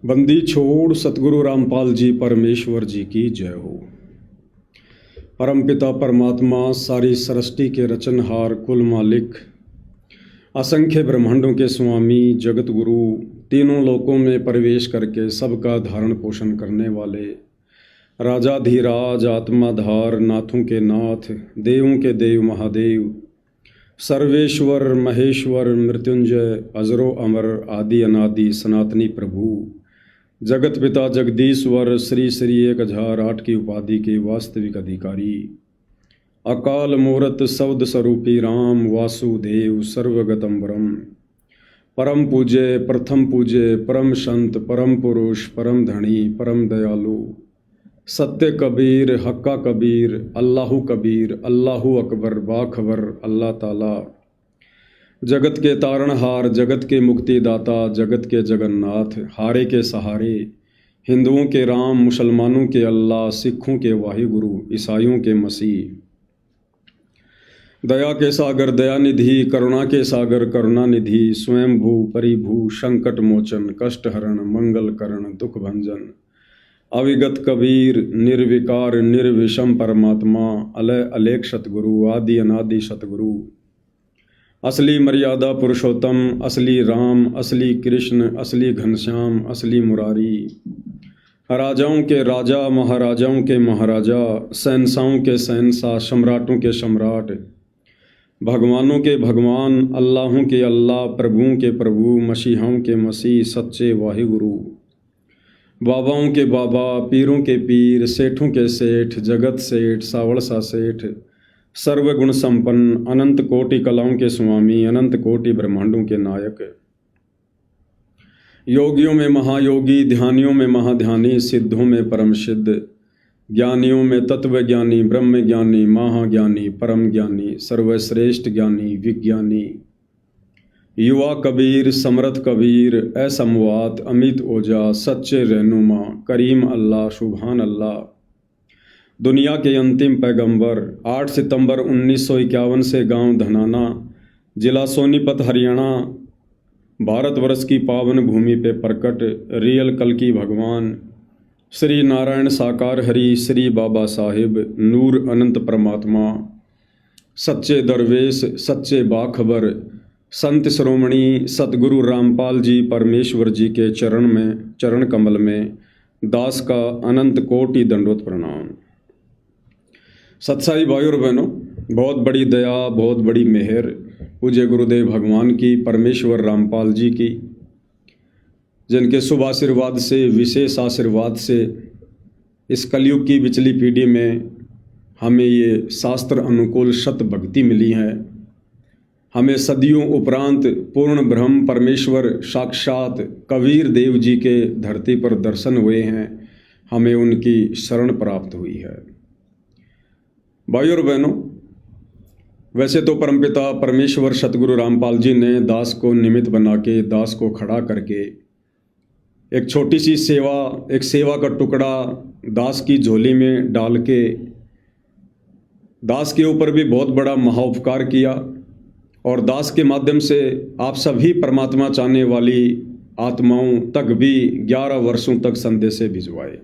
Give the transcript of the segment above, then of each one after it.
बंदी छोड़ सतगुरु रामपाल जी परमेश्वर जी की जय हो। परमपिता परमात्मा सारी सृष्टि के रचनहार कुल मालिक असंख्य ब्रह्मांडों के स्वामी जगत गुरु तीनों लोकों में प्रवेश करके सबका धारण पोषण करने वाले राजाधिराज आत्माधार नाथों के नाथ देवों के देव महादेव सर्वेश्वर महेश्वर मृत्युंजय अजरो अमर आदि अनादि सनातनी प्रभु जगत पिता जगदीश्वर श्री श्री 1008 की उपाधि के वास्तविक अधिकारी अकाल मूर्त शब्द स्वरूपी राम वासुदेव सर्वगतम ब्रह्म परम पूज्य प्रथम पूज्य परम संत परम पुरुष परम धनी परम दयालु सत्य कबीर हक्का कबीर अल्लाहु अकबर बाखबर अल्लाह ताला जगत के तारणहार जगत के मुक्तिदाता जगत के जगन्नाथ हारे के सहारे हिंदुओं के राम मुसलमानों के अल्लाह सिखों के वाहिगुरु ईसाइयों के मसीह दया के सागर दयानिधि करुणा के सागर करुणानिधि स्वयंभू परिभू संकट मोचन कष्ट हरण मंगल करण दुख भंजन अविगत कबीर निर्विकार निर्विषम परमात्मा अलय अलेख सतगुरु आदि अनादि सतगुरु असली मर्यादा पुरुषोत्तम असली राम असली कृष्ण असली घनश्याम असली मुरारी राजाओं के राजा महाराजाओं के महाराजा शहंशाहों के शहंशाह सम्राटों के सम्राट भगवानों के भगवान अल्लाहों के अल्लाह प्रभुओं के प्रभु मसीहाओं के मसीह सच्चे वाहिगुरु बाबाओं के बाबा पीरों के पीर सेठों के सेठ जगत सेठ सावड़सा सेठ सर्वगुण संपन्न अनंत कोटि कलाओं के स्वामी अनंत कोटि ब्रह्मांडों के नायक योगियों में महायोगी ध्यानियों में महाध्यानी सिद्धों में परम सिद्ध ज्ञानियों में तत्व ज्ञानी ब्रह्म ज्ञानी महाज्ञानी परम ज्ञानी सर्वश्रेष्ठ ज्ञानी विज्ञानी युवा कबीर समर्थ कबीर असमवात अमित ओजा सच्चे रहनुमा करीम अल्लाह सुभान अल्लाह दुनिया के अंतिम पैगंबर 8 सितंबर 1951 से गांव धनाना जिला सोनीपत हरियाणा भारतवर्ष की पावन भूमि पे प्रकट रियल कल्कि भगवान श्री नारायण साकार हरि श्री बाबा साहिब नूर अनंत परमात्मा सच्चे दरवेश सच्चे बाखबर संत श्रोमणी सतगुरु रामपाल जी परमेश्वर जी के चरण कमल में दास का अनंत कोटि दंडवत प्रणाम। सत्साई भाइयों और बहनों, बहुत बड़ी दया बहुत बड़ी मेहर पूज्य गुरुदेव भगवान की परमेश्वर रामपाल जी की, जिनके शुभ आशीर्वाद से विशेष आशीर्वाद से इस कलयुग की बिचली पीढ़ी में हमें ये शास्त्र अनुकूल सत भक्ति मिली है। हमें सदियों उपरांत पूर्ण ब्रह्म परमेश्वर साक्षात कबीर देव जी के धरती पर दर्शन हुए हैं, हमें उनकी शरण प्राप्त हुई है। भाइयों और बहनों, वैसे तो परमपिता परमेश्वर सतगुरु रामपाल जी ने दास को निमित्त बना के दास को खड़ा करके एक छोटी सी सेवा एक सेवा का टुकड़ा दास की झोली में डाल के दास के ऊपर भी बहुत बड़ा महाउपकार किया और दास के माध्यम से आप सभी परमात्मा चाहने वाली आत्माओं तक भी 11 वर्षों तक संदेश भिजवाए।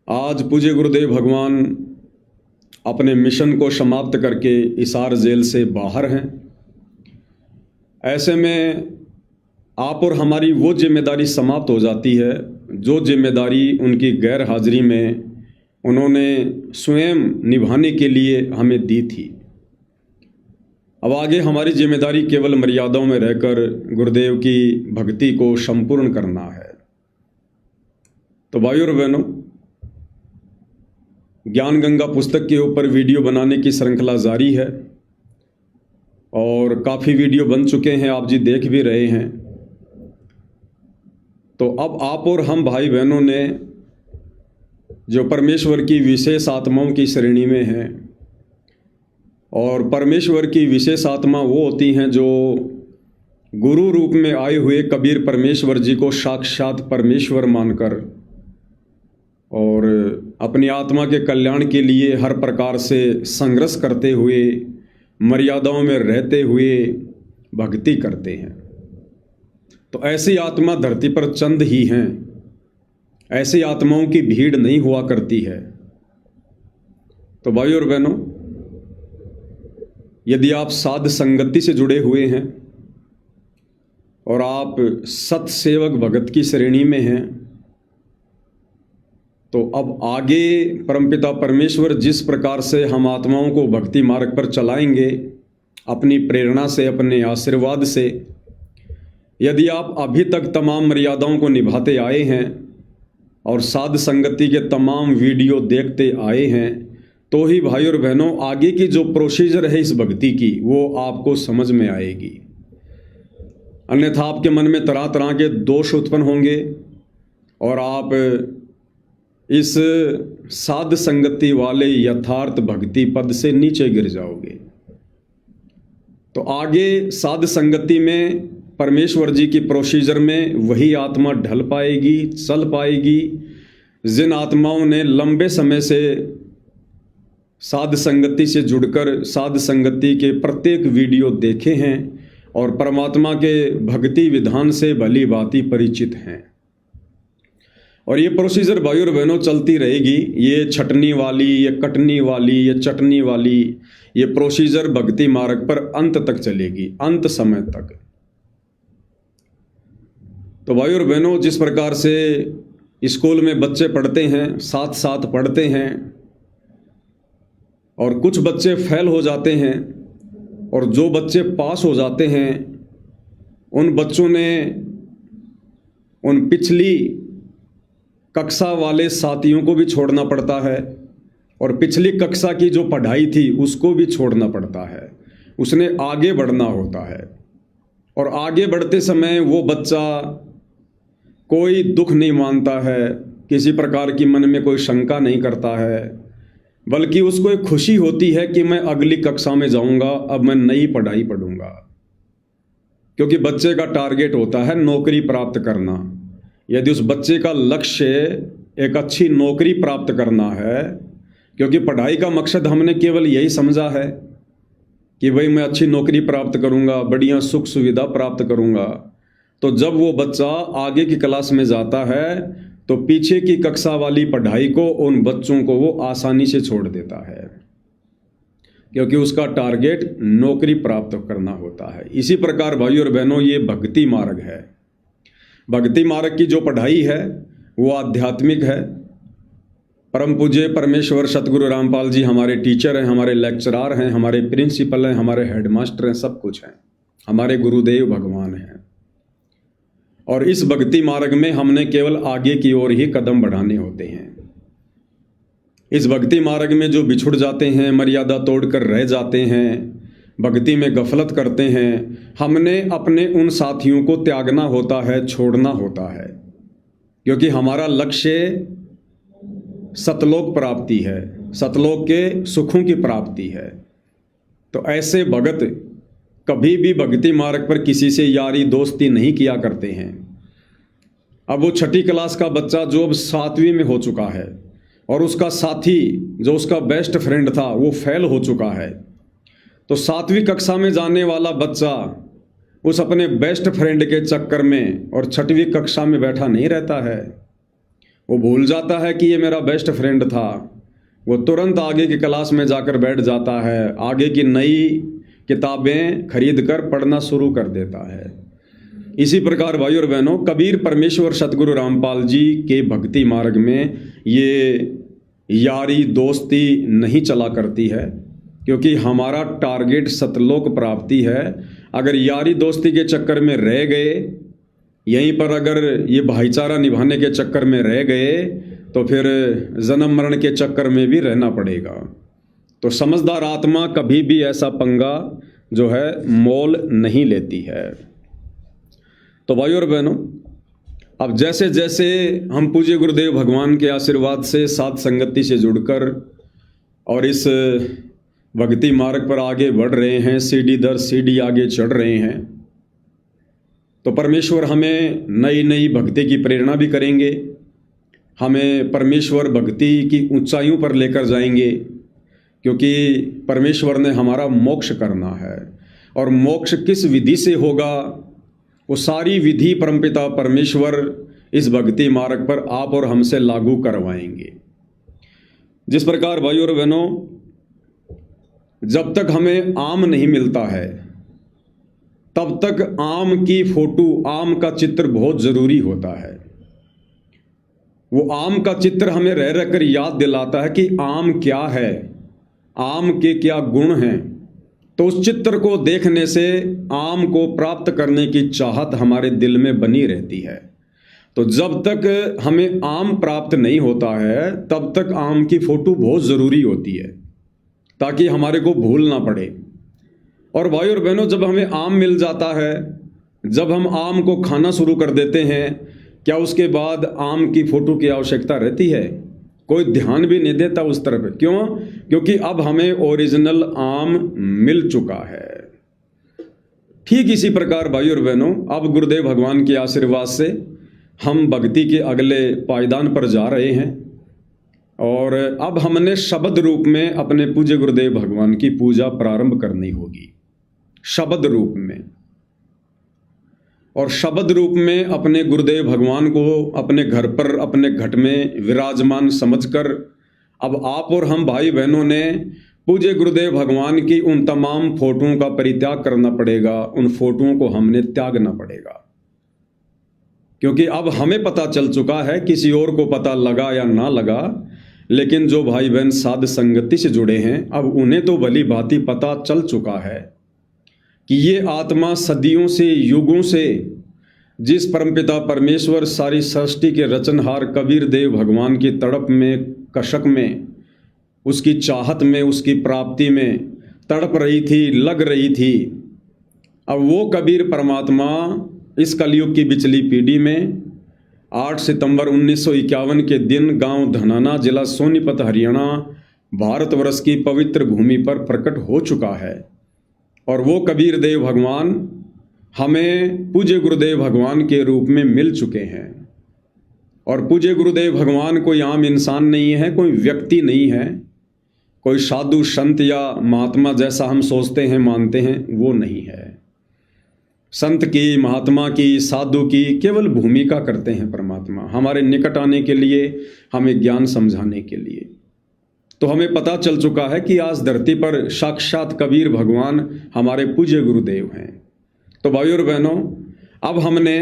आज पूज्य गुरुदेव भगवान अपने मिशन को समाप्त करके हिसार जेल से बाहर हैं। ऐसे में आप और हमारी वो जिम्मेदारी समाप्त हो जाती है जो जिम्मेदारी उनकी गैर हाजिरी में उन्होंने स्वयं निभाने के लिए हमें दी थी। अब आगे हमारी जिम्मेदारी केवल मर्यादाओं में रहकर गुरुदेव की भक्ति को संपूर्ण करना है। तो भाइयों और बहनों, ज्ञान गंगा पुस्तक के ऊपर वीडियो बनाने की श्रृंखला जारी है और काफ़ी वीडियो बन चुके हैं, आप जी देख भी रहे हैं। तो अब आप और हम भाई बहनों ने जो परमेश्वर की विशेष आत्माओं की श्रेणी में हैं, और परमेश्वर की विशेष आत्मा वो होती हैं जो गुरु रूप में आए हुए कबीर परमेश्वर जी को साक्षात परमेश्वर मानकर और अपनी आत्मा के कल्याण के लिए हर प्रकार से संघर्ष करते हुए मर्यादाओं में रहते हुए भक्ति करते हैं। तो ऐसी आत्मा धरती पर चंद ही हैं, ऐसी आत्माओं की भीड़ नहीं हुआ करती है। तो भाइयों और बहनों, यदि आप साध संगति से जुड़े हुए हैं और आप सत्सेवक भगत की श्रेणी में हैं, तो अब आगे परमपिता परमेश्वर जिस प्रकार से हम आत्माओं को भक्ति मार्ग पर चलाएंगे, अपनी प्रेरणा से, अपने आशीर्वाद से, यदि आप अभी तक तमाम मर्यादाओं को निभाते आए हैं और साध संगति के तमाम वीडियो देखते आए हैं, तो ही भाइयों और बहनों आगे की जो प्रोसीजर है इस भक्ति की वो आपको समझ में आएगी। अन्यथा आपके मन में तरह तरह के दोष उत्पन्न होंगे और आप इस साध संगति वाले यथार्थ भक्ति पद से नीचे गिर जाओगे। तो आगे साध संगति में परमेश्वर जी की प्रोसीजर में वही आत्मा ढल पाएगी, चल पाएगी जिन आत्माओं ने लंबे समय से साध संगति से जुड़कर साध संगति के प्रत्येक वीडियो देखे हैं और परमात्मा के भक्ति विधान से भली भांति परिचित हैं। और ये प्रोसीजर भाइयों और बहनों चलती रहेगी। ये छटनी वाली, ये कटनी वाली, ये चटनी वाली, ये प्रोसीजर भक्ति मार्ग पर अंत तक चलेगी, अंत समय तक। तो भाइयों और बहनों, जिस प्रकार से स्कूल में बच्चे पढ़ते हैं, साथ साथ पढ़ते हैं और कुछ बच्चे फेल हो जाते हैं और जो बच्चे पास हो जाते हैं उन बच्चों ने उन पिछली कक्षा वाले साथियों को भी छोड़ना पड़ता है और पिछली कक्षा की जो पढ़ाई थी उसको भी छोड़ना पड़ता है। उसने आगे बढ़ना होता है और आगे बढ़ते समय वो बच्चा कोई दुख नहीं मानता है, किसी प्रकार की मन में कोई शंका नहीं करता है, बल्कि उसको एक खुशी होती है कि मैं अगली कक्षा में जाऊंगा, अब मैं नई पढ़ाई पढ़ूंगा। क्योंकि बच्चे का टारगेट होता है नौकरी प्राप्त करना। यदि उस बच्चे का लक्ष्य एक अच्छी नौकरी प्राप्त करना है, क्योंकि पढ़ाई का मकसद हमने केवल यही समझा है कि भाई मैं अच्छी नौकरी प्राप्त करूंगा, बढ़िया सुख सुविधा प्राप्त करूंगा, तो जब वो बच्चा आगे की क्लास में जाता है तो पीछे की कक्षा वाली पढ़ाई को, उन बच्चों को वो आसानी से छोड़ देता है, क्योंकि उसका टारगेट नौकरी प्राप्त करना होता है। इसी प्रकार भाइयों और बहनों, ये भक्ति मार्ग है। भक्ति मार्ग की जो पढ़ाई है वो आध्यात्मिक है। परम पूज्य परमेश्वर सतगुरु रामपाल जी हमारे टीचर हैं, हमारे लेक्चरार हैं, हमारे प्रिंसिपल हैं, हमारे हेडमास्टर हैं, सब कुछ हैं, हमारे गुरुदेव भगवान हैं। और इस भक्ति मार्ग में हमने केवल आगे की ओर ही कदम बढ़ाने होते हैं। इस भक्ति मार्ग में जो बिछुड़ जाते हैं, मर्यादा तोड़कर रह जाते हैं, भक्ति में गफलत करते हैं, हमने अपने उन साथियों को त्यागना होता है, छोड़ना होता है, क्योंकि हमारा लक्ष्य सतलोक प्राप्ति है, सतलोक के सुखों की प्राप्ति है। तो ऐसे भगत कभी भी भक्ति मार्ग पर किसी से यारी दोस्ती नहीं किया करते हैं। अब वो छठी क्लास का बच्चा जो अब 7वीं में हो चुका है और उसका साथी जो उसका बेस्ट फ्रेंड था वो फेल हो चुका है, तो 7वीं कक्षा में जाने वाला बच्चा उस अपने बेस्ट फ्रेंड के चक्कर में और 6वीं कक्षा में बैठा नहीं रहता है। वो भूल जाता है कि ये मेरा बेस्ट फ्रेंड था, वो तुरंत आगे की क्लास में जाकर बैठ जाता है, आगे की नई किताबें खरीद कर पढ़ना शुरू कर देता है। इसी प्रकार भाइयों और बहनों, कबीर परमेश्वर सतगुरु रामपाल जी के भक्ति मार्ग में ये यारी दोस्ती नहीं चला करती है, क्योंकि हमारा टारगेट सतलोक प्राप्ति है। अगर यारी दोस्ती के चक्कर में रह गए, यहीं पर अगर ये भाईचारा निभाने के चक्कर में रह गए, तो फिर जन्म मरण के चक्कर में भी रहना पड़ेगा। तो समझदार आत्मा कभी भी ऐसा पंगा जो है मोल नहीं लेती है। तो भाइयों और बहनों, अब जैसे जैसे हम पूज्य गुरुदेव भगवान के आशीर्वाद से साध संगति से जुड़कर और इस भक्ति मार्ग पर आगे बढ़ रहे हैं, सीढ़ी दर सीढ़ी आगे चढ़ रहे हैं, तो परमेश्वर हमें नई नई भक्ति की प्रेरणा भी करेंगे, हमें परमेश्वर भक्ति की ऊंचाइयों पर लेकर जाएंगे, क्योंकि परमेश्वर ने हमारा मोक्ष करना है। और मोक्ष किस विधि से होगा वो सारी विधि परमपिता परमेश्वर इस भक्ति मार्ग पर आप और हमसे लागू करवाएंगे। जिस प्रकार भाई और बहनों, जब तक हमें आम नहीं मिलता है तब तक आम की फोटो, आम का चित्र बहुत ज़रूरी होता है। वो आम का चित्र हमें रह रह कर याद दिलाता है कि आम क्या है, आम के क्या गुण हैं। तो उस चित्र को देखने से आम को प्राप्त करने की चाहत हमारे दिल में बनी रहती है। तो जब तक हमें आम प्राप्त नहीं होता है तब तक आम की फोटो बहुत ज़रूरी होती है, ताकि हमारे को भूल ना पड़े। और भाई और बहनों, जब हमें आम मिल जाता है, जब हम आम को खाना शुरू कर देते हैं, क्या उसके बाद आम की फ़ोटो की आवश्यकता रहती है? कोई ध्यान भी नहीं देता उस तरफ। क्यों? क्योंकि अब हमें ओरिजिनल आम मिल चुका है। ठीक इसी प्रकार भाई और बहनों, अब गुरुदेव भगवान के आशीर्वाद से हम भक्ति के अगले पायदान पर जा रहे हैं और अब हमने शब्द रूप में अपने पूज्य गुरुदेव भगवान की पूजा प्रारंभ करनी होगी, शब्द रूप में। और शब्द रूप में अपने गुरुदेव भगवान को अपने घर पर, अपने घट में विराजमान समझकर अब आप और हम भाई बहनों ने पूज्य गुरुदेव भगवान की उन तमाम फोटोओं का परित्याग करना पड़ेगा, उन फोटोओं को हमने त्यागना पड़ेगा। क्योंकि अब हमें पता चल चुका है, किसी और को पता लगा या ना लगा, लेकिन जो भाई बहन साध संगति से जुड़े हैं अब उन्हें तो भली भांति पता चल चुका है कि ये आत्मा सदियों से, युगों से जिस परमपिता परमेश्वर सारी सृष्टि के रचनहार कबीर देव भगवान की तड़प में, कशक में, उसकी चाहत में, उसकी प्राप्ति में तड़प रही थी, लग रही थी। अब वो कबीर परमात्मा इस कलयुग की बिचली पीढ़ी में 8 सितंबर 1951 के दिन गांव धनाना, जिला सोनीपत, हरियाणा, भारतवर्ष की पवित्र भूमि पर प्रकट हो चुका है। और वो कबीर देव भगवान हमें पूज्य गुरुदेव भगवान के रूप में मिल चुके हैं। और पूज्य गुरुदेव भगवान कोई आम इंसान नहीं है, कोई व्यक्ति नहीं है, कोई साधु संत या महात्मा जैसा हम सोचते हैं, मानते हैं, वो नहीं है। संत की, महात्मा की, साधु की केवल भूमिका करते हैं परमात्मा, हमारे निकट आने के लिए, हमें ज्ञान समझाने के लिए। तो हमें पता चल चुका है कि आज धरती पर साक्षात कबीर भगवान हमारे पूज्य गुरुदेव हैं। तो भाई और बहनों, अब हमने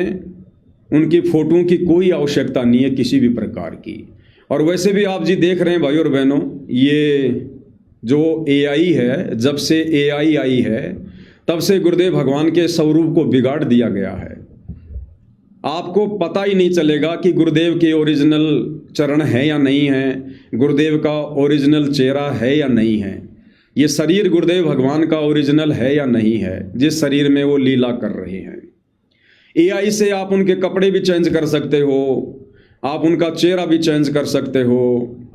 उनकी फोटों की कोई आवश्यकता नहीं है किसी भी प्रकार की। और वैसे भी आप जी देख रहे हैं भाई और बहनों, ये जो AI है, जब से AI आई है तब से गुरुदेव भगवान के स्वरूप को बिगाड़ दिया गया है। आपको पता ही नहीं चलेगा कि गुरुदेव के ओरिजिनल चरण है या नहीं है, गुरुदेव का ओरिजिनल चेहरा है या नहीं है, ये शरीर गुरुदेव भगवान का ओरिजिनल है या नहीं है, जिस शरीर में वो लीला कर रहे हैं। AI से आप उनके कपड़े भी चेंज कर सकते हो, आप उनका चेहरा भी चेंज कर सकते हो,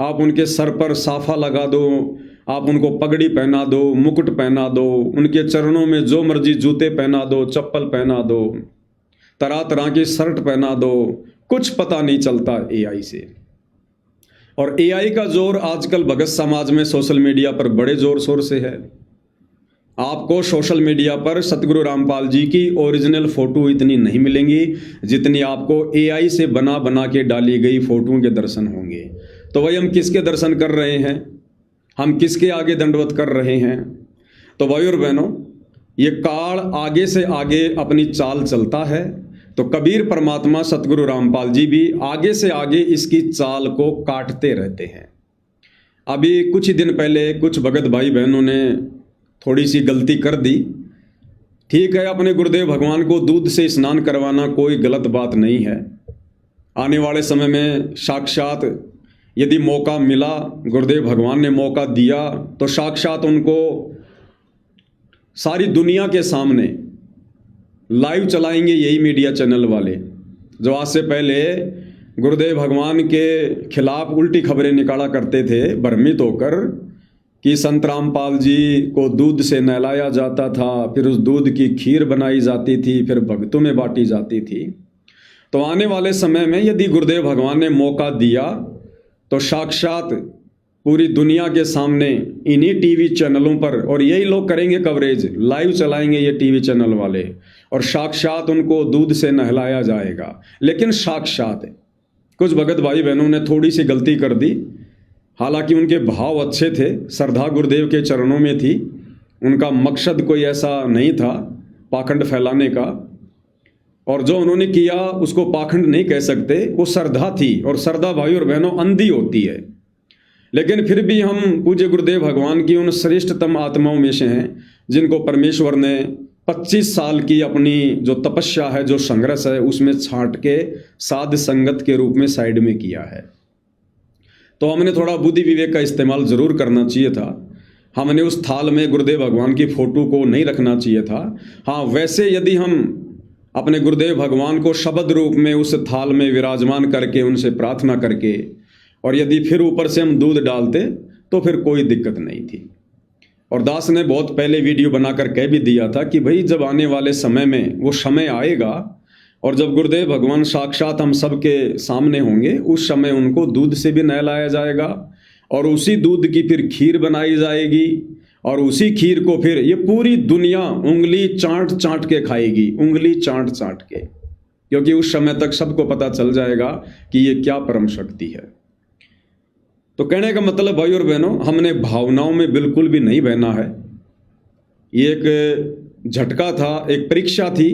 आप उनके सर पर साफा लगा दो, आप उनको पगड़ी पहना दो, मुकुट पहना दो, उनके चरणों में जो मर्जी जूते पहना दो, चप्पल पहना दो, तरह तरह की शर्ट पहना दो, कुछ पता नहीं चलता AI से। और AI का जोर आजकल भगत समाज में सोशल मीडिया पर बड़े जोर शोर से है। आपको सोशल मीडिया पर सतगुरु रामपाल जी की ओरिजिनल फोटो इतनी नहीं मिलेंगी जितनी आपको AI से बना बना के डाली गई फोटोओं के दर्शन होंगे। तो भाई हम किसके दर्शन कर रहे हैं, हम किसके आगे दंडवत कर रहे हैं? तो भाई और बहनों, ये काल आगे से आगे अपनी चाल चलता है, तो कबीर परमात्मा सतगुरु रामपाल जी भी आगे से आगे इसकी चाल को काटते रहते हैं। अभी कुछ ही दिन पहले कुछ भगत भाई बहनों ने थोड़ी सी गलती कर दी। ठीक है, अपने गुरुदेव भगवान को दूध से स्नान करवाना कोई गलत बात नहीं है। आने वाले समय में साक्षात यदि मौका मिला, गुरुदेव भगवान ने मौका दिया, तो साक्षात उनको सारी दुनिया के सामने लाइव चलाएंगे यही मीडिया चैनल वाले, जो आज से पहले गुरुदेव भगवान के खिलाफ उल्टी खबरें निकाला करते थे, भ्रमित होकर कि संत रामपाल जी को दूध से नहलाया जाता था, फिर उस दूध की खीर बनाई जाती थी, फिर भक्तों में बांटी जाती थी। तो आने वाले समय में यदि गुरुदेव भगवान ने मौका दिया तो साक्षात पूरी दुनिया के सामने इन्हीं टीवी चैनलों पर, और यही लोग करेंगे कवरेज, लाइव चलाएंगे ये टीवी चैनल वाले, और साक्षात उनको दूध से नहलाया जाएगा। लेकिन साक्षात कुछ भगत भाई बहनों ने थोड़ी सी गलती कर दी, हालांकि उनके भाव अच्छे थे, श्रद्धा गुरुदेव के चरणों में थी, उनका मकसद कोई ऐसा नहीं था पाखंड फैलाने का, और जो उन्होंने किया उसको पाखंड नहीं कह सकते, वो श्रद्धा थी, और श्रद्धा भाई और बहनों अंधी होती है। लेकिन फिर भी हम पूज्य गुरुदेव भगवान की उन श्रेष्ठतम आत्माओं में से हैं जिनको परमेश्वर ने 25 साल की अपनी जो तपस्या है, जो संघर्ष है, उसमें छांट के साध संगत के रूप में साइड में किया है। तो हमने थोड़ा बुद्धि विवेक का इस्तेमाल जरूर करना चाहिए था। हमने उस थाल में गुरुदेव भगवान की फोटो को नहीं रखना चाहिए था। हाँ, वैसे यदि हम अपने गुरुदेव भगवान को शब्द रूप में उस थाल में विराजमान करके उनसे प्रार्थना करके, और यदि फिर ऊपर से हम दूध डालते तो फिर कोई दिक्कत नहीं थी। और दास ने बहुत पहले वीडियो बनाकर कह भी दिया था कि भाई जब आने वाले समय में वो समय आएगा और जब गुरुदेव भगवान साक्षात हम सबके सामने होंगे, उस समय उनको दूध से भी नहलाया जाएगा और उसी दूध की फिर खीर बनाई जाएगी, और उसी खीर को फिर ये पूरी दुनिया उंगली चाट चाट के खाएगी, उंगली चाट चाट के, क्योंकि उस समय तक सबको पता चल जाएगा कि ये क्या परम शक्ति है। तो कहने का मतलब भाई और बहनों, हमने भावनाओं में बिल्कुल भी नहीं बहना है। ये एक झटका था, एक परीक्षा थी,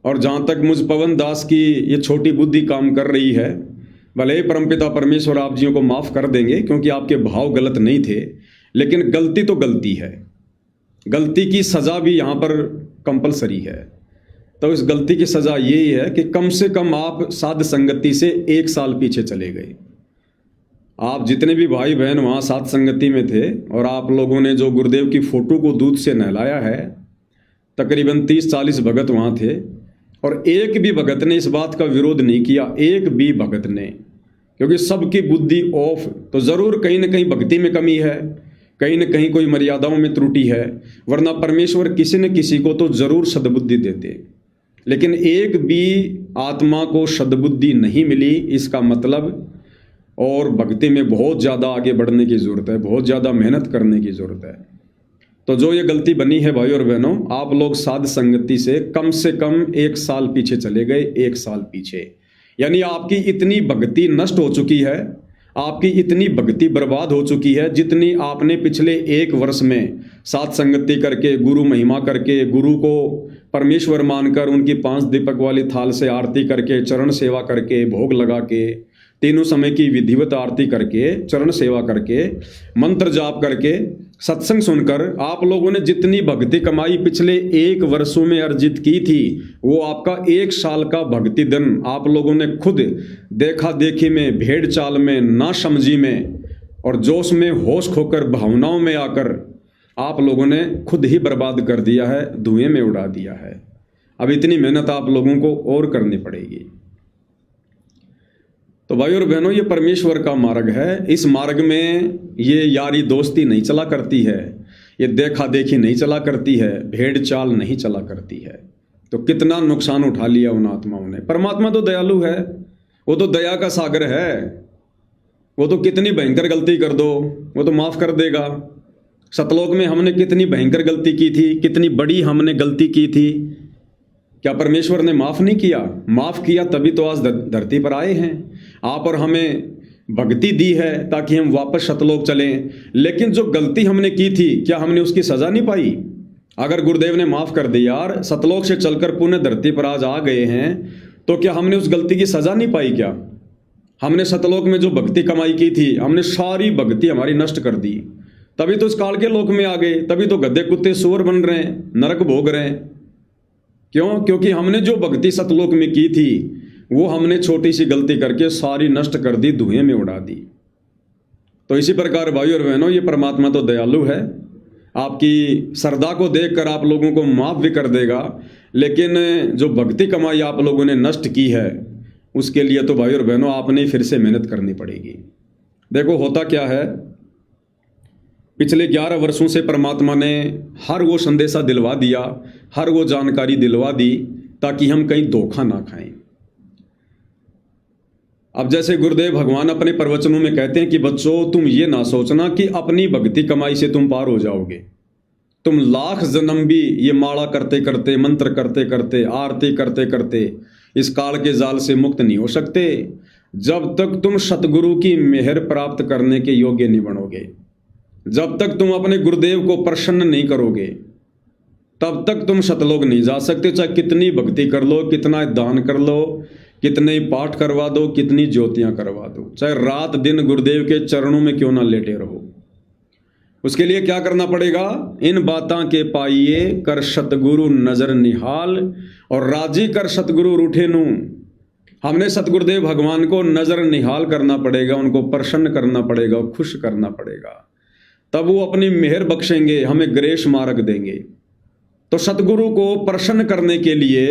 और जहाँ तक मुझ पवन दास की ये छोटी बुद्धि काम कर रही है, भले ही परमपिता परमेश्वर आप जियों को माफ़ कर देंगे क्योंकि आपके भाव गलत नहीं थे, लेकिन गलती तो गलती है, गलती की सज़ा भी यहाँ पर कंपलसरी है। तो इस गलती की सज़ा यही है कि कम से कम आप साध संगति से 1 साल पीछे चले गए। आप जितने भी भाई बहन वहाँ साध संगति में थे और आप लोगों ने जो गुरुदेव की फ़ोटो को दूध से नहलाया है, तकरीबन 30-40 भगत वहाँ थे, और एक भी भगत ने इस बात का विरोध नहीं किया, एक भी भगत ने, क्योंकि सबकी बुद्धि ऑफ, तो ज़रूर कहीं ना कहीं भक्ति में कमी है, कहीं ना कहीं कोई मर्यादाओं में त्रुटि है, वरना परमेश्वर किसी न किसी को तो ज़रूर सद्बुद्धि देते। लेकिन एक भी आत्मा को सद्बुद्धि नहीं मिली, इसका मतलब और भक्ति में बहुत ज़्यादा आगे बढ़ने की ज़रूरत है, बहुत ज़्यादा मेहनत करने की ज़रूरत है। तो जो ये गलती बनी है भाई और बहनों, आप लोग साध संगति से कम 1 साल पीछे चले गए, 1 साल पीछे, यानी आपकी इतनी भक्ति नष्ट हो चुकी है, आपकी इतनी भक्ति बर्बाद हो चुकी है, जितनी आपने पिछले 1 वर्ष में साध संगति करके, गुरु महिमा करके, गुरु को परमेश्वर मानकर उनकी 5 दीपक वाली थाल से आरती करके, चरण सेवा करके, भोग लगा के, तीनों समय की विधिवत आरती करके, चरण सेवा करके, मंत्र जाप करके, सत्संग सुनकर आप लोगों ने जितनी भक्ति कमाई पिछले 1 वर्षों में अर्जित की थी, वो आपका 1 साल का भक्ति धन आप लोगों ने खुद देखा देखी में, भेड़ चाल में, ना समझी में और जोश में होश खोकर भावनाओं में आकर आप लोगों ने खुद ही बर्बाद कर दिया है, धुएं में उड़ा दिया है। अब इतनी मेहनत आप लोगों को और करनी पड़ेगी। तो भाई और बहनों, ये परमेश्वर का मार्ग है। इस मार्ग में ये यारी दोस्ती नहीं चला करती है, ये देखा देखी नहीं चला करती है, भेड़ चाल नहीं चला करती है। तो कितना नुकसान उठा लिया उन आत्माओं ने। परमात्मा तो दयालु है, वो तो दया का सागर है, वो तो कितनी भयंकर गलती कर दो वो तो माफ़ कर देगा। सतलोक में हमने कितनी भयंकर गलती की थी, कितनी बड़ी हमने गलती की थी, क्या परमेश्वर ने माफ़ नहीं किया? माफ़ किया, तभी तो आज धरती पर आए हैं। आप और हमें भक्ति दी है ताकि हम वापस सतलोक चलें, लेकिन जो गलती हमने की थी, क्या हमने उसकी सज़ा नहीं पाई? अगर गुरुदेव ने माफ़ कर दिया यार, सतलोक से चलकर पुण्य धरती पर आज आ गए हैं, तो क्या हमने उस गलती की सज़ा नहीं पाई? क्या हमने सतलोक में जो भक्ति कमाई की थी, हमने सारी भक्ति हमारी नष्ट कर दी, तभी तो इस काल के लोक में आ गए, तभी तो गधे कुत्ते सूअर बन रहे हैं, नरक भोग रहे हैं। क्यों? क्योंकि हमने जो भक्ति सतलोक में की थी, वो हमने छोटी सी गलती करके सारी नष्ट कर दी, धुएं में उड़ा दी। तो इसी प्रकार भाई और बहनों, ये परमात्मा तो दयालु है, आपकी श्रद्धा को देखकर आप लोगों को माफ़ भी कर देगा, लेकिन जो भक्ति कमाई आप लोगों ने नष्ट की है, उसके लिए तो भाई और बहनों आपने फिर से मेहनत करनी पड़ेगी। देखो होता क्या है, पिछले 11 वर्षों से परमात्मा ने हर वो संदेशा दिलवा दिया, हर वो जानकारी दिलवा दी, ताकि हम कहीं धोखा ना खाएं। अब जैसे गुरुदेव भगवान अपने प्रवचनों में कहते हैं कि बच्चों, तुम ये ना सोचना कि अपनी भक्ति कमाई से तुम पार हो जाओगे। तुम लाख जन्म भी ये माला करते करते, मंत्र करते करते, आरती करते करते इस काल के जाल से मुक्त नहीं हो सकते जब तक तुम सतगुरु की मेहर प्राप्त करने के योग्य नहीं बनोगे। जब तक तुम अपने गुरुदेव को प्रसन्न नहीं करोगे तब तक तुम सतलोक नहीं जा सकते। चाहे कितनी भक्ति कर लो, कितना दान कर लो, कितने पाठ करवा दो, कितनी ज्योतियां करवा दो, चाहे रात दिन गुरुदेव के चरणों में क्यों ना लेटे रहो। उसके लिए क्या करना पड़ेगा? इन बातां के पाइए कर सतगुरु नजर निहाल, और राजी कर सतगुरु रूठे नू। हमने सतगुरुदेव भगवान को नजर निहाल करना पड़ेगा, उनको प्रसन्न करना पड़ेगा, खुश करना पड़ेगा, तब वो अपनी मेहर बख्शेंगे, हमें ग्रेस मार्ग देंगे। तो सतगुरु को प्रसन्न करने के लिए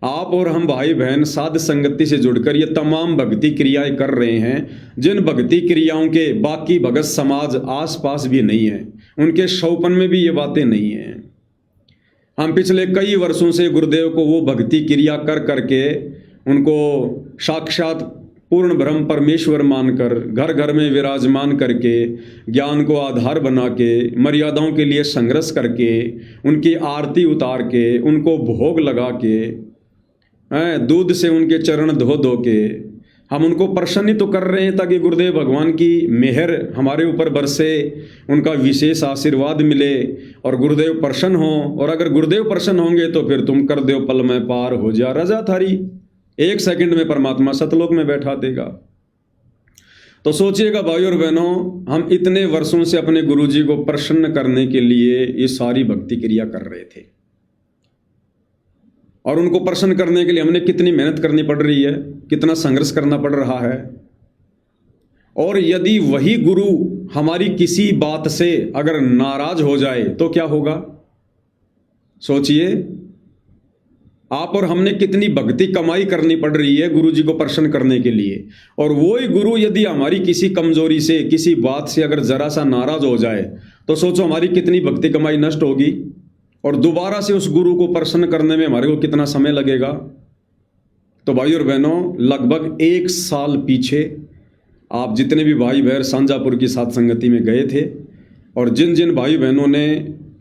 आप और हम भाई बहन साध संगति से जुड़कर ये तमाम भक्ति क्रियाएं कर रहे हैं, जिन भक्ति क्रियाओं के बाकी भगत समाज आसपास भी नहीं है, उनके शौपन में भी ये बातें नहीं हैं। हम पिछले कई वर्षों से गुरुदेव को वो भक्ति क्रिया कर करके उनको साक्षात पूर्ण ब्रह्म परमेश्वर मानकर घर घर में विराजमान करके, ज्ञान को आधार बना के, मर्यादाओं के लिए संघर्ष करके, उनकी आरती उतार के, उनको भोग लगा के, दूध से उनके चरण धो धो के हम उनको प्रसन्न तो कर रहे हैं ताकि गुरुदेव भगवान की मेहर हमारे ऊपर बरसे, उनका विशेष आशीर्वाद मिले और गुरुदेव प्रसन्न हो। और अगर गुरुदेव प्रसन्न होंगे तो फिर तुम कर दो पल में पार हो जा रजा थारी, 1 सेकंड में परमात्मा सतलोक में बैठा देगा। तो सोचिएगा भाई और बहनों, हम इतने वर्षों से अपने गुरुजी को प्रसन्न करने के लिए ये सारी भक्ति क्रिया कर रहे थे, और उनको प्रसन्न करने के लिए हमने कितनी मेहनत करनी पड़ रही है, कितना संघर्ष करना पड़ रहा है। और यदि वही गुरु हमारी किसी बात से अगर नाराज हो जाए तो क्या होगा? सोचिए, आप और हमने कितनी भक्ति कमाई करनी पड़ रही है गुरु जी को प्रसन्न करने के लिए, और वही गुरु यदि हमारी किसी कमजोरी से, किसी बात से अगर जरा सा नाराज हो जाए तो सोचो हमारी कितनी भक्ति कमाई नष्ट होगी, और दोबारा से उस गुरु को प्रसन्न करने में हमारे को कितना समय लगेगा। तो भाई और बहनों, लगभग 1 साल पीछे आप जितने भी भाई बहन सांजापुर की साथ संगति में गए थे, और जिन जिन भाई बहनों ने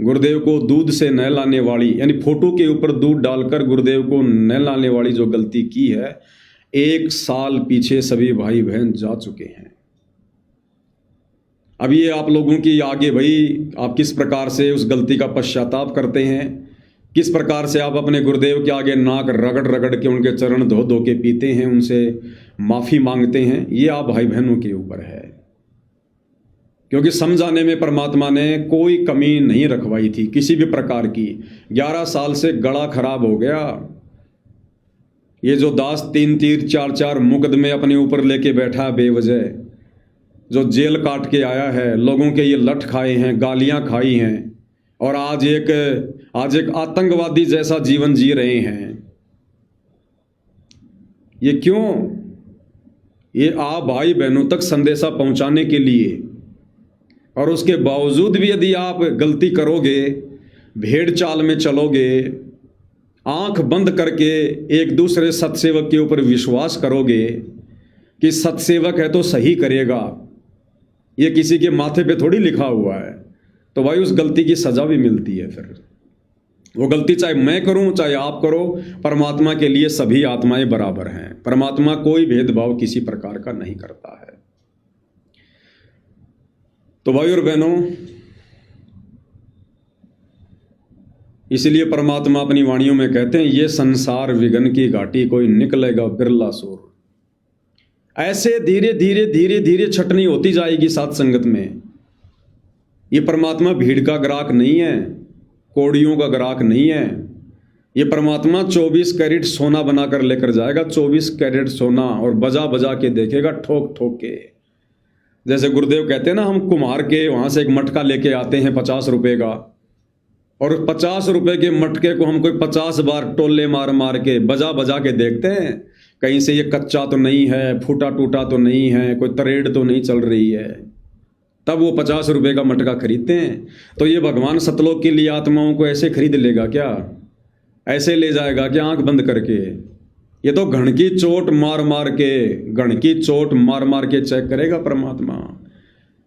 गुरुदेव को दूध से नहलाने वाली, यानी फोटो के ऊपर दूध डालकर गुरुदेव को नहलाने वाली जो गलती की है, 1 साल पीछे सभी भाई बहन जा चुके हैं। अब ये आप लोगों की आगे भाई, आप किस प्रकार से उस गलती का पश्चाताप करते हैं, किस प्रकार से आप अपने गुरुदेव के आगे नाक रगड़ रगड़ के उनके चरण धो धो के पीते हैं, उनसे माफ़ी मांगते हैं, ये आप भाई बहनों के ऊपर है। क्योंकि समझाने में परमात्मा ने कोई कमी नहीं रखवाई थी किसी भी प्रकार की। 11 साल से गला खराब हो गया। ये जो दास 3-3 4-4 मुकदमे अपने ऊपर लेके बैठा है बेवजह, जो जेल काट के आया है, लोगों के ये लठ खाए हैं, गालियां खाई हैं, और आज एक आतंकवादी जैसा जीवन जी रहे हैं। ये क्यों? ये आप भाई बहनों तक संदेशा पहुंचाने के लिए। और उसके बावजूद भी यदि आप गलती करोगे, भेड़ चाल में चलोगे, आंख बंद करके एक दूसरे सत्सेवक के ऊपर विश्वास करोगे कि सत्सेवक है तो सही करेगा, ये किसी के माथे पे थोड़ी लिखा हुआ है, तो भाई उस गलती की सजा भी मिलती है। फिर वो गलती चाहे मैं करूं चाहे आप करो, परमात्मा के लिए सभी आत्माएं बराबर हैं। परमात्मा कोई भेदभाव किसी प्रकार का नहीं करता है। तो भाई और बहनों, इसलिए परमात्मा अपनी वाणियों में कहते हैं, ये संसार विघन की घाटी कोई निकलेगा बिरला सूर। ऐसे धीरे धीरे धीरे धीरे छटनी होती जाएगी साथ संगत में। ये परमात्मा भीड़ का ग्राहक नहीं है, कौड़ियों का ग्राहक नहीं है। ये परमात्मा 24 कैरेट सोना बनाकर लेकर जाएगा, 24 कैरेट सोना, और बजा बजा के देखेगा, ठोक ठोक के। जैसे गुरुदेव कहते हैं ना, हम कुम्हार के वहां से एक मटका लेके आते हैं 50 रुपए का, और 50 रुपए के मटके को हम कोई 50 बार टोले मार मार के बजा बजा के देखते हैं, कहीं से ये कच्चा तो नहीं है, फूटा टूटा तो नहीं है, कोई तरेड़ तो नहीं चल रही है, तब वो 50 रुपए का मटका खरीदते हैं। तो ये भगवान सतलोक के लिए आत्माओं को ऐसे खरीद लेगा क्या? ऐसे ले जाएगा क्या आंख बंद करके? ये तो घण की चोट मार मार के, घण की चोट मार मार के चेक करेगा परमात्मा।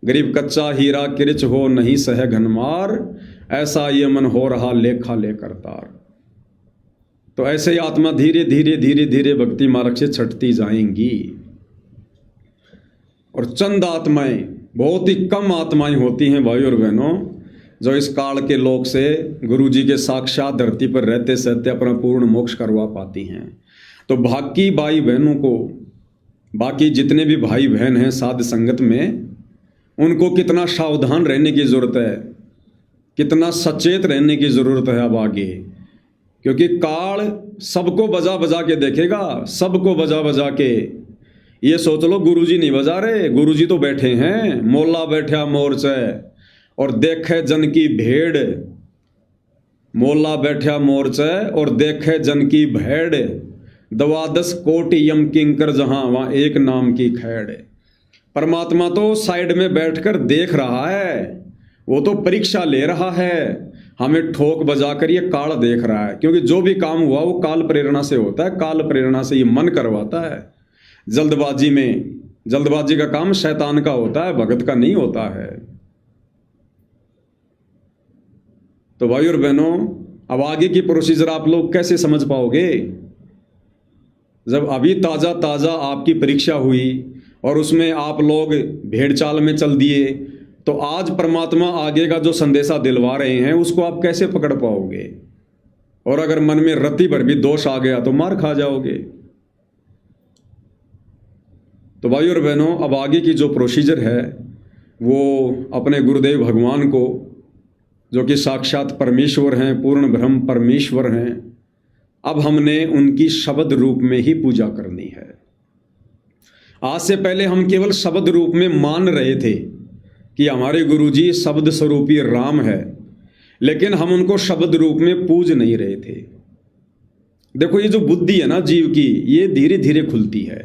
गरीब कच्चा हीरा किरच हो नहीं सह घनमार, ऐसा ये मन हो रहा लेखा लेकर तार। तो ऐसे ही आत्मा धीरे धीरे धीरे धीरे भक्ति मार्ग से छटती जाएंगी। और चंद आत्माएं, बहुत ही कम आत्माएं होती हैं भाई और बहनों, जो इस काल के लोक से गुरु जी के साक्षात धरती पर रहते सहते अपना पूर्ण मोक्ष करवा पाती हैं। तो बाकी भाई बहनों को, बाकी जितने भी भाई बहन हैं साध संगत में, उनको कितना सावधान रहने की ज़रूरत है, कितना सचेत रहने की ज़रूरत है अब आगे। क्योंकि काल सबको बजा बजा के देखेगा, सबको बजा बजा के। ये सोच लो गुरुजी नहीं बजा रहे, गुरुजी तो बैठे हैं, मोला बैठा मोर्चे और देखे जन की भेड़। मोला बैठा मोर्चे और देखे जन की भेड़, 12 कोटि यम किंकर जहां वहां एक नाम की खैड़। परमात्मा तो साइड में बैठकर देख रहा है, वो तो परीक्षा ले रहा है, हमें ठोक बजाकर ये काल देख रहा है। क्योंकि जो भी काम हुआ वो काल प्रेरणा से होता है, काल प्रेरणा से ये मन करवाता है। जल्दबाजी में, जल्दबाजी का काम शैतान का होता है, भगत का नहीं होता है। तो भाई और बहनों, अब आगे की प्रोसीजर आप लोग कैसे समझ पाओगे? जब अभी ताज़ा ताज़ा आपकी परीक्षा हुई और उसमें आप लोग भेड़ चाल में चल दिए, तो आज परमात्मा आगे का जो संदेशा दिलवा रहे हैं उसको आप कैसे पकड़ पाओगे? और अगर मन में रत्ती भर भी दोष आ गया तो मार खा जाओगे। तो भाई और बहनों, अब आगे की जो प्रोसीजर है वो अपने गुरुदेव भगवान को, जो कि साक्षात परमेश्वर हैं, पूर्ण ब्रह्म परमेश्वर हैं, अब हमने उनकी शब्द रूप में ही पूजा करनी है। आज से पहले हम केवल शब्द रूप में मान रहे थे कि हमारे गुरुजी शब्द स्वरूपी राम है, लेकिन हम उनको शब्द रूप में पूज नहीं रहे थे। देखो, ये जो बुद्धि है ना जीव की, ये धीरे धीरे खुलती है,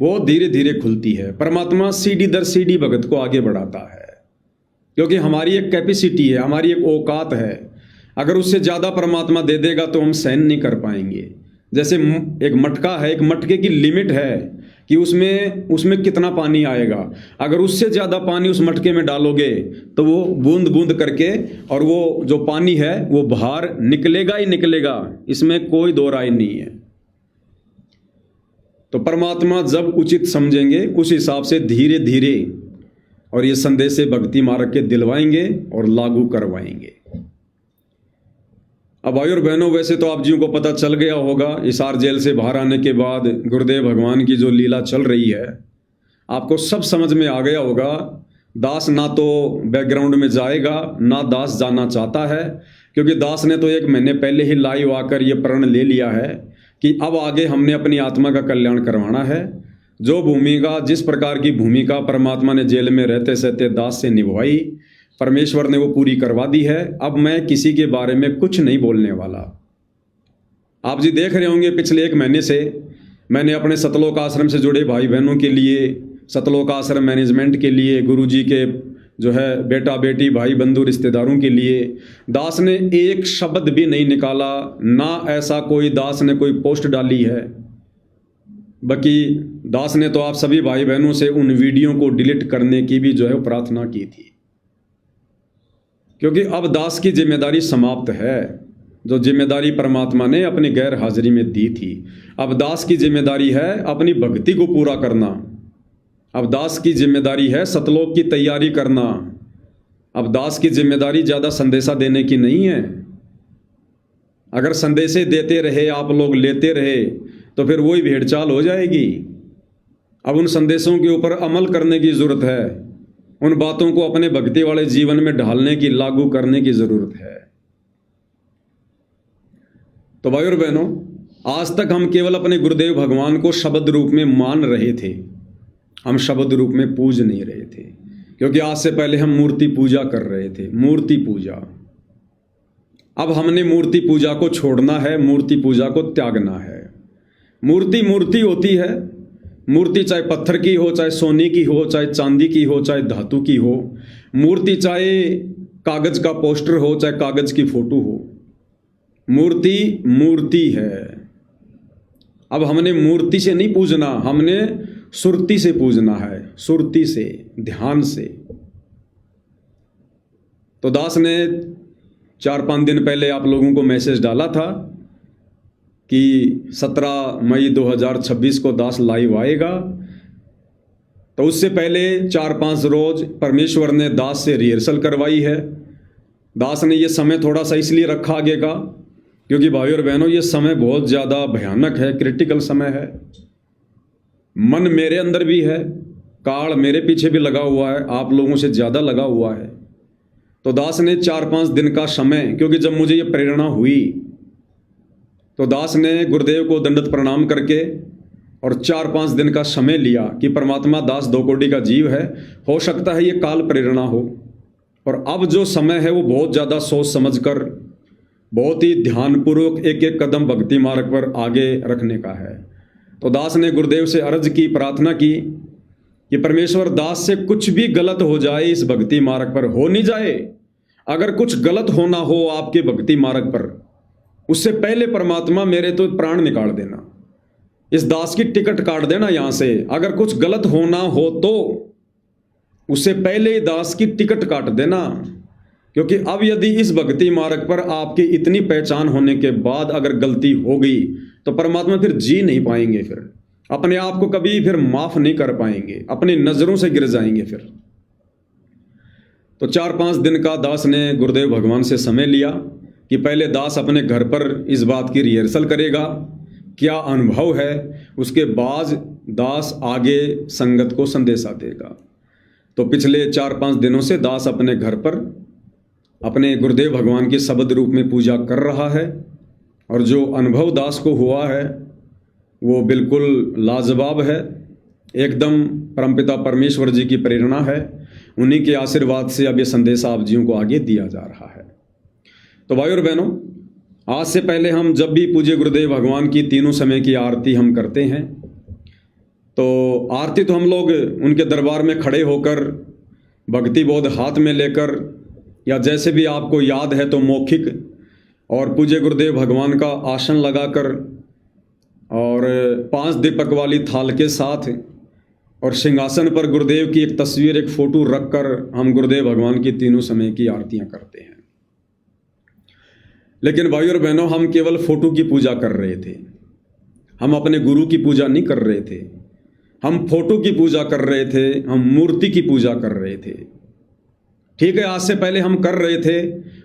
वो धीरे धीरे खुलती है। परमात्मा सीढ़ी दर सीढ़ी भगत को आगे बढ़ाता है, क्योंकि हमारी एक कैपेसिटी है, हमारी एक औकात है। अगर उससे ज़्यादा परमात्मा दे देगा तो हम सहन नहीं कर पाएंगे। जैसे एक मटका है, एक मटके की लिमिट है कि उसमें कितना पानी आएगा। अगर उससे ज़्यादा पानी उस मटके में डालोगे तो वो बूंद बूंद करके, और वो जो पानी है वो बाहर निकलेगा ही निकलेगा, इसमें कोई दो राय नहीं है। तो परमात्मा जब उचित समझेंगे उस हिसाब से धीरे धीरे और ये संदेश भक्ति मार्ग के दिलवाएंगे और लागू करवाएंगे। अब भाई और बहनों, वैसे तो आप जियों को पता चल गया होगा, हिसार जेल से बाहर आने के बाद गुरुदेव भगवान की जो लीला चल रही है, आपको सब समझ में आ गया होगा। दास ना तो बैकग्राउंड में जाएगा, ना दास जाना चाहता है, क्योंकि दास ने तो 1 महीने पहले ही लाइव आकर ये प्रण ले लिया है कि अब आगे हमने अपनी आत्मा का कल्याण करवाना है। जो भूमिका, जिस प्रकार की भूमिका परमात्मा ने जेल में रहते सहते दास से निभाई, परमेश्वर ने वो पूरी करवा दी है। अब मैं किसी के बारे में कुछ नहीं बोलने वाला। आप जी देख रहे होंगे, पिछले 1 महीने से मैंने अपने सतलोक आश्रम से जुड़े भाई बहनों के लिए, सतलोक आश्रम मैनेजमेंट के लिए, गुरुजी के जो है बेटा बेटी भाई बंधु रिश्तेदारों के लिए, दास ने एक शब्द भी नहीं निकाला, ना ऐसा कोई दास ने कोई पोस्ट डाली है। बाकी दास ने तो आप सभी भाई बहनों से उन वीडियो को डिलीट करने की भी जो है प्रार्थना की थी, क्योंकि अब दास की जिम्मेदारी समाप्त है। जो जिम्मेदारी परमात्मा ने अपनी गैर हाजिरी में दी थी, अब दास की जिम्मेदारी है अपनी भक्ति को पूरा करना। अब दास की जिम्मेदारी है सतलोक की तैयारी करना। अब दास की जिम्मेदारी ज़्यादा संदेशा देने की नहीं है। अगर संदेशे देते रहे आप लोग, लेते रहे, तो फिर वही भेड़चाल हो जाएगी। अब उन संदेशों के ऊपर अमल करने की ज़रूरत है, उन बातों को अपने भक्ति वाले जीवन में ढालने की, लागू करने की ज़रूरत है। तो भाई और बहनों, आज तक हम केवल अपने गुरुदेव भगवान को शब्द रूप में मान रहे थे, हम शब्द रूप में पूज नहीं रहे थे, क्योंकि आज से पहले हम मूर्ति पूजा कर रहे थे, मूर्ति पूजा। अब हमने मूर्ति पूजा को छोड़ना है, मूर्ति पूजा को त्यागना है। मूर्ति मूर्ति होती है, मूर्ति चाहे पत्थर की हो, चाहे सोने की हो, चाहे चांदी की हो, चाहे धातु की हो। मूर्ति चाहे कागज का पोस्टर हो, चाहे कागज की फोटो हो, मूर्ति मूर्ति है। अब हमने मूर्ति से नहीं पूजना, हमने सुरति से पूजना है, सुरति से, ध्यान से। तो दास ने 4-5 दिन पहले आप लोगों को मैसेज डाला था कि 17 मई 2026 को दास लाइव आएगा। तो उससे पहले 4-5 रोज परमेश्वर ने दास से रिहर्सल करवाई है। दास ने ये समय थोड़ा सा इसलिए रखा आगे का क्योंकि भाई और बहनों ये समय बहुत ज़्यादा भयानक है, क्रिटिकल समय है। मन मेरे अंदर भी है, काल मेरे पीछे भी लगा हुआ है, आप लोगों से ज़्यादा लगा हुआ है। तो दास ने 4-5 दिन का समय, क्योंकि जब मुझे ये प्रेरणा हुई तो दास ने गुरुदेव को दंडवत प्रणाम करके और 4-5 दिन का समय लिया कि परमात्मा दास 2 कोटि का जीव है, हो सकता है ये काल प्रेरणा हो। और अब जो समय है वो बहुत ज़्यादा सोच समझ कर बहुत ही ध्यानपूर्वक एक एक कदम भक्ति मार्ग पर आगे रखने का है। तो दास ने गुरुदेव से अर्ज की, प्रार्थना की कि परमेश्वर दास से कुछ भी गलत हो जाए इस भक्ति मार्ग पर, हो नहीं जाए। अगर कुछ गलत होना हो आपके भक्ति मार्ग पर, उससे पहले परमात्मा मेरे तो प्राण निकाल देना, इस दास की टिकट काट देना यहाँ से। अगर कुछ गलत होना हो तो उससे पहले ही दास की टिकट काट देना, क्योंकि अब यदि इस भक्ति मार्ग पर आपकी इतनी पहचान होने के बाद अगर गलती हो गई तो परमात्मा फिर जी नहीं पाएंगे, फिर अपने आप को कभी फिर माफ नहीं कर पाएंगे, अपनी नजरों से गिर जाएंगे फिर। तो 4-5 दिन का दास ने गुरुदेव भगवान से समय लिया कि पहले दास अपने घर पर इस बात की रिहर्सल करेगा, क्या अनुभव है, उसके बाद दास आगे संगत को संदेशा देगा। तो पिछले 4-5 दिनों से दास अपने घर पर अपने गुरुदेव भगवान के शब्द रूप में पूजा कर रहा है, और जो अनुभव दास को हुआ है वो बिल्कुल लाजवाब है, एकदम परमपिता परमेश्वर जी की प्रेरणा है, उन्हीं के आशीर्वाद से अब ये संदेश आप जीवों को आगे दिया जा रहा है। तो भाई और बहनों, आज से पहले हम जब भी पूज्य गुरुदेव भगवान की तीनों समय की आरती हम करते हैं, तो आरती तो हम लोग उनके दरबार में खड़े होकर भक्ति बोध हाथ में लेकर, या जैसे भी आपको याद है तो मौखिक और पूज्य गुरुदेव भगवान का आसन लगाकर और 5 दीपक वाली थाल के साथ और सिंहासन पर गुरुदेव की एक तस्वीर, एक फोटो रखकर हम गुरुदेव भगवान की तीनों समय की आरतियां करते हैं। लेकिन भाई और बहनों, हम केवल फोटो की पूजा कर रहे थे, हम अपने गुरु की पूजा नहीं कर रहे थे। हम फोटो की पूजा कर रहे थे, हम मूर्ति की पूजा कर रहे थे। ठीक है, आज से पहले हम कर रहे थे,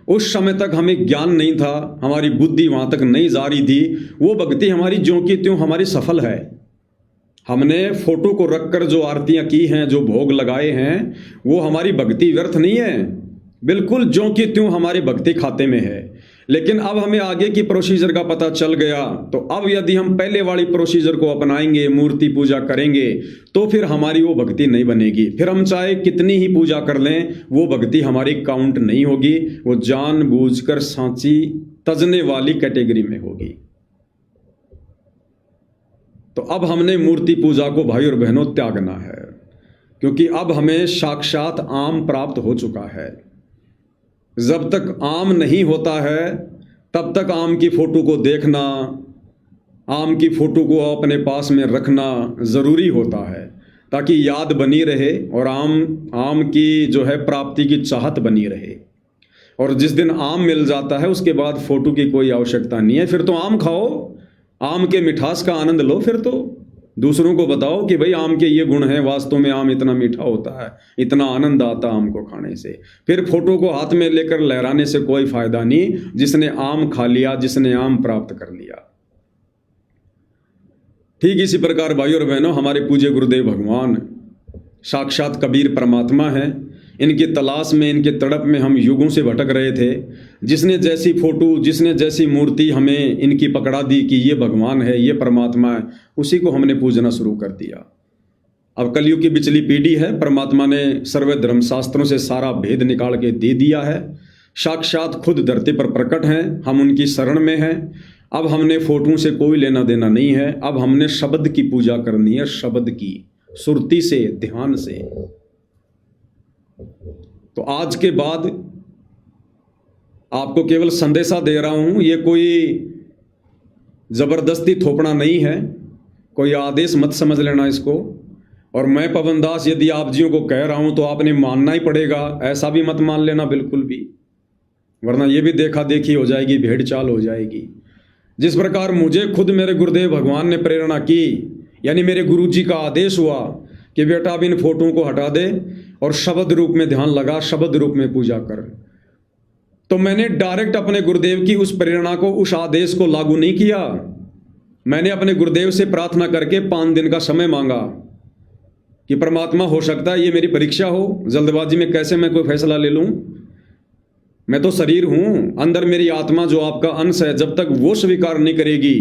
उस समय तक हमें ज्ञान नहीं था, हमारी बुद्धि वहां तक नहीं जा रही थी, वो भक्ति हमारी ज्यों की त्यों हमारी सफल है। हमने फोटो को रखकर जो आरतियां की हैं, जो भोग लगाए हैं, वो हमारी भक्ति व्यर्थ नहीं है, बिल्कुल ज्यों की त्यों हमारी भक्ति खाते में है। लेकिन अब हमें आगे की प्रोसीजर का पता चल गया, तो अब यदि हम पहले वाली प्रोसीजर को अपनाएंगे, मूर्ति पूजा करेंगे, तो फिर हमारी वो भक्ति नहीं बनेगी। फिर हम चाहे कितनी ही पूजा कर लें, वो भक्ति हमारी काउंट नहीं होगी, वो जानबूझकर सांची तजने वाली कैटेगरी में होगी। तो अब हमने मूर्ति पूजा को भाई और बहनों त्यागना है, क्योंकि अब हमें साक्षात आम प्राप्त हो चुका है। जब तक आम नहीं होता है तब तक आम की फोटो को देखना, आम की फोटो को अपने पास में रखना ज़रूरी होता है, ताकि याद बनी रहे और आम की जो है प्राप्ति की चाहत बनी रहे। और जिस दिन आम मिल जाता है उसके बाद फोटो की कोई आवश्यकता नहीं है, फिर तो आम खाओ, आम के मिठास का आनंद लो, फिर तो दूसरों को बताओ कि भाई आम के ये गुण हैं, वास्तव में आम इतना मीठा होता है, इतना आनंद आता आम को खाने से। फिर फोटो को हाथ में लेकर लहराने से कोई फायदा नहीं, जिसने आम खा लिया, जिसने आम प्राप्त कर लिया। ठीक इसी प्रकार भाई और बहनों, हमारे पूज्य गुरुदेव भगवान साक्षात कबीर परमात्मा हैं। इनकी तलाश में, इनके तड़प में हम युगों से भटक रहे थे। जिसने जैसी फोटो, जिसने जैसी मूर्ति हमें इनकी पकड़ा दी कि ये भगवान है, ये परमात्मा है, उसी को हमने पूजना शुरू कर दिया। अब कलयुग की बिचली पीढ़ी है, परमात्मा ने सर्व धर्मशास्त्रों से सारा भेद निकाल के दे दिया है, साक्षात खुद धरती पर प्रकट हैं, हम उनकी शरण में हैं। अब हमने फोटो से कोई लेना देना नहीं है, अब हमने शब्द की पूजा करनी है, शब्द की, सुरती से, ध्यान से। तो आज के बाद आपको केवल संदेशा दे रहा हूं, ये कोई जबरदस्ती थोपना नहीं है, कोई आदेश मत समझ लेना इसको। और मैं पवन दास यदि आप जियों को कह रहा हूं तो आपने मानना ही पड़ेगा, ऐसा भी मत मान लेना बिल्कुल भी, वरना ये भी देखा देखी हो जाएगी, भेड़ चाल हो जाएगी। जिस प्रकार मुझे खुद मेरे गुरुदेव भगवान ने प्रेरणा की, यानी मेरे गुरु जी का आदेश हुआ कि बेटा अब इन फोटों को हटा दे और शब्द रूप में ध्यान लगा, शब्द रूप में पूजा कर, तो मैंने डायरेक्ट अपने गुरुदेव की उस प्रेरणा को, उस आदेश को लागू नहीं किया। मैंने अपने गुरुदेव से प्रार्थना करके 5 दिन का समय मांगा कि परमात्मा हो सकता है ये मेरी परीक्षा हो, जल्दबाजी में कैसे मैं कोई फैसला ले लूं। मैं तो शरीर हूं, अंदर मेरी आत्मा जो आपका अंश है, जब तक वो स्वीकार नहीं करेगी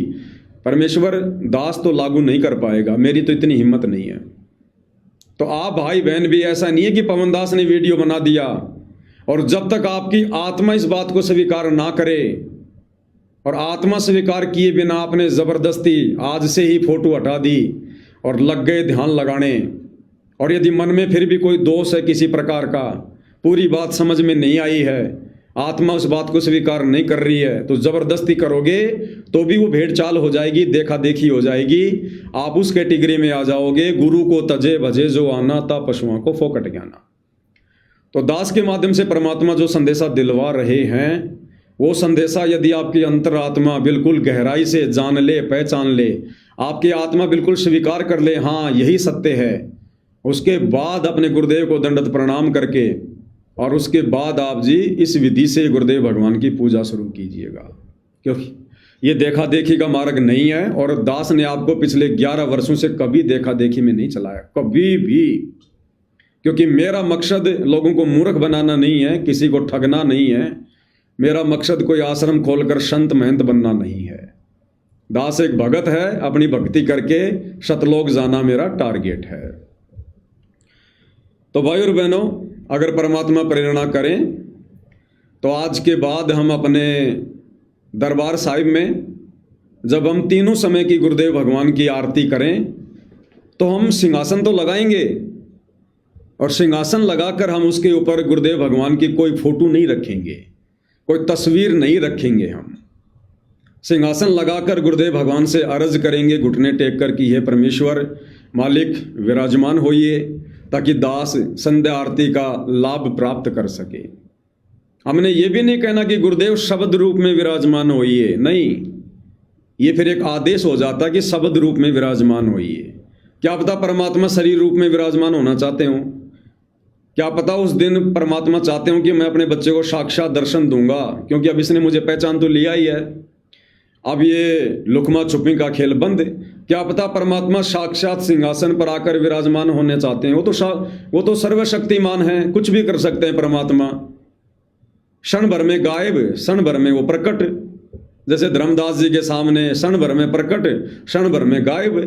परमेश्वर दास तो लागू नहीं कर पाएगा, मेरी तो इतनी हिम्मत नहीं है। तो आप भाई बहन भी ऐसा नहीं है कि पवन दास ने वीडियो बना दिया और जब तक आपकी आत्मा इस बात को स्वीकार ना करे, और आत्मा स्वीकार किए बिना आपने जबरदस्ती आज से ही फोटो हटा दी और लग गए ध्यान लगाने, और यदि मन में फिर भी कोई दोष है किसी प्रकार का, पूरी बात समझ में नहीं आई है, आत्मा उस बात को स्वीकार नहीं कर रही है, तो जबरदस्ती करोगे तो भी वो भेड़ चाल हो जाएगी, देखा देखी हो जाएगी। आप उस कैटेगरी में आ जाओगे, गुरु को तजे भजे जो आना था पशुओं को फोकट ज्ञाना। तो दास के माध्यम से परमात्मा जो संदेशा दिलवा रहे हैं, वो संदेशा यदि आपकी अंतरात्मा बिल्कुल गहराई से जान ले, पहचान ले, आपकी आत्मा बिल्कुल स्वीकार कर ले, हाँ यही सत्य है, उसके बाद अपने गुरुदेव को दंडवत प्रणाम करके और उसके बाद आप जी इस विधि से गुरुदेव भगवान की पूजा शुरू कीजिएगा, क्योंकि ये देखा देखी का मार्ग नहीं है। और दास ने आपको पिछले 11 वर्षों से कभी देखा देखी में नहीं चलाया, कभी भी, क्योंकि मेरा मकसद लोगों को मूर्ख बनाना नहीं है, किसी को ठगना नहीं है, मेरा मकसद कोई आश्रम खोलकर संत महंत बनना नहीं है। दास एक भगत है, अपनी भक्ति करके सतलोक जाना मेरा टारगेट है। तो भाई और बहनों, अगर परमात्मा प्रेरणा करें तो आज के बाद हम अपने दरबार साहिब में जब हम तीनों समय की गुरुदेव भगवान की आरती करें तो हम सिंहासन तो लगाएंगे, और सिंहासन लगाकर हम उसके ऊपर गुरुदेव भगवान की कोई फोटो नहीं रखेंगे, कोई तस्वीर नहीं रखेंगे। हम सिंहासन लगाकर गुरुदेव भगवान से अर्ज करेंगे घुटने टेक कर कि हे परमेश्वर मालिक विराजमान होइए, ताकि दास संध्या आरती का लाभ प्राप्त कर सके। हमने ये भी नहीं कहना कि गुरुदेव शब्द रूप में विराजमान होइए, नहीं, ये फिर एक आदेश हो जाता कि शब्द रूप में विराजमान होइए। क्या पता परमात्मा शरीर रूप में विराजमान होना चाहते हो, क्या पता उस दिन परमात्मा चाहते हो कि मैं अपने बच्चे को साक्षात दर्शन दूंगा, क्योंकि अब इसने मुझे पहचान तो लिया ही है, अब ये लुकमा छुपी का खेल बंद। क्या पता परमात्मा साक्षात सिंहासन पर आकर विराजमान होने चाहते हैं, वो तो सर्वशक्तिमान है, कुछ भी कर सकते हैं परमात्मा। क्षण भर में गायब, क्षण भर में वो प्रकट, जैसे धर्मदास जी के सामने क्षण भर में प्रकट, क्षण भर में गायब।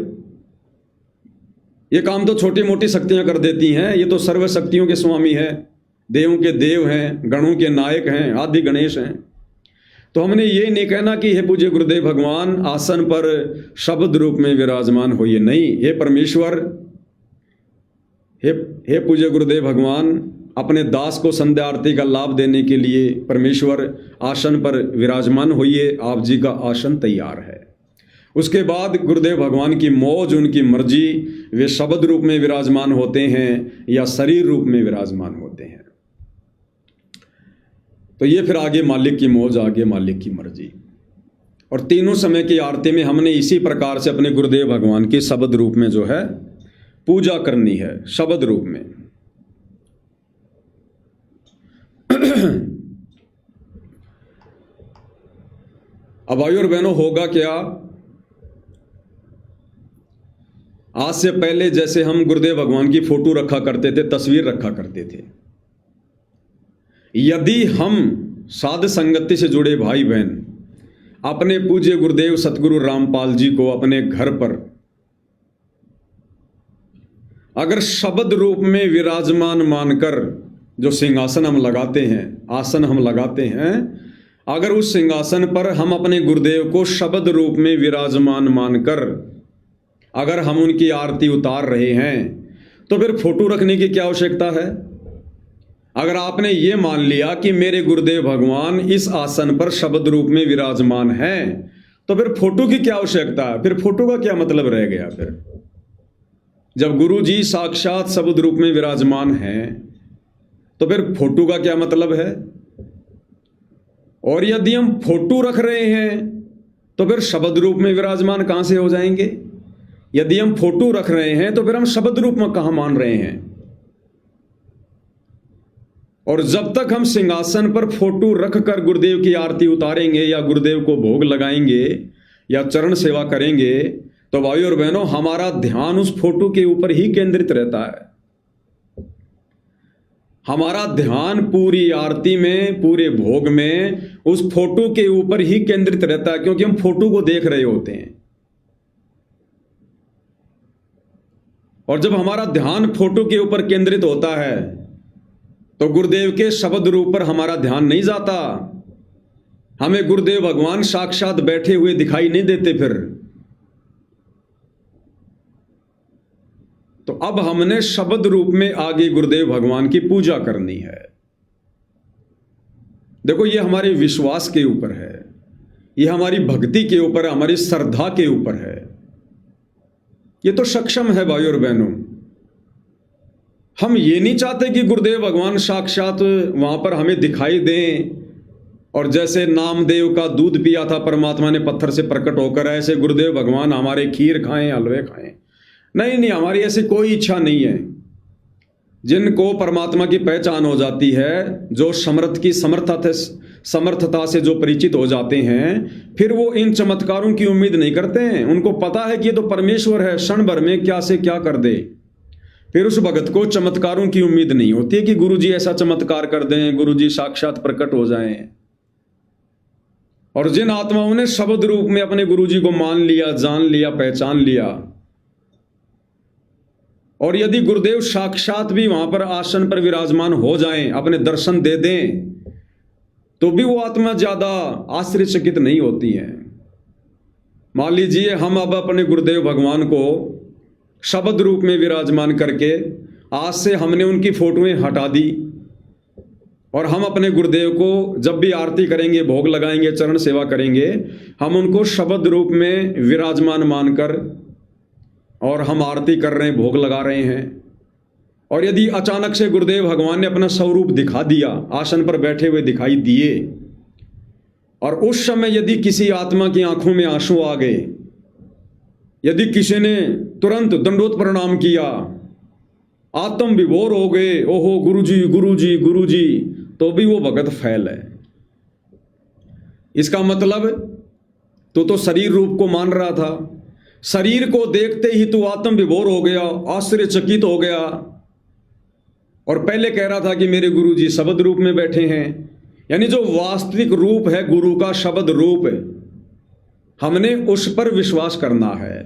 ये काम तो छोटी मोटी शक्तियां कर देती हैं, ये तो सर्वशक्तियों के स्वामी है, देवों के देव हैं, गणों के नायक हैं, आदि गणेश हैं। तो हमने ये नहीं कहना कि हे पूज्य गुरुदेव भगवान आसन पर शब्द रूप में विराजमान होइए, नहीं, हे परमेश्वर, हे पूज्य गुरुदेव भगवान अपने दास को संध्या आरती का लाभ देने के लिए परमेश्वर आसन पर विराजमान होइए, आप जी का आसन तैयार है। उसके बाद गुरुदेव भगवान की मौज, उनकी मर्जी, वे शब्द रूप में विराजमान होते हैं या शरीर रूप में विराजमान होते हैं। तो ये फिर आगे मालिक की मौज, आगे मालिक की मर्जी। और तीनों समय की आरती में हमने इसी प्रकार से अपने गुरुदेव भगवान की शब्द रूप में जो है पूजा करनी है, शब्द रूप में। अब भाइयों और बहनों, होगा क्या, आज से पहले जैसे हम गुरुदेव भगवान की फोटो रखा करते थे, तस्वीर रखा करते थे, यदि हम साध संगति से जुड़े भाई बहन अपने पूज्य गुरुदेव सतगुरु रामपाल जी को अपने घर पर अगर शब्द रूप में विराजमान मानकर जो सिंहासन हम लगाते हैं, आसन हम लगाते हैं, अगर उस सिंहासन पर हम अपने गुरुदेव को शब्द रूप में विराजमान मानकर अगर हम उनकी आरती उतार रहे हैं, तो फिर फोटो रखने की क्या आवश्यकता है। अगर आपने ये मान लिया कि मेरे गुरुदेव भगवान इस आसन पर शब्द रूप में विराजमान हैं, तो फिर फोटो की क्या आवश्यकता है, फिर फोटो का क्या मतलब रह गया। फिर जब गुरु जी साक्षात शब्द रूप में विराजमान हैं तो फिर फोटो का क्या मतलब है? और यदि हम फोटो रख रहे हैं तो फिर शब्द रूप में विराजमान कहां से हो जाएंगे? यदि हम फोटो रख रहे हैं तो फिर हम शब्द रूप में कहां मान रहे हैं? और जब तक हम सिंहासन पर फोटो रखकर गुरुदेव की आरती उतारेंगे या गुरुदेव को भोग लगाएंगे या चरण सेवा करेंगे तो भाइयों और बहनों, हमारा ध्यान उस फोटो के ऊपर ही केंद्रित रहता है। हमारा ध्यान पूरी आरती में, पूरे भोग में उस फोटो के ऊपर ही केंद्रित रहता है, क्योंकि हम फोटो को देख रहे होते हैं। और जब हमारा ध्यान फोटो के ऊपर केंद्रित होता है तो गुरुदेव के शब्द रूप पर हमारा ध्यान नहीं जाता। हमें गुरुदेव भगवान साक्षात बैठे हुए दिखाई नहीं देते। फिर तो अब हमने शब्द रूप में आगे गुरुदेव भगवान की पूजा करनी है। देखो, ये हमारे विश्वास के ऊपर है, ये हमारी भक्ति के ऊपर, हमारी श्रद्धा के ऊपर है। ये तो सक्षम है भाइयों और बहनों। हम ये नहीं चाहते कि गुरुदेव भगवान साक्षात वहां पर हमें दिखाई दें और जैसे नामदेव का दूध पिया था परमात्मा ने पत्थर से प्रकट होकर, ऐसे गुरुदेव भगवान हमारे खीर खाएं, हलवे खाएं। नहीं, हमारी ऐसी कोई इच्छा नहीं है। जिनको परमात्मा की पहचान हो जाती है, जो समर्थ की समर्थता से जो परिचित हो जाते हैं, फिर वो इन चमत्कारों की उम्मीद नहीं करते हैं। उनको पता है कि ये तो परमेश्वर है, क्षण भर में क्या से क्या कर दे। फिर उस भगत को चमत्कारों की उम्मीद नहीं होती है कि गुरुजी ऐसा चमत्कार कर दें, गुरुजी साक्षात प्रकट हो जाएं। और जिन आत्माओं ने शब्द रूप में अपने गुरुजी को मान लिया, जान लिया, पहचान लिया, और यदि गुरुदेव साक्षात भी वहां पर आसन पर विराजमान हो जाएं, अपने दर्शन दे दें, तो भी वो आत्मा ज्यादा आश्चर्यचकित नहीं होती हैं। मान लीजिए हम अब अपने गुरुदेव भगवान को शब्द रूप में विराजमान करके आज से हमने उनकी फोटोएं हटा दी और हम अपने गुरुदेव को जब भी आरती करेंगे, भोग लगाएंगे, चरण सेवा करेंगे, हम उनको शब्द रूप में विराजमान मानकर और हम आरती कर रहे हैं, भोग लगा रहे हैं। और यदि अचानक से गुरुदेव भगवान ने अपना स्वरूप दिखा दिया, आसन पर बैठे हुए दिखाई दिए, और उस समय यदि किसी आत्मा की आंखों में आंसू आ गए, यदि किसी ने तुरंत दंडोत प्रणाम किया, आत्म विभोर हो गए, ओहो गुरुजी गुरुजी गुरुजी, तो भी वो भगत फैल है। इसका मतलब तो शरीर रूप को मान रहा था, शरीर को देखते ही तो आत्म विभोर हो गया, आश्चर्यचकित हो गया, और पहले कह रहा था कि मेरे गुरुजी शब्द रूप में बैठे हैं। यानी जो वास्तविक रूप है गुरु का, शब्द रूप, हमने उस पर विश्वास करना है।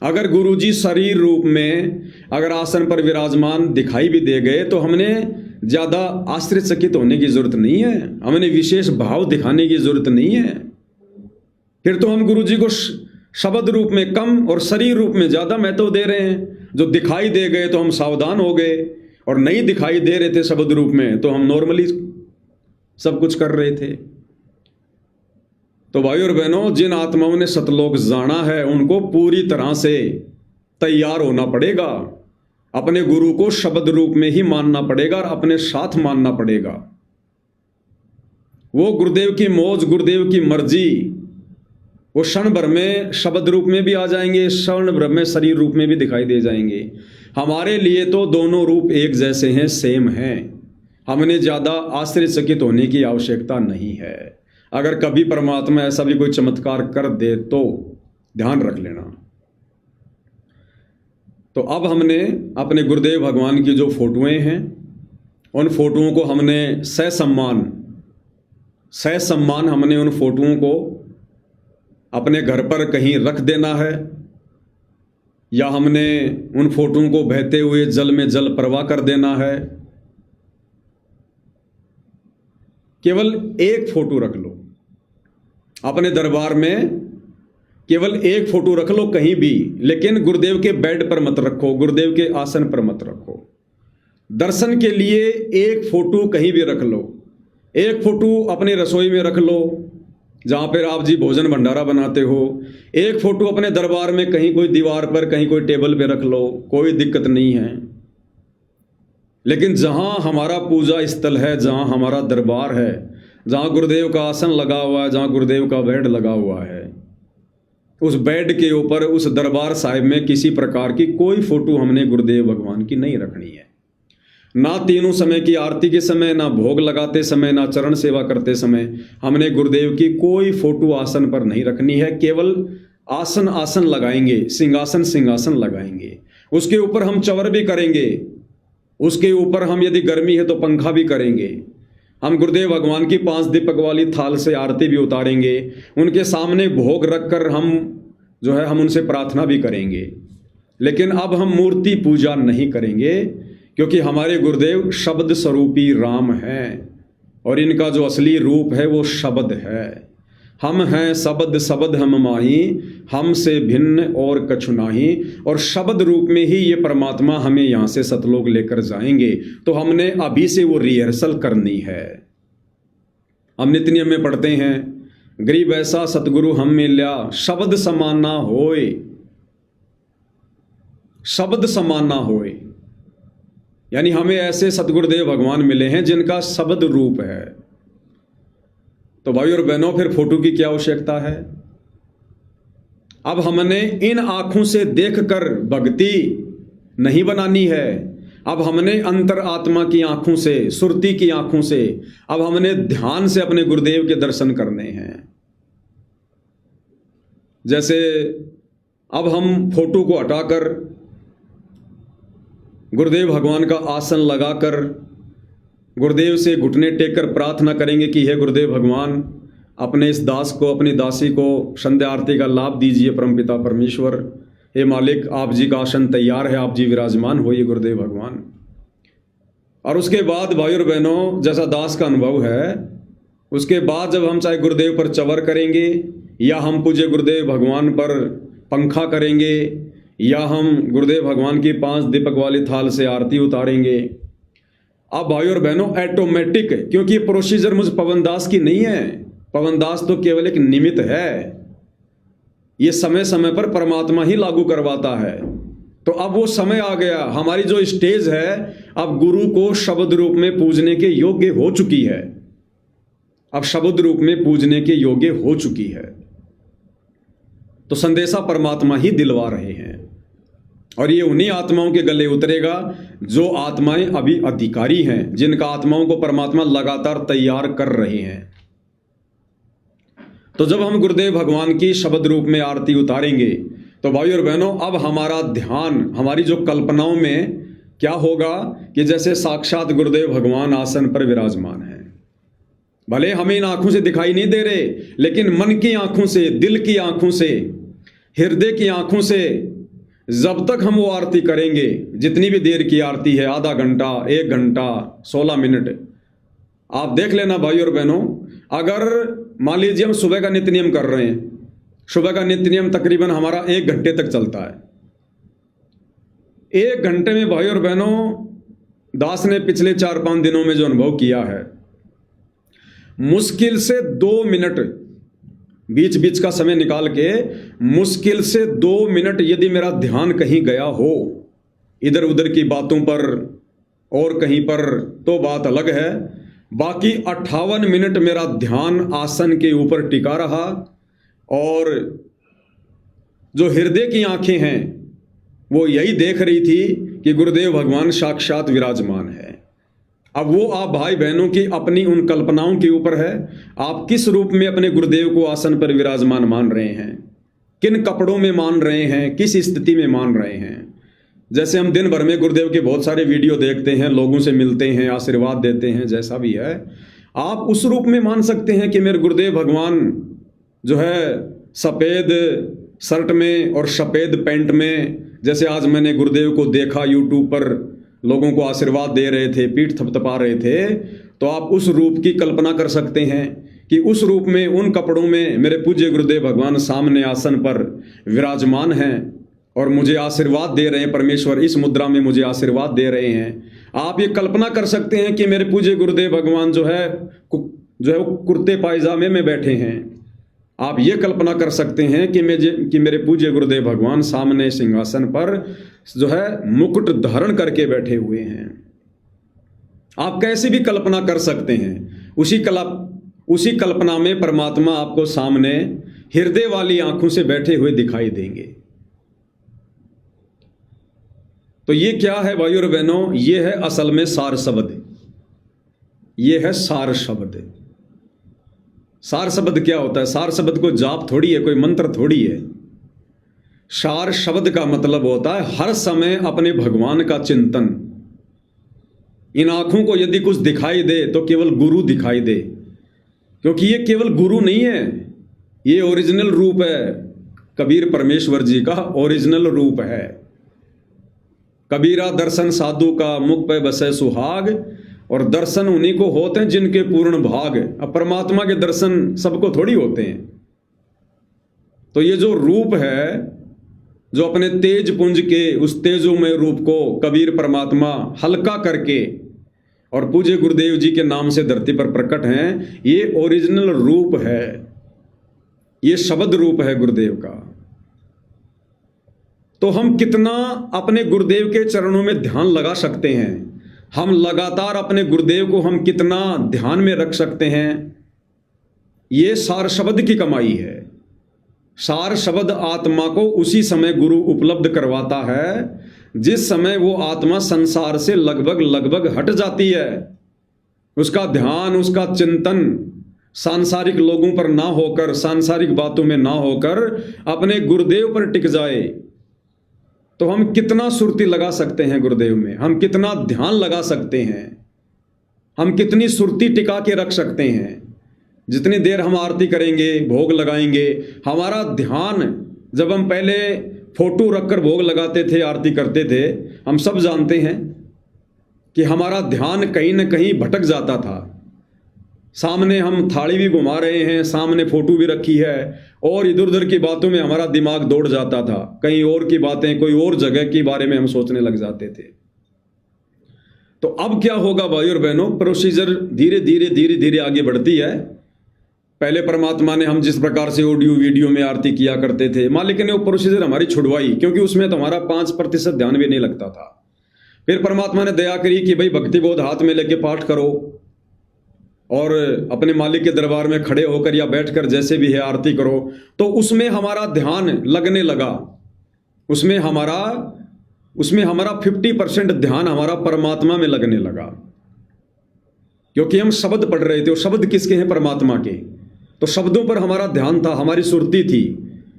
अगर गुरुजी शरीर रूप में अगर आसन पर विराजमान दिखाई भी दे गए तो हमने ज्यादा आश्चर्यचकित होने की जरूरत नहीं है, हमने विशेष भाव दिखाने की जरूरत नहीं है। फिर तो हम गुरुजी को शब्द रूप में कम और शरीर रूप में ज्यादा महत्व दे रहे हैं। जो दिखाई दे गए तो हम सावधान हो गए, और नहीं दिखाई दे रहे थे शब्द रूप में तो हम नॉर्मली सब कुछ कर रहे थे। तो भाइयों और बहनों, जिन आत्माओं ने सतलोक जाना है उनको पूरी तरह से तैयार होना पड़ेगा। अपने गुरु को शब्द रूप में ही मानना पड़ेगा और अपने साथ मानना पड़ेगा। वो गुरुदेव की मौज, गुरुदेव की मर्जी, वो क्षण भर में शब्द रूप में भी आ जाएंगे, क्षण भर में शरीर रूप में भी दिखाई दे जाएंगे। हमारे लिए तो दोनों रूप एक जैसे हैं, सेम हैं। हमने ज्यादा आश्चर्यचकित होने की आवश्यकता नहीं है। अगर कभी परमात्मा ऐसा भी कोई चमत्कार कर दे तो ध्यान रख लेना। तो अब हमने अपने गुरुदेव भगवान की जो फोटोएं हैं, उन फोटोओं को हमने ससम्मान हमने उन फोटोओं को अपने घर पर कहीं रख देना है, या हमने उन फोटोओं को बहते हुए जल में जल प्रवाह कर देना है। केवल एक फोटो रख लो अपने दरबार में, केवल एक फोटो रख लो कहीं भी, लेकिन गुरुदेव के बेड पर मत रखो, गुरुदेव के आसन पर मत रखो। दर्शन के लिए एक फोटो कहीं भी रख लो, एक फोटो अपनी रसोई में रख लो, जहाँ पर आप जी भोजन भंडारा बनाते हो। एक फ़ोटो अपने दरबार में कहीं कोई दीवार पर, कहीं कोई टेबल पे रख लो, कोई दिक्कत नहीं है। लेकिन जहाँ हमारा पूजा स्थल है, जहाँ हमारा दरबार है, जहाँ गुरुदेव का आसन लगा हुआ है, जहाँ गुरुदेव का बेड लगा हुआ है, उस बेड के ऊपर, उस दरबार साहिब में किसी प्रकार की कोई फ़ोटो हमने गुरुदेव भगवान की नहीं रखनी है। ना तीनों समय की आरती के समय, ना भोग लगाते समय, ना चरण सेवा करते समय हमने गुरुदेव की कोई फोटो आसन पर नहीं रखनी है। केवल आसन आसन लगाएंगे, सिंहासन सिंहासन लगाएंगे, उसके ऊपर हम चवर भी करेंगे, उसके ऊपर हम यदि गर्मी है तो पंखा भी करेंगे। हम गुरुदेव भगवान की 5 दीपक वाली थाल से आरती भी उतारेंगे, उनके सामने भोग रखकर हम उनसे प्रार्थना भी करेंगे। लेकिन अब हम मूर्ति पूजा नहीं करेंगे, क्योंकि हमारे गुरुदेव शब्द स्वरूपी राम हैं और इनका जो असली रूप है वो शब्द है। हम हैं शब्द शब्द हम माही, हमसे भिन्न और कछु नाही। और शब्द रूप में ही ये परमात्मा हमें यहाँ से सतलोक लेकर जाएंगे। तो हमने अभी से वो रिहर्सल करनी है। हम नित्य नियम में पढ़ते हैं, गरीब ऐसा सतगुरु हम मिल्या, शब्द समान ना होए, शब्द समान ना होए। यानी हमें ऐसे सतगुरुदेव भगवान मिले हैं जिनका शब्द रूप है। तो भाई और बहनों, फिर फोटो की क्या आवश्यकता है? अब हमने इन आंखों से देखकर भक्ति नहीं बनानी है। अब हमने अंतर आत्मा की आंखों से, सुरती की आंखों से, अब हमने ध्यान से अपने गुरुदेव के दर्शन करने हैं। जैसे अब हम फोटो को हटाकर गुरुदेव भगवान का आसन लगाकर गुरुदेव से घुटने टेक कर प्रार्थना करेंगे कि हे गुरुदेव भगवान, अपने इस दास को, अपनी दासी को संध्या आरती का लाभ दीजिए परमपिता परमेश्वर। हे मालिक, आप जी का आसन तैयार है, आप जी विराजमान होइए गुरुदेव भगवान। और उसके बाद भाई और बहनों, जैसा दास का अनुभव है, उसके बाद जब हम चाहे गुरुदेव पर चवर करेंगे, या हम पूज्य गुरुदेव भगवान पर पंखा करेंगे, या हम गुरुदेव भगवान की 5 दीपक वाली थाल से आरती उतारेंगे। अब भाई और बहनों, ऑटोमेटिक, क्योंकि ये प्रोसीजर मुझ पवनदास की नहीं है, पवनदास तो केवल एक निमित्त है, ये समय समय पर परमात्मा ही लागू करवाता है। तो अब वो समय आ गया, हमारी जो स्टेज है अब गुरु को शब्द रूप में पूजने के योग्य हो चुकी है। अब शब्द रूप में पूजने के योग्य हो चुकी है। तो संदेशा परमात्मा ही दिलवा रहे हैं, और ये उन्हीं आत्माओं के गले उतरेगा जो आत्माएं अभी अधिकारी हैं, जिनका आत्माओं को परमात्मा लगातार तैयार कर रहे हैं। तो जब हम गुरुदेव भगवान की शब्द रूप में आरती उतारेंगे, तो भाई और बहनों, अब हमारा ध्यान, हमारी जो कल्पनाओं में क्या होगा कि जैसे साक्षात गुरुदेव भगवान आसन पर विराजमान है। भले हमें इन आंखों से दिखाई नहीं दे रहे, लेकिन मन की आंखों से, दिल की आंखों से, हृदय की आंखों से जब तक हम वो आरती करेंगे, जितनी भी देर की आरती है, आधा घंटा, 1 घंटा, 16 मिनट, आप देख लेना भाई और बहनों। अगर मान लीजिए हम सुबह का नित्य नियम कर रहे हैं, सुबह का नित्य नियम तकरीबन हमारा 1 घंटे तक चलता है। 1 घंटे में भाई और बहनों, दास ने पिछले 4-5 दिनों में जो अनुभव किया है, मुश्किल से 2 मिनट बीच बीच का समय निकाल के, मुश्किल से 2 मिनट यदि मेरा ध्यान कहीं गया हो, इधर उधर की बातों पर और कहीं पर, तो बात अलग है। बाकी 58 मिनट मेरा ध्यान आसन के ऊपर टिका रहा, और जो हृदय की आंखें हैं वो यही देख रही थी कि गुरुदेव भगवान साक्षात विराजमान है। अब वो आप भाई बहनों की अपनी उन कल्पनाओं के ऊपर है, आप किस रूप में अपने गुरुदेव को आसन पर विराजमान मान रहे हैं, किन कपड़ों में मान रहे हैं, किस स्थिति में मान रहे हैं। जैसे हम दिन भर में गुरुदेव के बहुत सारे वीडियो देखते हैं, लोगों से मिलते हैं, आशीर्वाद देते हैं, जैसा भी है, आप उस रूप में मान सकते हैं कि मेरे गुरुदेव भगवान जो है सफ़ेद शर्ट में और सफ़ेद पैंट में, जैसे आज मैंने गुरुदेव को देखा यूट्यूब पर, लोगों को आशीर्वाद दे रहे थे, पीठ थपथपा रहे थे, तो आप उस रूप की कल्पना कर सकते हैं कि उस रूप में, उन कपड़ों में मेरे पूज्य गुरुदेव भगवान सामने आसन पर विराजमान हैं और मुझे आशीर्वाद दे रहे हैं। परमेश्वर इस मुद्रा में मुझे आशीर्वाद दे रहे हैं। आप ये कल्पना कर सकते हैं कि मेरे पूज्य गुरुदेव भगवान जो है वो कुर्ते पायजामे में बैठे हैं, आप ये कल्पना कर सकते हैं कि मेरे पूज्य गुरुदेव भगवान सामने सिंहासन पर जो है मुकुट धारण करके बैठे हुए हैं। आप कैसी भी कल्पना कर सकते हैं, उसी कल्पना में परमात्मा आपको सामने हृदय वाली आंखों से बैठे हुए दिखाई देंगे। तो ये क्या है भाई और बहनों? ये है असल में सार शब्द। ये है सार शब्द। सार शब्द क्या होता है? सार शब्द को जाप थोड़ी है, कोई मंत्र थोड़ी है। सार शब्द का मतलब होता है हर समय अपने भगवान का चिंतन। इन आंखों को यदि कुछ दिखाई दे तो केवल गुरु दिखाई दे, क्योंकि ये केवल गुरु नहीं है, ये ओरिजिनल रूप है। कबीर परमेश्वर जी का ओरिजिनल रूप है। कबीरा दर्शन साधु का मुख पे बसे सुहाग, और दर्शन उन्हीं को होते हैं जिनके पूर्ण भाग। अब परमात्मा के दर्शन सबको थोड़ी होते हैं। तो ये जो रूप है, जो अपने तेज पुंज के उस तेजोमय रूप को कबीर परमात्मा हल्का करके और पूज्य गुरुदेव जी के नाम से धरती पर प्रकट हैं, ये ओरिजिनल रूप है, ये शब्द रूप है गुरुदेव का। तो हम कितना अपने गुरुदेव के चरणों में ध्यान लगा सकते हैं, हम लगातार अपने गुरुदेव को हम कितना ध्यान में रख सकते हैं, ये सार शब्द की कमाई है। सार शब्द आत्मा को उसी समय गुरु उपलब्ध करवाता है जिस समय वो आत्मा संसार से लगभग हट जाती है। उसका ध्यान, उसका चिंतन सांसारिक लोगों पर ना होकर, सांसारिक बातों में ना होकर अपने गुरुदेव पर टिक जाए। तो हम कितना सुरती लगा सकते हैं गुरुदेव में, हम कितना ध्यान लगा सकते हैं, हम कितनी सुरती टिका के रख सकते हैं। जितनी देर हम आरती करेंगे, भोग लगाएंगे, हमारा ध्यान, जब हम पहले फोटो रखकर भोग लगाते थे, आरती करते थे, हम सब जानते हैं कि हमारा ध्यान कहीं ना कहीं भटक जाता था। सामने हम थाली भी घुमा रहे हैं, सामने फोटो भी रखी है, और इधर उधर की बातों में हमारा दिमाग दौड़ जाता था। कहीं और की बातें, कोई और जगह के बारे में हम सोचने लग जाते थे। तो अब क्या होगा भाई और बहनों? प्रोसीजर धीरे धीरे आगे बढ़ती है। पहले परमात्मा ने हम जिस प्रकार से ऑडियो वीडियो में आरती किया करते थे, मालिक ने वो प्रोसीजर हमारी छुड़वाई, क्योंकि उसमें तो हमारा 5% ध्यान भी नहीं लगता था। फिर परमात्मा ने दया करी कि भाई भक्ति बोध हाथ में लेके पाठ करो और अपने मालिक के दरबार में खड़े होकर या बैठकर जैसे भी है आरती करो। तो उसमें हमारा ध्यान लगने लगा। उसमें हमारा 50% ध्यान हमारा परमात्मा में लगने लगा, क्योंकि हम शब्द पढ़ रहे थे। और शब्द किसके हैं? परमात्मा के। तो शब्दों पर हमारा ध्यान था, हमारी सुरती थी।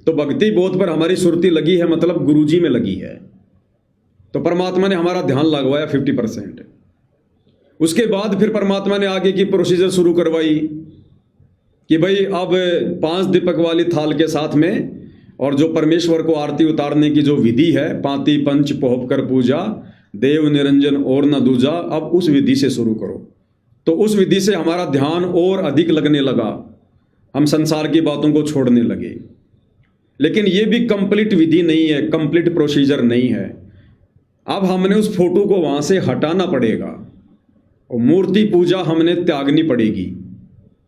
तो भक्ति बोध पर हमारी सुरती लगी है, मतलब गुरुजी में लगी है। तो परमात्मा ने हमारा ध्यान लगवाया 50%। उसके बाद फिर परमात्मा ने आगे की प्रोसीजर शुरू करवाई कि भाई अब 5 दीपक वाली थाल के साथ में, और जो परमेश्वर को आरती उतारने की जो विधि है, पांति पंच पोहप कर पूजा, देव निरंजन और न दूजा, अब उस विधि से शुरू करो। तो उस विधि से हमारा ध्यान और अधिक लगने लगा, हम संसार की बातों को छोड़ने लगे। लेकिन ये भी कंप्लीट विधि नहीं है, कंप्लीट प्रोसीजर नहीं है। अब हमने उस फोटो को वहां से हटाना पड़ेगा और मूर्ति पूजा हमने त्यागनी पड़ेगी,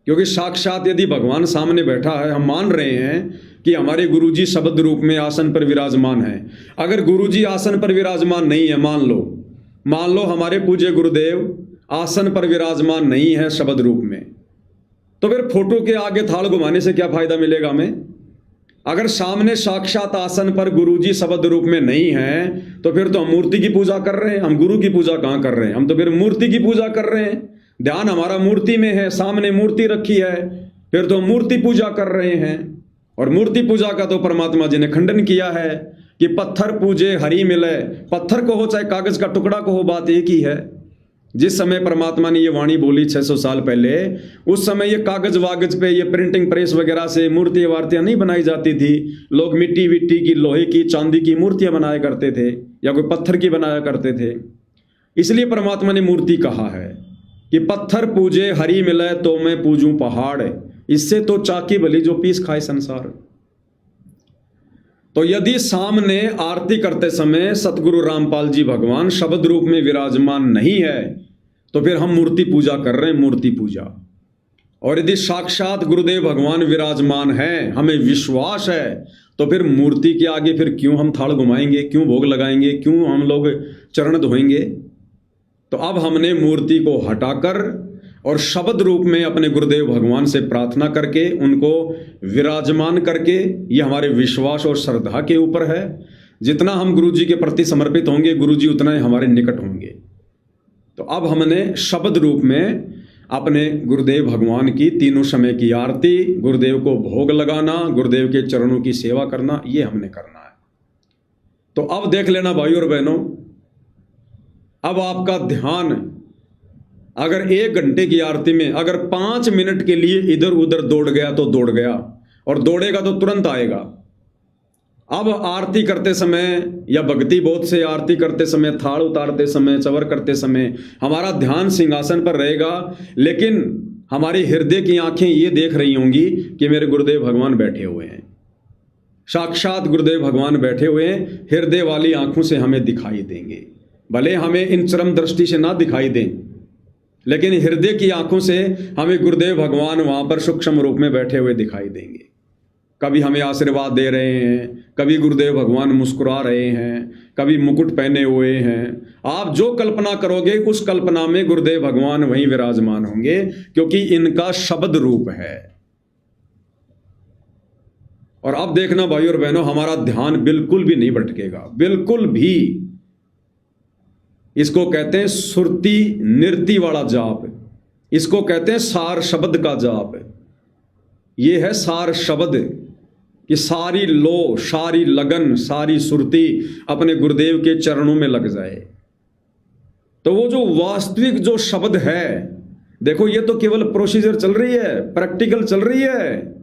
क्योंकि साक्षात यदि भगवान सामने बैठा है, हम मान रहे हैं कि हमारे गुरुजी शब्द रूप में आसन पर विराजमान है। अगर गुरुजी आसन पर विराजमान नहीं है, मान लो हमारे पूज्य गुरुदेव आसन पर विराजमान नहीं है शब्द रूप में, तो फिर फोटो के आगे थाल घुमाने से क्या फायदा मिलेगा हमें? अगर सामने साक्षात आसन पर गुरुजी शब्द रूप में नहीं है, तो फिर तो हम मूर्ति की पूजा कर रहे हैं। हम गुरु की पूजा कहाँ कर रहे हैं? हम तो फिर मूर्ति की पूजा कर रहे हैं। ध्यान हमारा मूर्ति में है, सामने मूर्ति रखी है, फिर तो हम मूर्ति पूजा कर रहे हैं। और मूर्ति पूजा का तो परमात्मा जी ने खंडन किया है कि पत्थर पूजे हरि मिले। पत्थर को हो चाहे कागज का टुकड़ा को हो, बात एक ही है। जिस समय परमात्मा ने ये वाणी बोली 600 साल पहले, उस समय ये कागज वागज पे, ये प्रिंटिंग प्रेस वगैरह से मूर्तियां वार्तियां नहीं बनाई जाती थी। लोग मिट्टी विट्टी की, लोहे की, चांदी की मूर्तियां बनाया करते थे, या कोई पत्थर की बनाया करते थे। इसलिए परमात्मा ने मूर्ति कहा है कि पत्थर पूजे हरि मिले तो मैं पूजूं पहाड़, इससे तो चाकी भली जो पीस खाए संसार। तो यदि सामने आरती करते समय सतगुरु रामपाल जी भगवान शब्द रूप में विराजमान नहीं है, तो फिर हम मूर्ति पूजा कर रहे हैं, मूर्ति पूजा। और यदि साक्षात गुरुदेव भगवान विराजमान हैं, हमें विश्वास है, तो फिर मूर्ति के आगे फिर क्यों हम थाल घुमाएंगे, क्यों भोग लगाएंगे, क्यों हम लोग चरण धोएंगे। तो अब हमने मूर्ति को हटाकर और शब्द रूप में अपने गुरुदेव भगवान से प्रार्थना करके उनको विराजमान करके, ये हमारे विश्वास और श्रद्धा के ऊपर है। जितना हम गुरु जी के प्रति समर्पित होंगे, गुरु जी उतना ही हमारे निकट होंगे। तो अब हमने शब्द रूप में अपने गुरुदेव भगवान की तीनों समय की आरती, गुरुदेव को भोग लगाना, गुरुदेव के चरणों की सेवा करना, ये हमने करना है। तो अब देख लेना भाई और बहनों, अब आपका ध्यान अगर 1 घंटे की आरती में अगर 5 मिनट के लिए इधर उधर दौड़ गया तो दौड़ गया, और दौड़ेगा तो तुरंत आएगा। अब आरती करते समय या भक्ति बोध से आरती करते समय, थाल उतारते समय, चवर करते समय हमारा ध्यान सिंहासन पर रहेगा, लेकिन हमारे हृदय की आंखें ये देख रही होंगी कि मेरे गुरुदेव भगवान बैठे हुए हैं, साक्षात गुरुदेव भगवान बैठे हुए हैं। हृदय वाली आंखों से हमें दिखाई देंगे, भले हमें इन चरम दृष्टि से ना दिखाई दें, लेकिन हृदय की आंखों से हमें गुरुदेव भगवान वहां पर सूक्ष्म रूप में बैठे हुए दिखाई देंगे। कभी हमें आशीर्वाद दे रहे हैं, कभी गुरुदेव भगवान मुस्कुरा रहे हैं, कभी मुकुट पहने हुए हैं। आप जो कल्पना करोगे उस कल्पना में गुरुदेव भगवान वहीं विराजमान होंगे, क्योंकि इनका शब्द रूप है। और अब देखना भाई और बहनों, हमारा ध्यान बिल्कुल भी नहीं भटकेगा, बिल्कुल भी। इसको कहते हैं सुरती नृति वाला जाप, इसको कहते हैं सार शब्द का जाप। ये है सार शब्द कि सारी लो, सारी लगन, सारी सुरती अपने गुरुदेव के चरणों में लग जाए। तो वो जो वास्तविक जो शब्द है, देखो ये तो केवल प्रोसीजर चल रही है, प्रैक्टिकल चल रही है।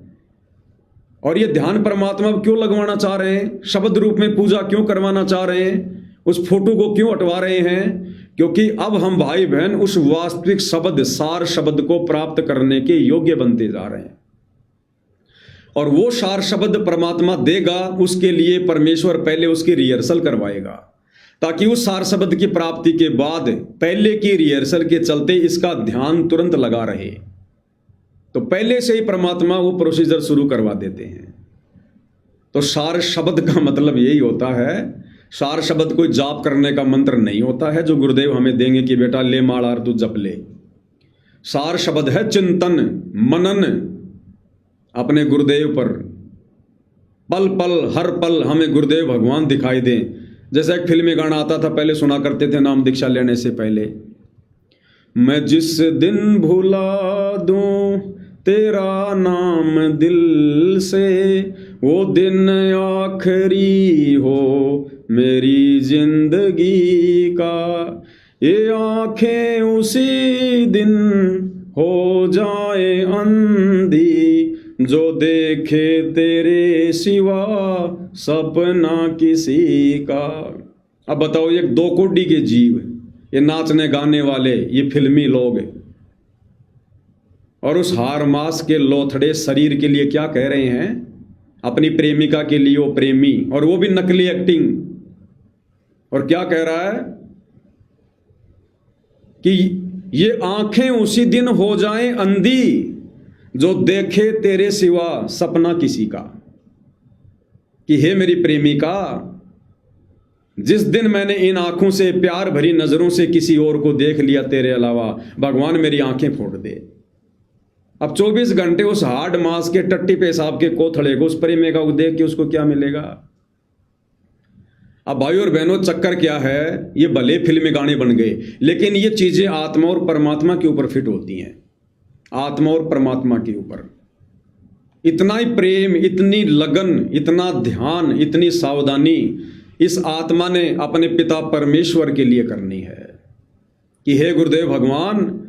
और ये ध्यान परमात्मा क्यों लगवाना चाह रहे हैं, शब्द रूप में पूजा क्यों करवाना चाह रहे हैं, उस फोटो को क्यों हटवा रहे हैं, क्योंकि अब हम भाई बहन उस वास्तविक शब्द, सार शब्द को प्राप्त करने के योग्य बनते जा रहे हैं। और वो सार शब्द परमात्मा देगा, उसके लिए परमेश्वर पहले उसकी रिहर्सल करवाएगा, ताकि उस सार शब्द की प्राप्ति के बाद पहले की रिहर्सल के चलते इसका ध्यान तुरंत लगा रहे। तो पहले से ही परमात्मा वो प्रोसीजर शुरू करवा देते हैं। तो सार शब्द का मतलब यही होता है, सार शब्द कोई जाप करने का मंत्र नहीं होता है जो गुरुदेव हमें देंगे कि बेटा ले माला तू जप ले। सार शब्द है चिंतन, मनन अपने गुरुदेव पर। पल पल, हर पल हमें गुरुदेव भगवान दिखाई दें। जैसा एक फिल्मी गाना आता था, पहले सुना करते थे नाम दीक्षा लेने से पहले, मैं जिस दिन भुला दूं तेरा नाम दिल से, वो दिन आखिरी हो मेरी जिंदगी का। ये आंखें उसी दिन हो जाए अंधी, जो देखे तेरे सिवा सपना किसी का। अब बताओ, ये 2 कोड़ी के जीव, ये नाचने गाने वाले, ये फिल्मी लोग, और उस हार मास के लोथड़े शरीर के लिए क्या कह रहे हैं, अपनी प्रेमिका के लिए वो प्रेमी, और वो भी नकली एक्टिंग। और क्या कह रहा है कि ये आंखें उसी दिन हो जाएं अंधी, जो देखे तेरे सिवा सपना किसी का। कि हे मेरी प्रेमिका, जिस दिन मैंने इन आंखों से, प्यार भरी नजरों से किसी और को देख लिया तेरे अलावा, भगवान मेरी आंखें फोड़ दे। अब 24 घंटे उस हार्ड मास के टट्टी पेशाब के कोथड़े को, उस प्रेमिका को देख के उसको क्या मिलेगा। अब भाई और बहनों, चक्कर क्या है, ये भले फिल्मी गाने बन गए, लेकिन ये चीजें आत्मा और परमात्मा के ऊपर फिट होती हैं। आत्मा और परमात्मा के ऊपर इतना ही प्रेम, इतनी लगन, इतना ध्यान, इतनी सावधानी इस आत्मा ने अपने पिता परमेश्वर के लिए करनी है कि हे गुरुदेव भगवान,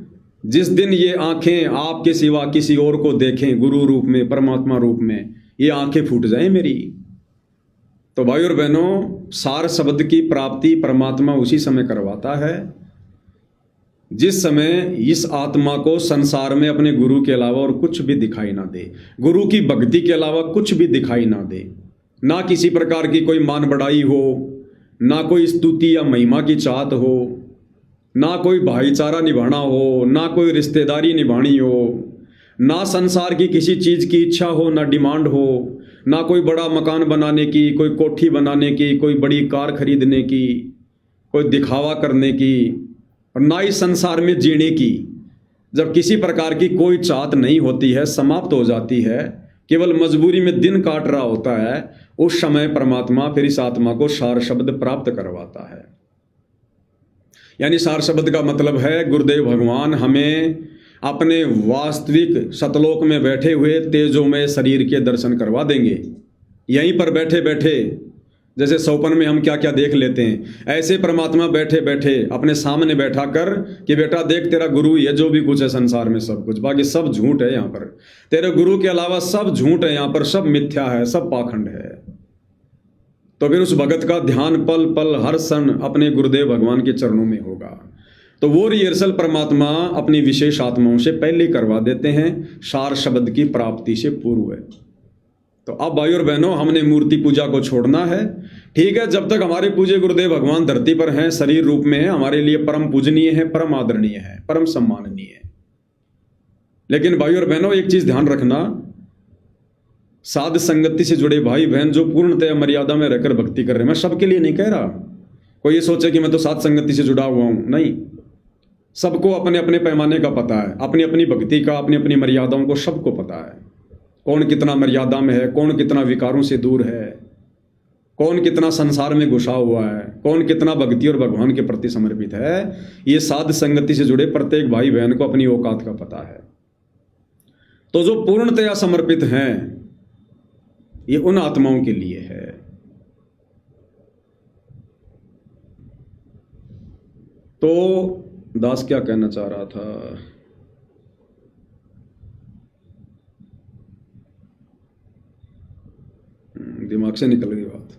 जिस दिन ये आंखें आपके सिवा किसी और को देखें, गुरु रूप में, परमात्मा रूप में, ये आंखें फूट जाएं मेरी। तो भाई और बहनों, सार शब्द की प्राप्ति परमात्मा उसी समय करवाता है जिस समय इस आत्मा को संसार में अपने गुरु के अलावा और कुछ भी दिखाई ना दे, गुरु की भक्ति के अलावा कुछ भी दिखाई ना दे। ना किसी प्रकार की कोई मान बढ़ाई हो, ना कोई स्तुति या महिमा की चाहत हो, ना कोई भाईचारा निभाना हो, ना कोई रिश्तेदारी निभानी हो, ना संसार की किसी चीज़ की इच्छा हो, ना डिमांड हो, ना कोई बड़ा मकान बनाने की, कोई कोठी बनाने की, कोई बड़ी कार खरीदने की, कोई दिखावा करने की, और ना ही संसार में जीने की। जब किसी प्रकार की कोई चाहत नहीं होती है, समाप्त हो जाती है, केवल मजबूरी में दिन काट रहा होता है, उस समय परमात्मा फिर इस आत्मा को सार शब्द प्राप्त करवाता है। यानी सार शब्द का मतलब है गुरुदेव भगवान हमें अपने वास्तविक सतलोक में बैठे हुए तेजोमय शरीर के दर्शन करवा देंगे। यहीं पर बैठे बैठे, जैसे सौपन में हम क्या क्या देख लेते हैं, ऐसे परमात्मा बैठे बैठे अपने सामने बैठा कर कि बेटा देख, तेरा गुरु ये जो भी कुछ है संसार में सब कुछ, बाकी सब झूठ है यहाँ पर, तेरे गुरु के अलावा सब झूठ है यहाँ पर, सब मिथ्या है, सब पाखंड है। तो फिर उस भगत का ध्यान पल पल हर क्षण अपने गुरुदेव भगवान के चरणों में होगा। तो वो रिहर्सल परमात्मा अपनी विशेष आत्माओं से पहले करवा देते हैं, सार शब्द की प्राप्ति से पूर्व है। तो अब भाई और बहनों, हमने मूर्ति पूजा को छोड़ना है। ठीक है, जब तक हमारे पूज्य गुरुदेव भगवान धरती पर हैं, शरीर रूप में हैं, हमारे लिए परम पूजनीय है, परम आदरणीय है, परम सम्माननीय है। लेकिन भाई और बहनों, एक चीज ध्यान रखना, साध संगति से जुड़े भाई बहन जो पूर्णतया मर्यादा में रहकर भक्ति कर रहे हैं, मैं सबके लिए नहीं कह रहा, कोई ये सोचे कि मैं तो साध संगति से जुड़ा हुआ हूं, नहीं। सबको अपने अपने पैमाने का पता है, अपनी अपनी भक्ति का, अपनी अपनी मर्यादाओं को सबको पता है। कौन कितना मर्यादा में है, कौन कितना विकारों से दूर है, कौन कितना संसार में घुसा हुआ है, कौन कितना भक्ति और भगवान के प्रति समर्पित है, ये साध संगति से जुड़े प्रत्येक भाई बहन को अपनी औकात का पता है। तो जो पूर्णतया समर्पित हैं, ये उन आत्माओं के लिए है। तो दास क्या कहना चाह रहा था? दिमाग से निकल गई बात।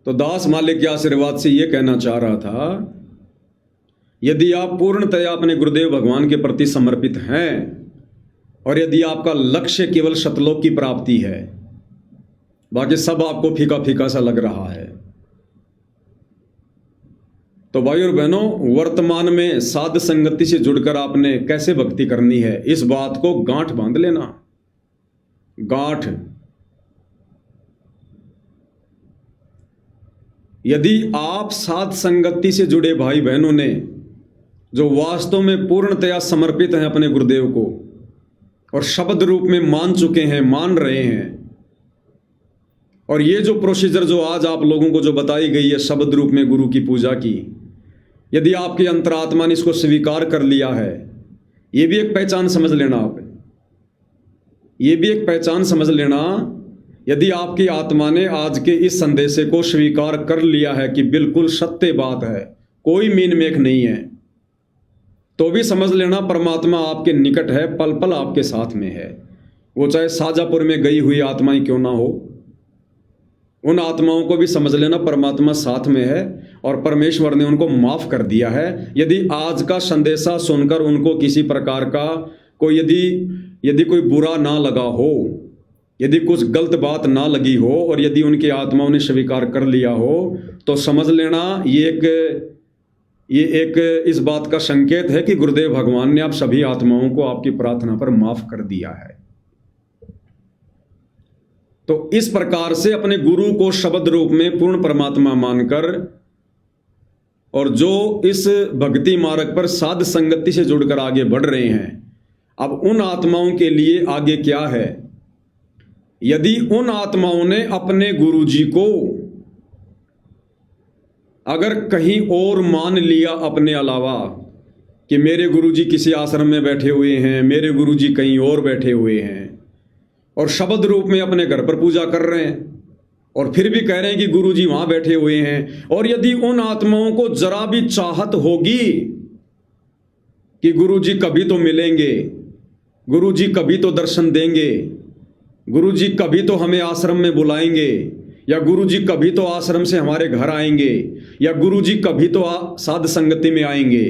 तो दास मालिक के आशीर्वाद से यह कहना चाह रहा था, यदि आप पूर्णतया अपने गुरुदेव भगवान के प्रति समर्पित हैं और यदि आपका लक्ष्य केवल सतलोक की प्राप्ति है, बाकी सब आपको फीका फीका सा लग रहा है, तो भाई और बहनों, वर्तमान में साध संगति से जुड़कर आपने कैसे भक्ति करनी है, इस बात को गांठ बांध लेना। गांठ, यदि आप साध संगति से जुड़े भाई बहनों ने जो वास्तव में पूर्णतया समर्पित हैं अपने गुरुदेव को और शब्द रूप में मान चुके हैं, मान रहे हैं, और ये जो प्रोसीजर जो आज आप लोगों को जो बताई गई है शब्द रूप में गुरु की पूजा की, यदि आपकी अंतरात्मा ने इसको स्वीकार कर लिया है, ये भी एक पहचान समझ लेना। आप ये भी एक पहचान समझ लेना, यदि आपकी आत्मा ने आज के इस संदेश को स्वीकार कर लिया है कि बिल्कुल सत्य बात है, कोई मीन मेख नहीं है, तो भी समझ लेना परमात्मा आपके निकट है, पल पल आपके साथ में है। वो चाहे शाजापुर में गई हुई आत्माएं क्यों ना हो, उन आत्माओं को भी समझ लेना परमात्मा साथ में है और परमेश्वर ने उनको माफ कर दिया है। यदि आज का संदेशा सुनकर उनको किसी प्रकार का कोई यदि कोई बुरा ना लगा हो, यदि कुछ गलत बात ना लगी हो, और यदि उनकी आत्माओं ने स्वीकार कर लिया हो, तो समझ लेना ये एक इस बात का संकेत है कि गुरुदेव भगवान ने आप सभी आत्माओं को आपकी प्रार्थना पर माफ कर दिया है। तो इस प्रकार से अपने गुरु को शब्द रूप में पूर्ण परमात्मा मानकर और जो इस भक्ति मार्ग पर साध संगति से जुड़कर आगे बढ़ रहे हैं, अब उन आत्माओं के लिए आगे क्या है? यदि उन आत्माओं ने अपने गुरुजी को अगर कहीं और मान लिया अपने अलावा कि मेरे गुरुजी किसी आश्रम में बैठे हुए हैं, मेरे गुरुजी कहीं और बैठे हुए हैं, और शब्द रूप में अपने घर पर पूजा कर रहे हैं और फिर भी कह रहे हैं कि गुरुजी वहां बैठे हुए हैं, और यदि उन आत्माओं को जरा भी चाहत होगी कि गुरुजी कभी तो मिलेंगे, गुरुजी कभी तो दर्शन देंगे, गुरुजी कभी तो हमें आश्रम में बुलाएंगे, या गुरुजी कभी तो आश्रम से हमारे घर आएंगे, या गुरुजी कभी तो साध संगति में आएंगे।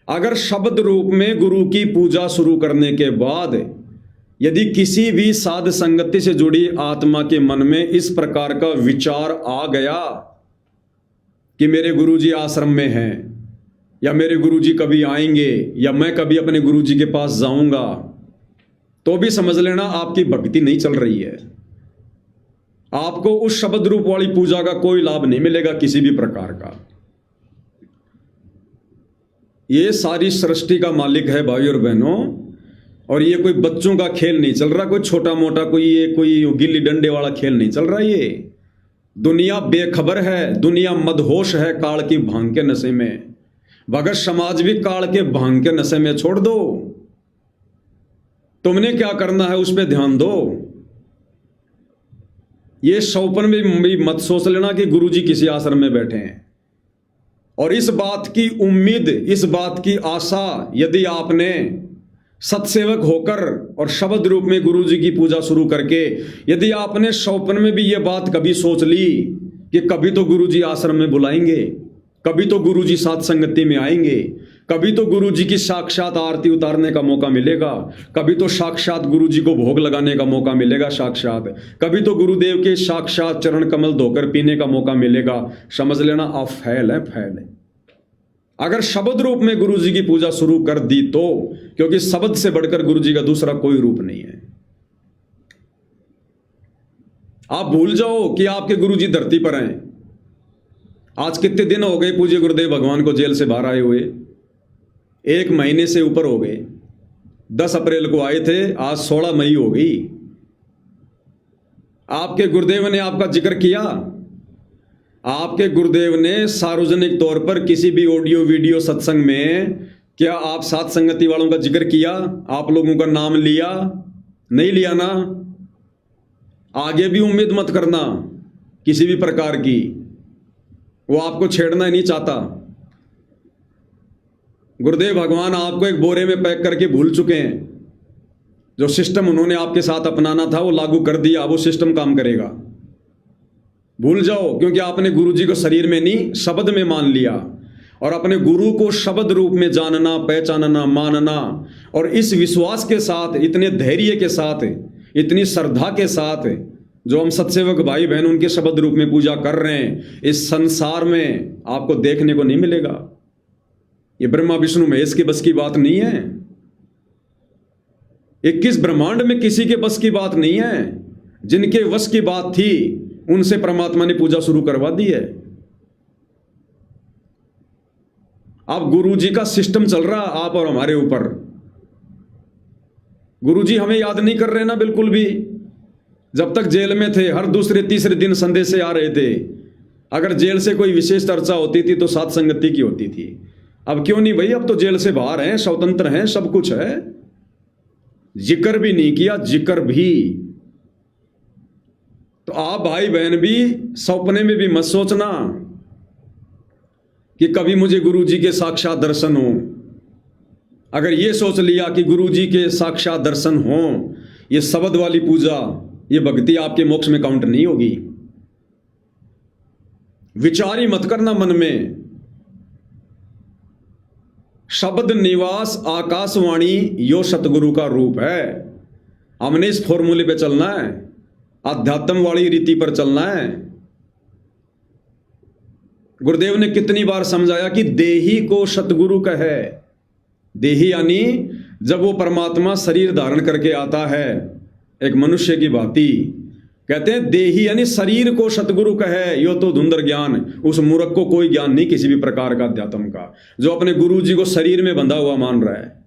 अगर शब्द रूप में गुरु की पूजा शुरू करने के बाद यदि किसी भी साध संगति से जुड़ी आत्मा के मन में इस प्रकार का विचार आ गया कि मेरे गुरुजी आश्रम में हैं, या मेरे गुरुजी कभी आएंगे, या मैं कभी अपने गुरुजी के पास जाऊंगा, तो भी समझ लेना आपकी भक्ति नहीं चल रही है। आपको उस शब्द रूप वाली पूजा का कोई लाभ नहीं मिलेगा किसी भी प्रकार का। ये सारी सृष्टि का मालिक है भाई और बहनों, और ये कोई बच्चों का खेल नहीं चल रहा, कोई छोटा मोटा कोई गिल्ली डंडे वाला खेल नहीं चल रहा। ये दुनिया बेखबर है, दुनिया मदहोश है काल की भांग के नशे में। भगत समाज भी काल के भांग के नशे में छोड़ दो। तुमने क्या करना है उस पर ध्यान दो। ये सौपन में भी मत सोच लेना कि गुरुजी किसी आश्रम में बैठे हैं, और इस बात की उम्मीद, इस बात की आशा यदि आपने सत्सेवक होकर और शब्द रूप में गुरुजी की पूजा शुरू करके यदि आपने सौपन में भी ये बात कभी सोच ली कि कभी तो गुरुजी आश्रम में बुलाएंगे, कभी तो गुरुजी साथ संगति में आएंगे, कभी तो गुरुजी की साक्षात आरती उतारने का मौका मिलेगा, कभी तो साक्षात गुरुजी को भोग लगाने का मौका मिलेगा साक्षात, कभी तो गुरुदेव के साक्षात चरण कमल धोकर पीने का मौका मिलेगा, समझ लेना आप फैल है, फैल है। अगर शब्द रूप में गुरुजी की पूजा शुरू कर दी तो, क्योंकि शब्द से बढ़कर गुरुजी का दूसरा कोई रूप नहीं है। आप भूल जाओ कि आपके गुरुजी धरती पर हैं। आज कितने दिन हो गए पूज्य गुरुदेव भगवान को जेल से बाहर आए हुए? 1 महीने से ऊपर हो गए। 10 अप्रैल को आए थे, आज 16 मई हो गई। आपके गुरुदेव ने आपका जिक्र किया? आपके गुरुदेव ने सार्वजनिक तौर पर किसी भी ऑडियो वीडियो सत्संग में क्या आप साथ संगति वालों का जिक्र किया? आप लोगों का नाम लिया? नहीं लिया ना। आगे भी उम्मीद मत करना किसी भी प्रकार की, वो आपको छेड़ना ही नहीं चाहता। गुरुदेव भगवान आपको एक बोरे में पैक करके भूल चुके हैं। जो सिस्टम उन्होंने आपके साथ अपनाना था वो लागू कर दिया, वो सिस्टम काम करेगा। भूल जाओ, क्योंकि आपने गुरुजी को शरीर में नहीं शब्द में मान लिया, और अपने गुरु को शब्द रूप में जानना, पहचानना, मानना, और इस विश्वास के साथ, इतने धैर्य के साथ, इतनी श्रद्धा के साथ जो हम सत्सेवक भाई बहन उनके शब्द रूप में पूजा कर रहे हैं, इस संसार में आपको देखने को नहीं मिलेगा। ये ब्रह्मा विष्णु महेश के बस की बात नहीं है। 21 ब्रह्मांड में किसी के बस की बात नहीं है। जिनके वश की बात थी उनसे परमात्मा ने पूजा शुरू करवा दी है। अब गुरुजी का सिस्टम चल रहा आप और हमारे ऊपर। गुरुजी हमें याद नहीं कर रहे ना बिल्कुल भी। जब तक जेल में थे हर दूसरे तीसरे दिन संदेश आ रहे थे। अगर जेल से कोई विशेष चर्चा होती थी तो साथ संगति की होती थी। अब क्यों नहीं भाई, अब तो जेल से बाहर हैं, स्वतंत्र हैं, सब कुछ है। जिक्र भी नहीं किया, जिक्र भी। तो आप भाई बहन भी सपने में भी मत सोचना कि कभी मुझे गुरुजी के साक्षात दर्शन हो। अगर ये सोच लिया कि गुरुजी के साक्षात दर्शन हो, ये शब्द वाली पूजा, ये भक्ति आपके मोक्ष में काउंट नहीं होगी। विचार ही मत करना मन में। शब्द निवास आकाशवाणी यो सतगुरु का रूप है। हमने इस फॉर्मूले पे चलना है, अध्यात्म वाली रीति पर चलना है। गुरुदेव ने कितनी बार समझाया कि देही को सतगुरु कहे। देही यानी जब वो परमात्मा शरीर धारण करके आता है एक मनुष्य की भांति, कहते हैं देही यानी शरीर को सतगुरु कहे। यो तो धुंधर ज्ञान, उस मूर्ख को कोई ज्ञान नहीं किसी भी प्रकार का अध्यात्म का, जो अपने गुरु जी को शरीर में बंधा हुआ मान रहा है।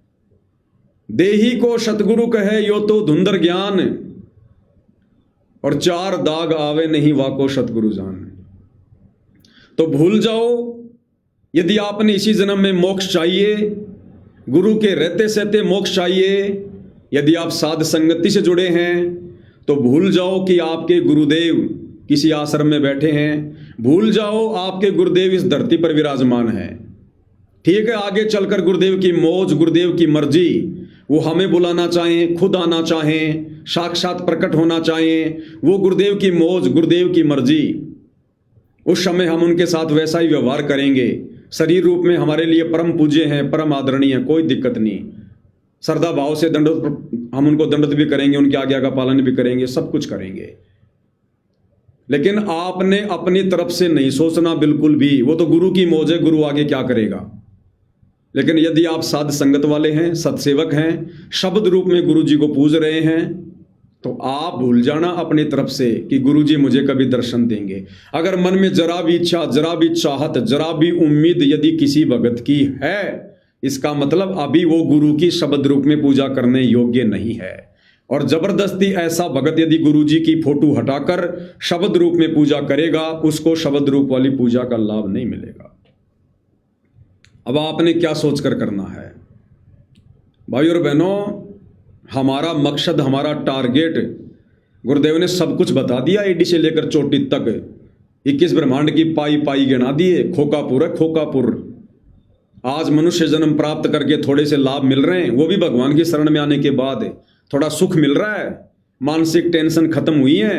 देही को सतगुरु कहे यो तो धुंधर ज्ञान, और 4 दाग आवे नहीं वाको सतगुरु जान। तो भूल जाओ, यदि आपने इसी जन्म में मोक्ष चाहिए, गुरु के रहते सहते मोक्ष चाहिए, यदि आप साध संगति से जुड़े हैं, तो भूल जाओ कि आपके गुरुदेव किसी आश्रम में बैठे हैं। भूल जाओ आपके गुरुदेव इस धरती पर विराजमान है। ठीक है, आगे चलकर गुरुदेव की मौज, गुरुदेव की मर्जी, वो हमें बुलाना चाहें, खुद आना चाहें, साक्षात प्रकट होना चाहें, वो गुरुदेव की मौज, गुरुदेव की मर्जी, उस समय हम उनके साथ वैसा ही व्यवहार करेंगे। शरीर रूप में हमारे लिए परम पूज्य हैं, परम आदरणीय हैं, कोई दिक्कत नहीं। श्रद्धा भाव से दंडवत, हम उनको दंडवत भी करेंगे, उनकी आज्ञा का पालन भी करेंगे, सब कुछ करेंगे। लेकिन आपने अपनी तरफ से नहीं सोचना बिल्कुल भी, वो तो गुरु की मौज है, गुरु आगे क्या करेगा। लेकिन यदि आप साध संगत वाले हैं, सत्सेवक हैं, शब्द रूप में गुरु जी को पूज रहे हैं, तो आप भूल जाना अपनी तरफ से कि गुरु जी मुझे कभी दर्शन देंगे। अगर मन में जरा भी इच्छा, जरा भी चाहत, जरा भी उम्मीद यदि किसी भगत की है, इसका मतलब अभी वो गुरु की शब्द रूप में पूजा करने योग्य नहीं है। और जबरदस्ती ऐसा भगत यदि गुरु जी की फोटो हटाकर शब्द रूप में पूजा करेगा, उसको शब्द रूप वाली पूजा का लाभ नहीं मिलेगा। अब आपने क्या सोचकर करना है भाई और बहनों, हमारा मकसद, हमारा टारगेट, गुरुदेव ने सब कुछ बता दिया, एडी से लेकर चोटी तक 21 ब्रह्मांड की पाई पाई गिना दिए। खोकापुर है खोकापुर। आज मनुष्य जन्म प्राप्त करके थोड़े से लाभ मिल रहे हैं, वो भी भगवान की शरण में आने के बाद थोड़ा सुख मिल रहा है, मानसिक टेंशन खत्म हुई है।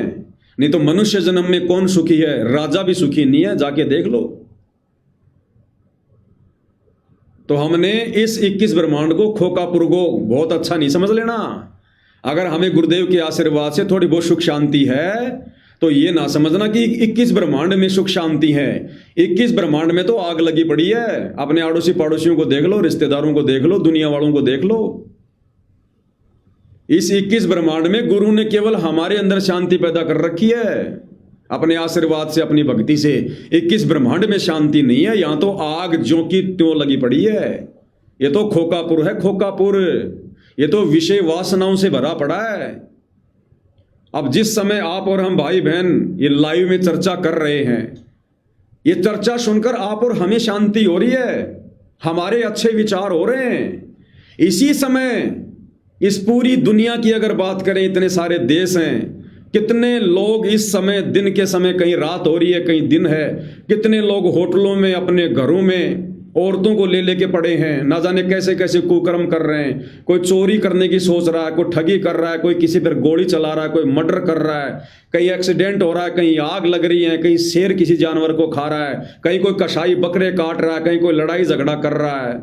नहीं तो मनुष्य जन्म में कौन सुखी है, राजा भी सुखी नहीं है, जाके देख लो। तो हमने इस 21 ब्रह्मांड को, खोकापुर को बहुत अच्छा नहीं समझ लेना। अगर हमें गुरुदेव के आशीर्वाद से थोड़ी बहुत सुख शांति है, तो ये ना समझना कि 21 ब्रह्मांड में सुख शांति है। 21 ब्रह्मांड में तो आग लगी पड़ी है। अपने आड़ोसी पड़ोसियों को देख लो, रिश्तेदारों को देख लो, दुनिया वालों को देख लो। इस 21 ब्रह्मांड में गुरु ने केवल हमारे अंदर शांति पैदा कर रखी है, अपने आशीर्वाद से, अपनी भक्ति से। 21 ब्रह्मांड में शांति नहीं है, यहां तो आग ज्यों की त्यों लगी पड़ी है। ये तो खोकापुर है खोकापुर, ये तो विषय वासनाओं से भरा पड़ा है। अब जिस समय आप और हम भाई बहन ये लाइव में चर्चा कर रहे हैं, ये चर्चा सुनकर आप और हमें शांति हो रही है, हमारे अच्छे विचार हो रहे हैं। इसी समय इस पूरी दुनिया की अगर बात करें, इतने सारे देश हैं, कितने लोग इस समय, दिन के समय कहीं रात हो रही है, कहीं दिन है, कितने लोग होटलों में, अपने घरों में औरतों को ले लेके पड़े हैं, ना जाने कैसे कैसे कुकर्म कर रहे हैं। कोई चोरी करने की सोच रहा है, कोई ठगी कर रहा है, कोई किसी पर गोली चला रहा है, कोई मर्डर कर रहा है, कहीं एक्सीडेंट हो रहा है, कहीं आग लग रही है, कहीं शेर किसी जानवर को खा रहा है, कहीं कोई कसाई बकरे काट रहा है, कहीं कोई लड़ाई झगड़ा कर रहा है,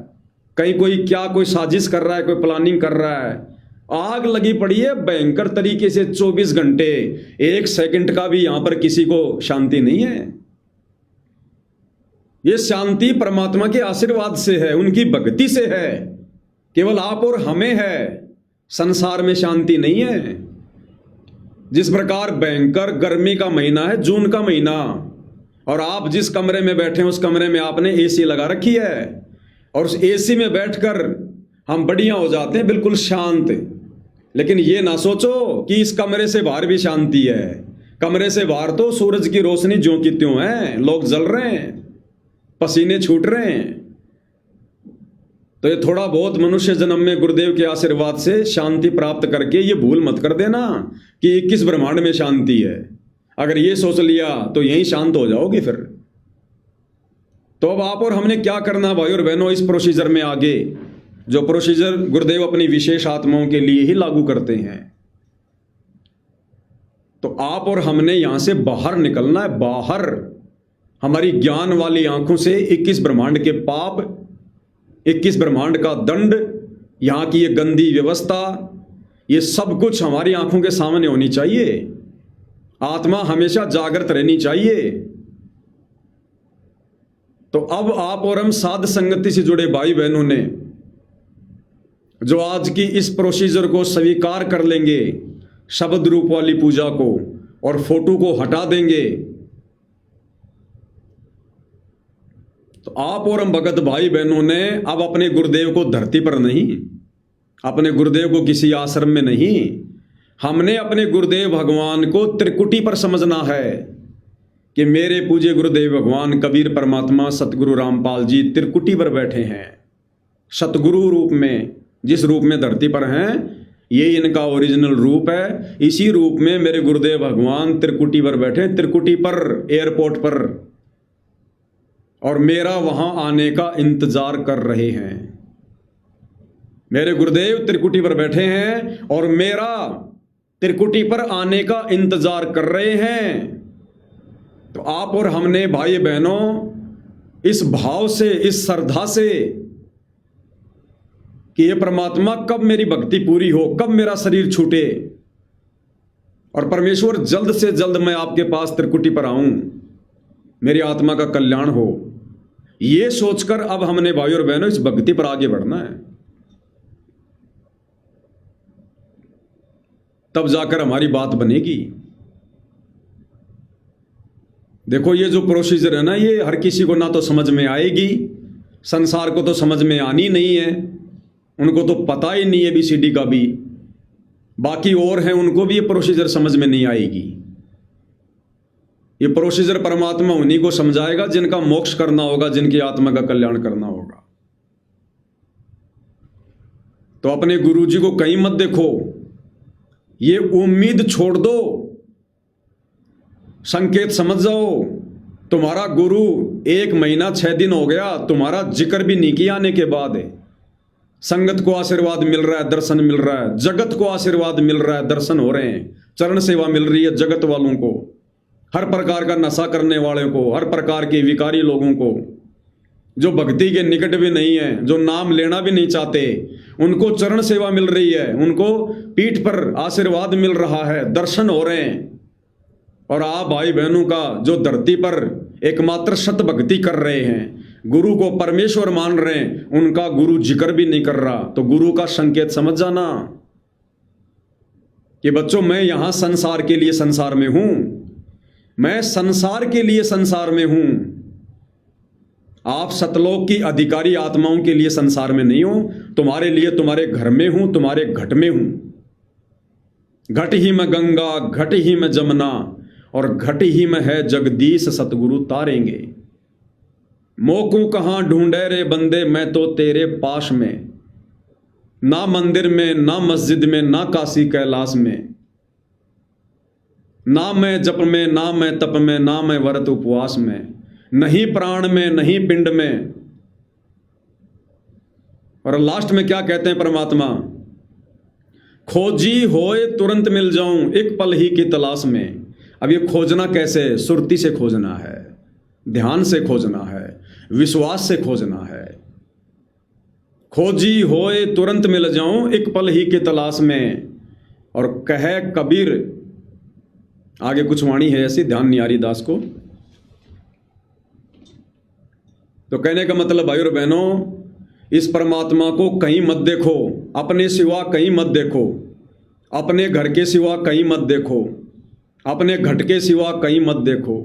कहीं कोई क्या, कोई साजिश कर रहा है, कोई प्लानिंग कर रहा है। आग लगी पड़ी है भयंकर तरीके से, 24 घंटे, 1 सेकंड का भी यहां पर किसी को शांति नहीं है। ये शांति परमात्मा के आशीर्वाद से है, उनकी भक्ति से है, केवल आप और हमें है। संसार में शांति नहीं है। जिस प्रकार भयंकर गर्मी का महीना है, जून का महीना, और आप जिस कमरे में बैठे हैं उस कमरे में आपने एसी लगा रखी है, और उस एसी में बैठकर हम बढ़िया हो जाते हैं, बिल्कुल शांत। लेकिन ये ना सोचो कि इस कमरे से बाहर भी शांति है। कमरे से बाहर तो सूरज की रोशनी ज्यों की त्यों है, लोग जल रहे हैं, पसीने छूट रहे हैं। तो ये थोड़ा बहुत मनुष्य जन्म में गुरुदेव के आशीर्वाद से शांति प्राप्त करके ये भूल मत कर देना कि 21 ब्रह्मांड में शांति है। अगर ये सोच लिया तो यहीं शांत हो जाओगे फिर। तो अब आप और हमने क्या करना भाई और बहनों, इस प्रोसीजर में आगे, जो प्रोसीजर गुरुदेव अपनी विशेष आत्माओं के लिए ही लागू करते हैं, तो आप और हमने यहां से बाहर निकलना है। बाहर हमारी ज्ञान वाली आंखों से 21 ब्रह्मांड के पाप, 21 ब्रह्मांड का दंड, यहां की ये गंदी व्यवस्था, ये सब कुछ हमारी आंखों के सामने होनी चाहिए। आत्मा हमेशा जागृत रहनी चाहिए। तो अब आप और हम साध संगति से जुड़े भाई बहनों ने जो आज की इस प्रोसीजर को स्वीकार कर लेंगे, शब्द रूप वाली पूजा को, और फोटो को हटा देंगे, तो आप और हम भगत भाई बहनों ने अब अपने गुरुदेव को धरती पर नहीं, अपने गुरुदेव को किसी आश्रम में नहीं, हमने अपने गुरुदेव भगवान को त्रिकुटी पर समझना है कि मेरे पूज्य गुरुदेव भगवान कबीर परमात्मा सतगुरु रामपाल जी त्रिकुटी पर बैठे हैं। सतगुरु रूप में, जिस रूप में धरती पर हैं, ये इनका ओरिजिनल रूप है। इसी रूप में मेरे गुरुदेव भगवान त्रिकुटी पर बैठे, त्रिकुटी पर, एयरपोर्ट पर, और मेरा वहां आने का इंतजार कर रहे हैं। मेरे गुरुदेव त्रिकुटी पर बैठे हैं और मेरा त्रिकुटी पर आने का इंतजार कर रहे हैं। तो आप और हमने भाई बहनों इस भाव से, इस श्रद्धा से कि ये परमात्मा कब मेरी भक्ति पूरी हो, कब मेरा शरीर छूटे और परमेश्वर जल्द से जल्द मैं आपके पास त्रिकुटी पर आऊं, मेरी आत्मा का कल्याण हो, ये सोचकर अब हमने भाई और बहनों इस भक्ति पर आगे बढ़ना है। तब जाकर हमारी बात बनेगी। देखो ये जो प्रोसीजर है ना, ये हर किसी को ना तो समझ में आएगी, संसार को तो समझ में आनी नहीं है, उनको तो पता ही नहीं है ABCD का भी, बाकी और हैं उनको भी ये प्रोसीजर समझ में नहीं आएगी। ये प्रोसीजर परमात्मा उन्हीं को समझाएगा जिनका मोक्ष करना होगा, जिनकी आत्मा का कल्याण करना होगा। तो अपने गुरु जी को कहीं मत देखो, ये उम्मीद छोड़ दो, संकेत समझ जाओ। तुम्हारा गुरु 1 महीना 6 दिन हो गया, तुम्हारा जिक्र भी नहीं किया आने के बाद है। संगत को आशीर्वाद मिल रहा है, दर्शन मिल रहा है, जगत को आशीर्वाद मिल रहा है, दर्शन हो रहे हैं, चरण सेवा मिल रही है जगत वालों को, हर प्रकार का नशा करने वाले को, हर प्रकार के विकारी लोगों को, जो भक्ति के निकट भी नहीं है, जो नाम लेना भी नहीं चाहते, उनको चरण सेवा मिल रही है, उनको पीठ पर आशीर्वाद मिल रहा है, दर्शन हो रहे हैं। और आप भाई बहनों का जो धरती पर एकमात्र सत भक्ति कर रहे हैं, गुरु को परमेश्वर मान रहे हैं, उनका गुरु जिक्र भी नहीं कर रहा। तो गुरु का संकेत समझ जाना कि बच्चों मैं यहां संसार के लिए संसार में हूं, मैं संसार के लिए संसार में हूं। आप सतलोक की अधिकारी आत्माओं के लिए संसार में नहीं हो, तुम्हारे लिए तुम्हारे घर में हूं, तुम्हारे घट में हूं। घट ही में गंगा, घट ही में जमुना और घट ही में है जगदीश सतगुरु तारेंगे। मोकू कहां ढूंढे रे बंदे, मैं तो तेरे पास में, ना मंदिर में, ना मस्जिद में, ना काशी कैलाश में, ना मैं जप में, ना मैं तप में, ना मैं व्रत उपवास में, नहीं प्राण में, नहीं पिंड में। और लास्ट में क्या कहते हैं परमात्मा, खोजी होए तुरंत मिल जाऊं, एक पल ही की तलाश में। अब ये खोजना कैसे? सुरती से खोजना है, ध्यान से खोजना है, विश्वास से खोजना है। खोजी होए तुरंत मिल जाऊं, एक पल ही की तलाश में। और कहे कबीर, आगे कुछ वाणी है ऐसी, ध्यान नहीं आ रही दास को। तो कहने का मतलब भाई और बहनों, इस परमात्मा को कहीं मत देखो, अपने सिवा कहीं मत देखो, अपने घर के सिवा कहीं मत देखो, अपने घट के सिवा कहीं मत देखो।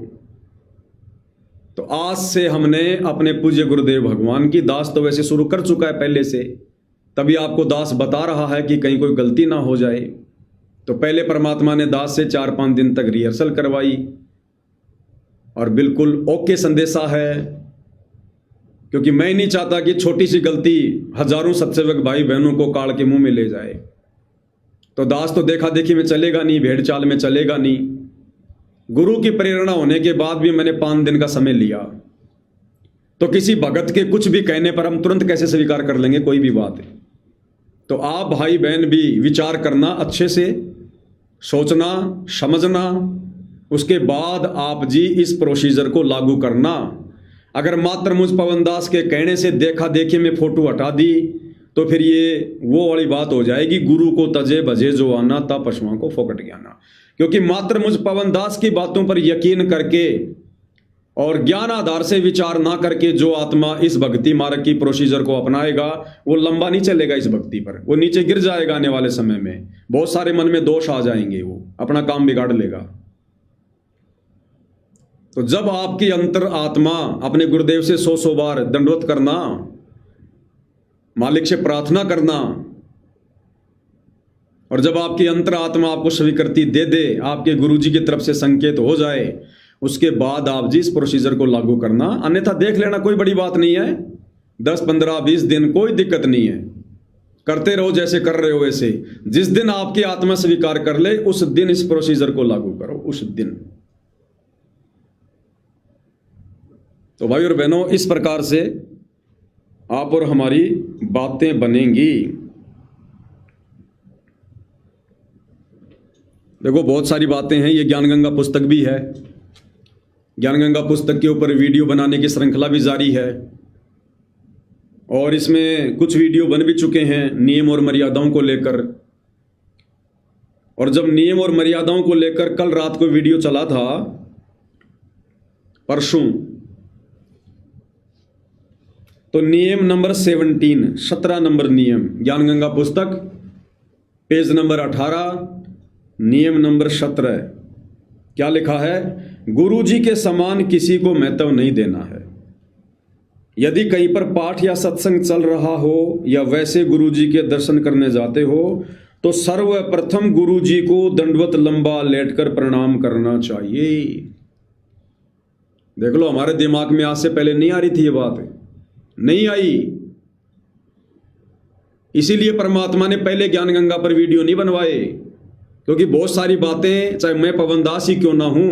तो आज से हमने अपने पूज्य गुरुदेव भगवान की, दास तो वैसे शुरू कर चुका है पहले से, तभी आपको दास बता रहा है कि कहीं कोई गलती ना हो जाए। तो पहले परमात्मा ने दास से 4-5 दिन तक रिहर्सल करवाई और बिल्कुल ओके संदेशा है, क्योंकि मैं नहीं चाहता कि छोटी सी गलती हजारों सत्सेवक भाई बहनों को काल के मुंह में ले जाए। तो दास तो देखा देखी में चलेगा नहीं, भेड़ चाल में चलेगा नहीं। गुरु की प्रेरणा होने के बाद भी मैंने 5 दिन का समय लिया। तो किसी भगत के कुछ भी कहने पर हम तुरंत कैसे स्वीकार कर लेंगे कोई भी बात है? तो आप भाई बहन भी विचार करना, अच्छे से सोचना, समझना, उसके बाद आप जी इस प्रोसीजर को लागू करना। अगर मात्र मुझ पवनदास के कहने से देखा देखी में फोटो हटा दी तो फिर ये वो वाली बात हो जाएगी, गुरु को तजे भजे जो आना, ता पशुओं को फोकट ज्ञाना। क्योंकि मात्र मुझ पवनदास की बातों पर यकीन करके और ज्ञान आधार से विचार ना करके जो आत्मा इस भक्ति मार्ग की प्रोसीजर को अपनाएगा, वो लंबा नहीं चलेगा इस भक्ति पर, वो नीचे गिर जाएगा। आने वाले समय में बहुत सारे मन में दोष आ जाएंगे, वो अपना काम बिगाड़ लेगा। तो जब आपकी अंतर आत्मा अपने गुरुदेव से 100 बार दंडवत करना, मालिक से प्रार्थना करना, और जब आपकी अंतर आत्मा आपको स्वीकृति दे दे, आपके गुरुजी की तरफ से संकेत हो जाए, उसके बाद आप जी इस प्रोसीजर को लागू करना। अन्यथा देख लेना, कोई बड़ी बात नहीं है, 10, 15, 20 दिन कोई दिक्कत नहीं है, करते रहो जैसे कर रहे हो वैसे। जिस दिन आपकी आत्मा स्वीकार कर ले उस दिन इस प्रोसीजर को लागू करो, उस दिन। तो भाई और बहनों, इस प्रकार से आप और हमारी बातें बनेंगी। देखो बहुत सारी बातें हैं, ये ज्ञान गंगा पुस्तक भी है। ज्ञान गंगा पुस्तक के ऊपर वीडियो बनाने की श्रृंखला भी जारी है और इसमें कुछ वीडियो बन भी चुके हैं नियम और मर्यादाओं को लेकर। और जब नियम और मर्यादाओं को लेकर कल रात को वीडियो चला था, परसों, तो नियम नंबर 17 नंबर नियम, ज्ञान गंगा पुस्तक पेज नंबर 18, नियम नंबर 17, क्या लिखा है? गुरु जी के समान किसी को महत्व नहीं देना है। यदि कहीं पर पाठ या सत्संग चल रहा हो या वैसे गुरु जी के दर्शन करने जाते हो तो सर्वप्रथम गुरु जी को दंडवत लंबा लेटकर प्रणाम करना चाहिए। देख लो, हमारे दिमाग में आज से पहले नहीं आ रही थी ये बात, नहीं आई। इसीलिए परमात्मा ने पहले ज्ञान गंगा पर वीडियो नहीं बनवाए, क्योंकि बहुत सारी बातें, चाहे मैं पवनदास ही क्यों ना हूं,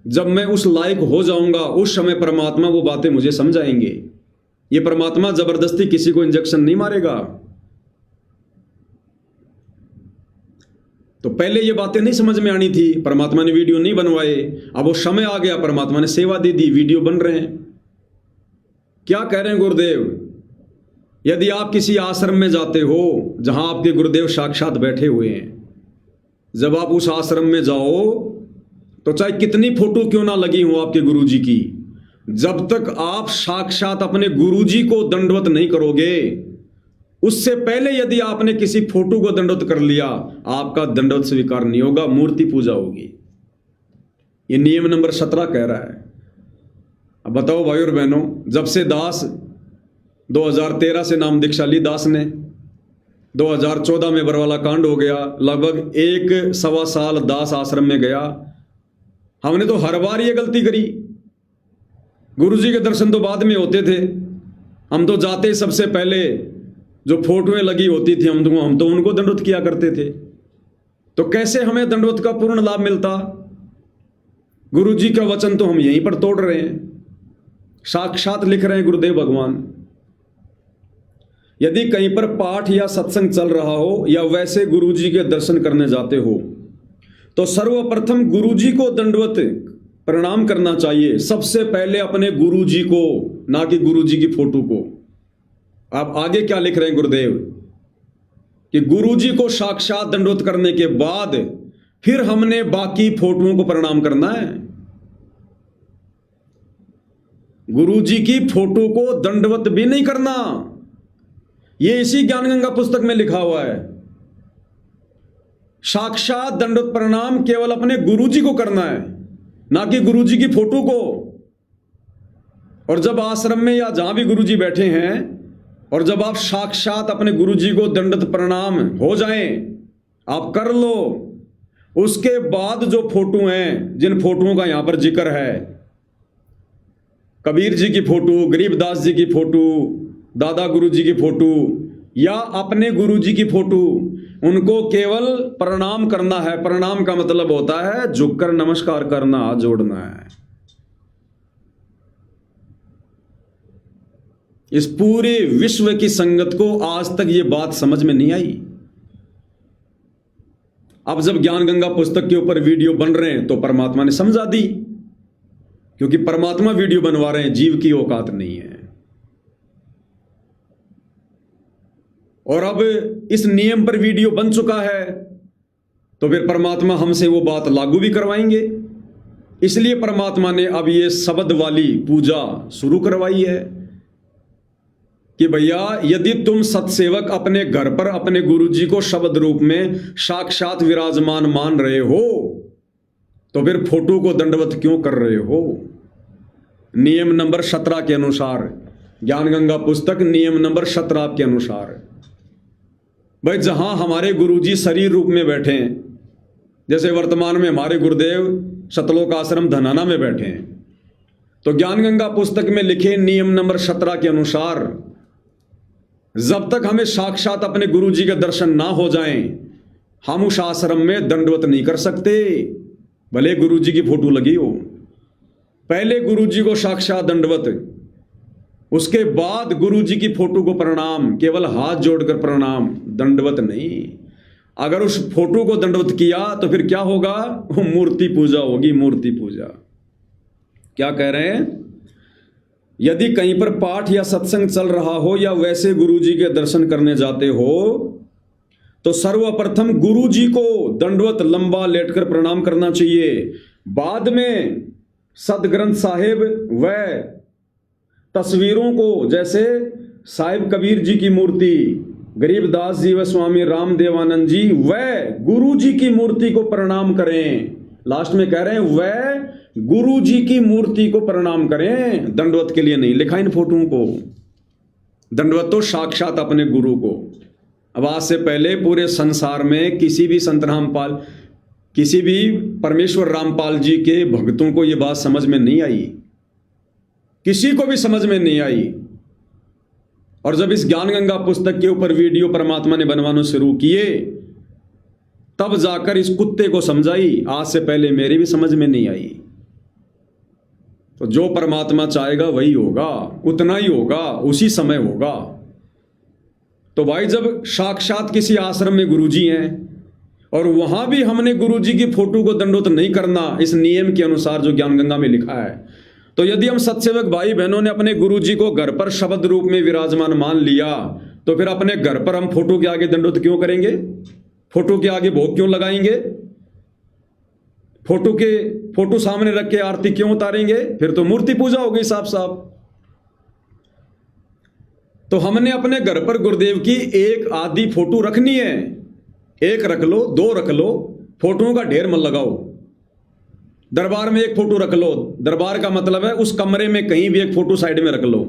जब मैं उस लायक हो जाऊंगा उस समय परमात्मा वो बातें मुझे समझाएंगे। ये परमात्मा जबरदस्ती किसी को इंजेक्शन नहीं मारेगा। तो पहले ये बातें नहीं समझ में आनी थी, परमात्मा ने वीडियो नहीं बनवाए। अब वो समय आ गया, परमात्मा ने सेवा दे दी, वीडियो बन रहे हैं। क्या कह रहे हैं गुरुदेव? यदि आप किसी आश्रम में जाते हो जहां आपके गुरुदेव साक्षात बैठे हुए हैं, जब आप उस आश्रम में जाओ तो चाहे कितनी फोटो क्यों ना लगी हो आपके गुरुजी की, जब तक आप साक्षात अपने गुरुजी को दंडवत नहीं करोगे, उससे पहले यदि आपने किसी फोटो को दंडवत कर लिया, आपका दंडवत स्वीकार नहीं होगा, मूर्ति पूजा होगी। ये नियम नंबर 17 कह रहा है। अब बताओ भाई और बहनों, जब से दास 2013 से नाम दीक्षा ली दास ने, 2014 में बरवाला कांड हो गया, लगभग 1-1.25 साल दास आश्रम में गया। हमने तो हर बार ये गलती करी। गुरुजी के दर्शन तो बाद में होते थे, हम तो जाते सबसे पहले जो फोटोएं लगी होती थी हम तो उनको दंडवत किया करते थे। तो कैसे हमें दंडवत का पूर्ण लाभ मिलता? गुरुजी का वचन तो हम यहीं पर तोड़ रहे हैं, साक्षात लिख रहे हैं गुरुदेव भगवान। यदि कहीं पर पाठ या सत्संग चल रहा हो या वैसे गुरुजी के दर्शन करने जाते हो तो सर्वप्रथम गुरुजी को दंडवत प्रणाम करना चाहिए। सबसे पहले अपने गुरुजी को, ना कि गुरुजी की फोटो को। आप आगे क्या लिख रहे हैं गुरुदेव कि गुरुजी को साक्षात दंडवत करने के बाद फिर हमने बाकी फोटोओं को प्रणाम करना है। गुरुजी की फोटो को दंडवत भी नहीं करना, यह इसी ज्ञान गंगा पुस्तक में लिखा हुआ है। साक्षात दंडवत प्रणाम केवल अपने गुरुजी को करना है, ना कि गुरुजी की फोटो को। और जब आश्रम में या जहां भी गुरुजी बैठे हैं और जब आप साक्षात अपने गुरुजी को दंडवत प्रणाम हो जाएं, आप कर लो, उसके बाद जो फोटो हैं, जिन फोटोओं का यहां पर जिक्र है, कबीर जी की फोटो, गरीबदास जी की फोटो, दादा गुरुजी की फोटो या अपने गुरुजी की फोटो, उनको केवल प्रणाम करना है। प्रणाम का मतलब होता है झुककर नमस्कार करना, हाथ जोड़ना है। इस पूरे विश्व की संगत को आज तक यह बात समझ में नहीं आई। अब जब ज्ञान गंगा पुस्तक के ऊपर वीडियो बन रहे हैं तो परमात्मा ने समझा दी, क्योंकि परमात्मा वीडियो बनवा रहे हैं, जीव की औकात नहीं है। और अब इस नियम पर वीडियो बन चुका है तो फिर परमात्मा हमसे वो बात लागू भी करवाएंगे। इसलिए परमात्मा ने अब ये शब्द वाली पूजा शुरू करवाई है कि भैया यदि तुम सत्सेवक अपने घर पर अपने गुरुजी को शब्द रूप में साक्षात विराजमान मान रहे हो तो फिर फोटो को दंडवत क्यों कर रहे हो? नियम नंबर 17 के अनुसार, ज्ञान गंगा पुस्तक नियम नंबर 17 के अनुसार, भाई जहां हमारे गुरुजी शरीर रूप में बैठे हैं, जैसे वर्तमान में हमारे गुरुदेव सतलोक आश्रम धनाना में बैठे हैं, तो ज्ञान गंगा पुस्तक में लिखे नियम नंबर 17 के अनुसार जब तक हमें साक्षात अपने गुरुजी के दर्शन ना हो जाएं, हम उस आश्रम में दंडवत नहीं कर सकते, भले गुरुजी की फोटो लगी हो। पहले गुरुजी को साक्षात दंडवत, उसके बाद गुरुजी की फोटो को प्रणाम, केवल हाथ जोड़कर प्रणाम, दंडवत नहीं। अगर उस फोटो को दंडवत किया तो फिर क्या होगा? वो मूर्ति पूजा होगी, मूर्ति पूजा। क्या कह रहे हैं? यदि कहीं पर पाठ या सत्संग चल रहा हो या वैसे गुरुजी के दर्शन करने जाते हो तो सर्वप्रथम गुरुजी को दंडवत लंबा लेटकर प्रणाम करना चाहिए। बाद में सदग्रंथ साहिब व तस्वीरों को, जैसे साहिब कबीर जी की मूर्ति, गरीबदास जी व स्वामी रामदेवानंद जी व गुरु जी की मूर्ति को प्रणाम करें। लास्ट में कह रहे हैं व गुरु जी की मूर्ति को प्रणाम करें, दंडवत के लिए नहीं लिखा इन फोटों को। दंडवत तो साक्षात अपने गुरु को। अब आज से पहले पूरे संसार में किसी भी संत रामपाल, किसी भी परमेश्वर रामपाल जी के भक्तों को यह बात समझ में नहीं आई, किसी को भी समझ में नहीं आई। और जब इस ज्ञान गंगा पुस्तक के ऊपर वीडियो परमात्मा ने बनवाना शुरू किए तब जाकर इस कुत्ते को समझाई। आज से पहले मेरी भी समझ में नहीं आई। तो जो परमात्मा चाहेगा वही होगा, उतना ही होगा, उसी समय होगा। तो भाई जब साक्षात किसी आश्रम में गुरुजी हैं और वहां भी हमने गुरुजी की फोटो को दंडवत नहीं करना इस नियम के अनुसार जो ज्ञान गंगा में लिखा है, तो यदि हम सत्सेवक भाई बहनों ने अपने गुरुजी को घर पर शब्द रूप में विराजमान मान लिया तो फिर अपने घर पर हम फोटो के आगे दंडवत क्यों करेंगे? फोटो के आगे भोग क्यों लगाएंगे? फोटो सामने रख के आरती क्यों उतारेंगे? फिर तो मूर्ति पूजा हो गई साफ साफ। तो हमने अपने घर पर गुरुदेव की एक आधी फोटो रखनी है। एक रख लो, दो रख लो, फोटोओं का ढेर मत लगाओ। दरबार में एक फोटो रख लो, दरबार का मतलब है उस कमरे में कहीं भी एक फोटो साइड में रख लो,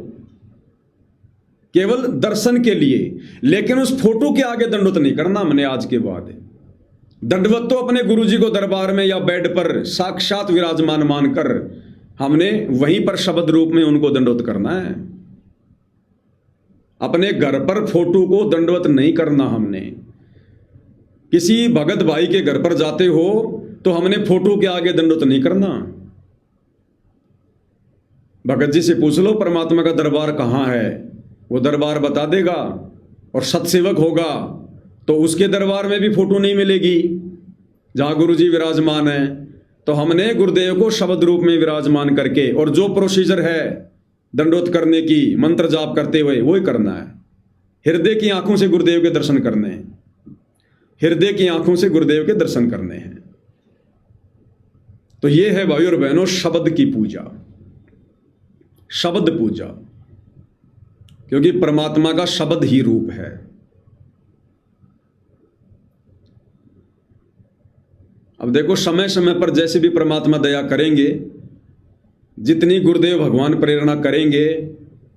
केवल दर्शन के लिए। लेकिन उस फोटो के आगे दंडवत नहीं करना हमने आज के बाद। दंडवत तो अपने गुरुजी को दरबार में या बेड पर साक्षात विराजमान मानकर हमने वहीं पर शब्द रूप में उनको दंडवत करना है। अपने घर पर फोटो को दंडवत नहीं करना हमने। किसी भगत भाई के घर पर जाते हो तो हमने फोटो के आगे दंडवत नहीं करना। भगत जी से पूछ लो परमात्मा का दरबार कहां है, वो दरबार बता देगा। और सत्सेवक होगा तो उसके दरबार में भी फोटो नहीं मिलेगी जहां गुरुजी विराजमान है। तो हमने गुरुदेव को शब्द रूप में विराजमान करके और जो प्रोसीजर है दंडवत करने की मंत्र जाप करते हुए वही करना है। हृदय की आंखों से गुरुदेव के दर्शन करने हैं, हृदय की आंखों से गुरुदेव के दर्शन करने हैं। तो यह है भाई और बहनों शब्द की पूजा, शब्द पूजा, क्योंकि परमात्मा का शब्द ही रूप है। अब देखो समय समय पर जैसे भी परमात्मा दया करेंगे, जितनी गुरुदेव भगवान प्रेरणा करेंगे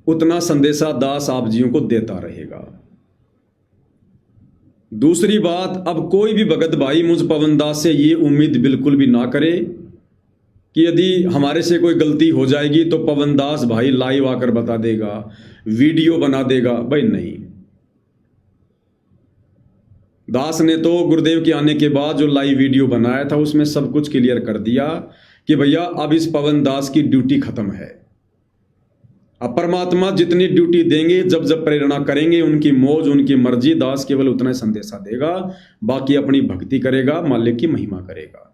उतना संदेशा दास आप जियों को देता रहेगा। दूसरी बात, अब कोई भी भगत भाई मुझ पवन दास से ये उम्मीद बिल्कुल भी ना करे कि यदि हमारे से कोई गलती हो जाएगी तो पवन दास भाई लाइव आकर बता देगा, वीडियो बना देगा। भाई नहीं, दास ने तो गुरुदेव के आने के बाद जो लाइव वीडियो बनाया था उसमें सब कुछ क्लियर कर दिया कि भैया अब इस पवन दास की ड्यूटी खत्म है। अब परमात्मा जितनी ड्यूटी देंगे, जब जब प्रेरणा करेंगे, उनकी मौज उनकी मर्जी, दास केवल उतना ही संदेशा देगा, बाकी अपनी भक्ति करेगा, मालिक की महिमा करेगा।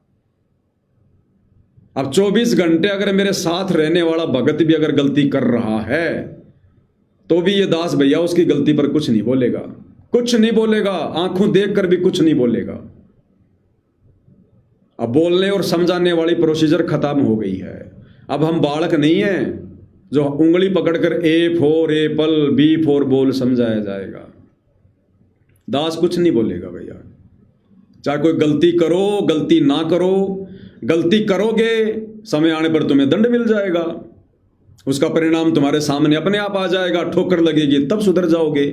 अब 24 घंटे अगर मेरे साथ रहने वाला भगत भी अगर गलती कर रहा है तो भी ये दास भैया उसकी गलती पर कुछ नहीं बोलेगा, कुछ नहीं बोलेगा, आंखों देखकर भी कुछ नहीं बोलेगा। अब बोलने और समझाने वाली प्रोसीजर खत्म हो गई है। अब हम बालक नहीं हैं जो उंगली पकड़कर A for apple, B for ball समझाया जाएगा। दास कुछ नहीं बोलेगा भैया। चाहे कोई गलती करो, गलती ना करो, गलती करोगे समय आने पर तुम्हें दंड मिल जाएगा, उसका परिणाम तुम्हारे सामने अपने आप आ जाएगा, ठोकर लगेगी तब सुधर जाओगे।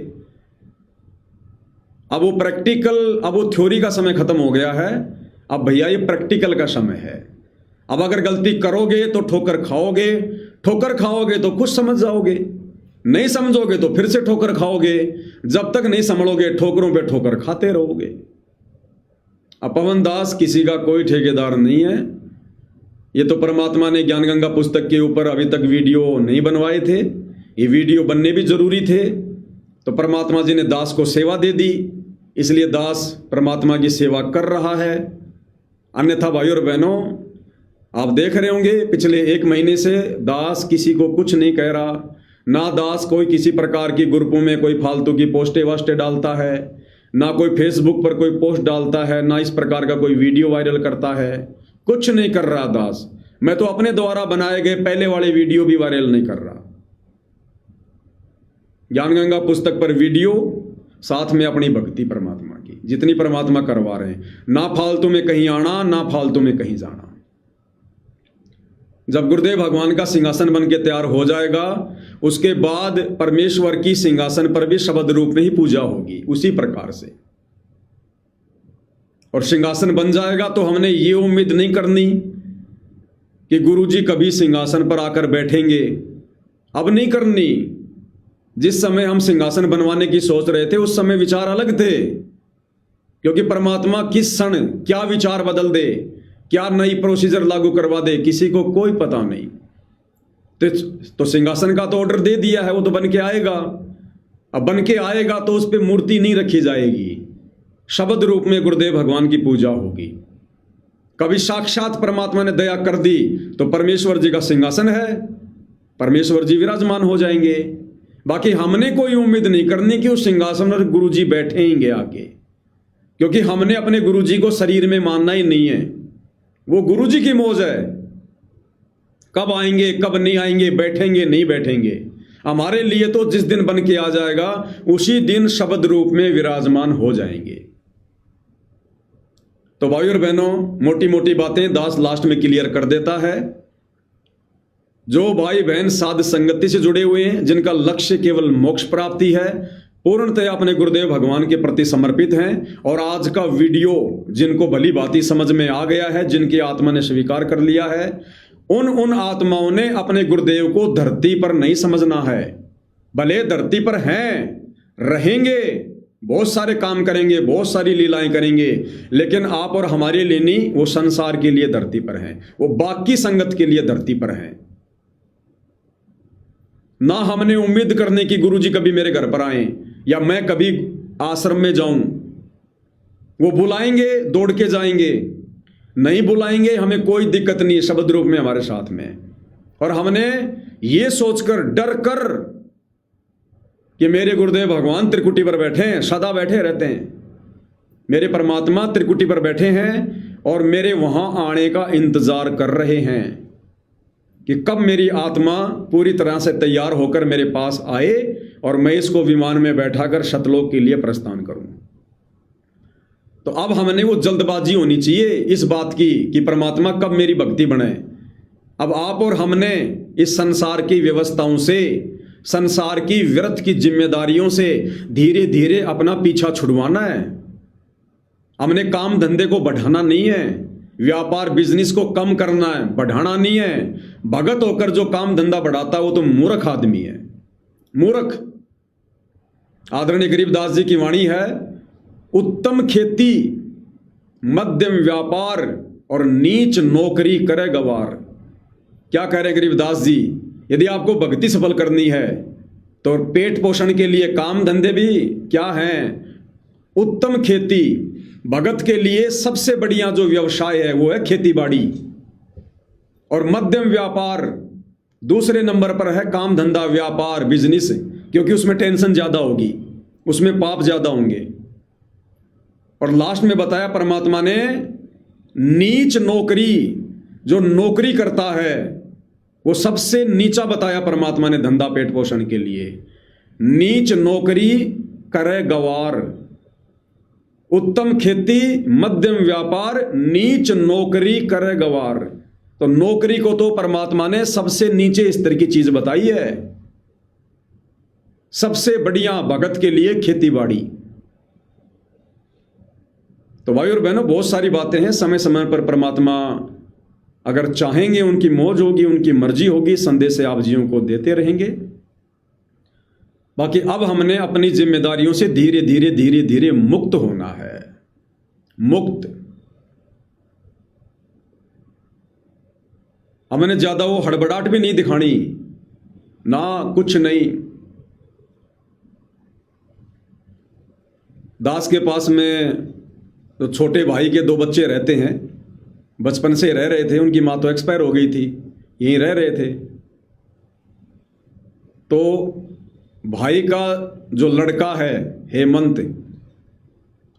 अब वो प्रैक्टिकल, अब वो थ्योरी का समय खत्म हो गया है। अब भैया ये प्रैक्टिकल का समय है। अब अगर गलती करोगे तो ठोकर खाओगे, ठोकर खाओगे तो कुछ समझ जाओगे, नहीं समझोगे तो फिर से ठोकर खाओगे, जब तक नहीं संभलोगे ठोकरों पे ठोकर खाते रहोगे। अब पवन दास किसी का कोई ठेकेदार नहीं है। ये तो परमात्मा ने ज्ञान गंगा पुस्तक के ऊपर अभी तक वीडियो नहीं बनवाए थे, ये वीडियो बनने भी जरूरी थे। तो परमात्मा जी ने दास को सेवा दे दी इसलिए दास परमात्मा की सेवा कर रहा है। अन्यथा भाइयों और बहनों, आप देख रहे होंगे पिछले 1 महीने से दास किसी को कुछ नहीं कह रहा। ना दास कोई किसी प्रकार की ग्रुपों में कोई फालतू की पोस्टें वास्टें डालता है, ना कोई फेसबुक पर कोई पोस्ट डालता है, ना इस प्रकार का कोई वीडियो वायरल करता है। कुछ नहीं कर रहा दास। मैं तो अपने द्वारा बनाए गए पहले वाले वीडियो भी वायरल नहीं कर रहा। ज्ञान गंगा पुस्तक पर वीडियो, साथ में अपनी भक्ति परमात्मा की जितनी परमात्मा करवा रहे हैं। ना फालतू में कहीं आना, ना फालतू में कहीं जाना। जब गुरुदेव भगवान का सिंहासन बन के तैयार हो जाएगा, उसके बाद परमेश्वर की सिंहासन पर भी शब्द रूप में ही पूजा होगी उसी प्रकार से। और सिंहासन बन जाएगा तो हमने ये उम्मीद नहीं करनी कि गुरुजी कभी सिंहासन पर आकर बैठेंगे। अब नहीं करनी। जिस समय हम सिंहासन बनवाने की सोच रहे थे उस समय विचार अलग थे, क्योंकि परमात्मा किस क्षण क्या विचार बदल दे, क्या नई प्रोसीजर लागू करवा दे, किसी को कोई पता नहीं। तो सिंहासन का तो ऑर्डर दे दिया है, वो तो बन के आएगा। अब बन के आएगा तो उस पर मूर्ति नहीं रखी जाएगी, शब्द रूप में गुरुदेव भगवान की पूजा होगी। कभी साक्षात परमात्मा ने दया कर दी तो परमेश्वर जी का सिंहासन है, परमेश्वर जी विराजमान हो जाएंगे। बाकी हमने कोई उम्मीद नहीं करनी कि उस सिंहासन पर गुरुजी बैठेंगे आके, क्योंकि हमने अपने गुरुजी को शरीर में मानना ही नहीं है। वो गुरुजी की मौज है, कब आएंगे कब नहीं आएंगे, बैठेंगे नहीं बैठेंगे। हमारे लिए तो जिस दिन बन के आ जाएगा उसी दिन शब्द रूप में विराजमान हो जाएंगे। तो भाई और बहनों, मोटी मोटी बातें दास लास्ट में क्लियर कर देता है। जो भाई बहन साध संगति से जुड़े हुए हैं, जिनका लक्ष्य केवल मोक्ष प्राप्ति है, पूर्णतः अपने गुरुदेव भगवान के प्रति समर्पित हैं, और आज का वीडियो जिनको भली भांति समझ में आ गया है, जिनकी आत्मा ने स्वीकार कर लिया है, उन आत्माओं ने अपने गुरुदेव को धरती पर नहीं समझना है। भले धरती पर हैं, रहेंगे, बहुत सारे काम करेंगे, बहुत सारी लीलाएं करेंगे, लेकिन आप और हमारे लिए नहीं, वो संसार के लिए धरती पर हैं, वो बाकी संगत के लिए धरती पर हैं। ना हमने उम्मीद करने की गुरुजी कभी मेरे घर पर आए या मैं कभी आश्रम में जाऊं। वो बुलाएंगे दौड़ के जाएंगे, नहीं बुलाएंगे हमें कोई दिक्कत नहीं, शब्द रूप में हमारे साथ में। और हमने ये सोचकर डर कर कि मेरे गुरुदेव भगवान त्रिकुटी पर बैठे हैं, सदा बैठे रहते हैं, मेरे परमात्मा त्रिकुटी पर बैठे हैं और मेरे वहां आने का इंतजार कर रहे हैं कि कब मेरी आत्मा पूरी तरह से तैयार होकर मेरे पास आए और मैं इसको विमान में बैठाकर सतलोक के लिए प्रस्थान करूं। तो अब हमने वो जल्दबाजी होनी चाहिए इस बात की कि परमात्मा कब मेरी भक्ति बने। अब आप और हमने इस संसार की व्यवस्थाओं से, संसार की व्यर्थ की जिम्मेदारियों से धीरे धीरे अपना पीछा छुड़वाना है। हमने काम धंधे को बढ़ाना नहीं है, व्यापार बिजनेस को कम करना है, बढ़ाना नहीं है। भगत होकर जो काम धंधा बढ़ाता है वो तो मूर्ख आदमी है, मूर्ख। आदरणीय गरीबदास जी की वाणी है, उत्तम खेती, मध्यम व्यापार और नीच नौकरी करे गवार। क्या कह रहे हैं गरीबदास जी? यदि आपको भक्ति सफल करनी है तो पेट पोषण के लिए काम धंधे भी क्या हैं? उत्तम खेती। भगत के लिए सबसे बढ़िया जो व्यवसाय है वो है खेती बाड़ी, और मध्यम व्यापार दूसरे नंबर पर है। काम धंधा व्यापार बिजनेस, क्योंकि उसमें टेंशन ज्यादा होगी, उसमें पाप ज्यादा होंगे। और लास्ट में बताया परमात्मा ने, नीच नौकरी, जो नौकरी करता है वो सबसे नीचा बताया परमात्मा ने धंधा पेट पोषण के लिए। नीच नौकरी करे गवार, उत्तम खेती, मध्यम व्यापार, नीच नौकरी करे गवार। तो नौकरी को तो परमात्मा ने सबसे नीचे स्तर की चीज बताई है। सबसे बढ़िया भगत के लिए खेती बाड़ी। तो भाई और बहनों, बहुत सारी बातें हैं, समय समय पर परमात्मा अगर चाहेंगे उनकी मौज होगी, उनकी मर्जी होगी, संदेश आप जियों को देते रहेंगे। बाकी अब हमने अपनी जिम्मेदारियों से धीरे धीरे धीरे धीरे मुक्त होना है, मुक्त। हमने ज्यादा वो हड़बड़ाहट भी नहीं दिखानी, ना कुछ नहीं। दास के पास में तो छोटे भाई के 2 बच्चे रहते हैं, बचपन से रह रहे थे, उनकी माँ तो एक्सपायर हो गई थी, यहीं रह रहे थे। तो भाई का जो लड़का है हेमंत,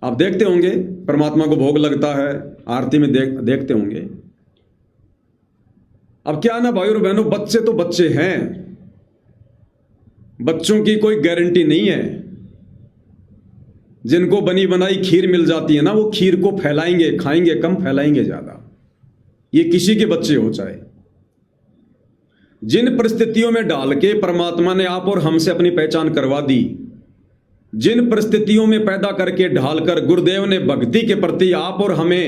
आप देखते होंगे परमात्मा को भोग लगता है, आरती में देखते होंगे। अब क्या ना भाई और बहनों, बच्चे तो बच्चे हैं, बच्चों की कोई गारंटी नहीं है। जिनको बनी बनाई खीर मिल जाती है ना, वो खीर को फैलाएंगे, खाएंगे कम, फैलाएंगे ज्यादा। ये किसी के बच्चे हो चाहे। जिन परिस्थितियों में डाल के परमात्मा ने आप और हमसे अपनी पहचान करवा दी, जिन परिस्थितियों में पैदा करके ढालकर गुरुदेव ने भक्ति के प्रति आप और हमें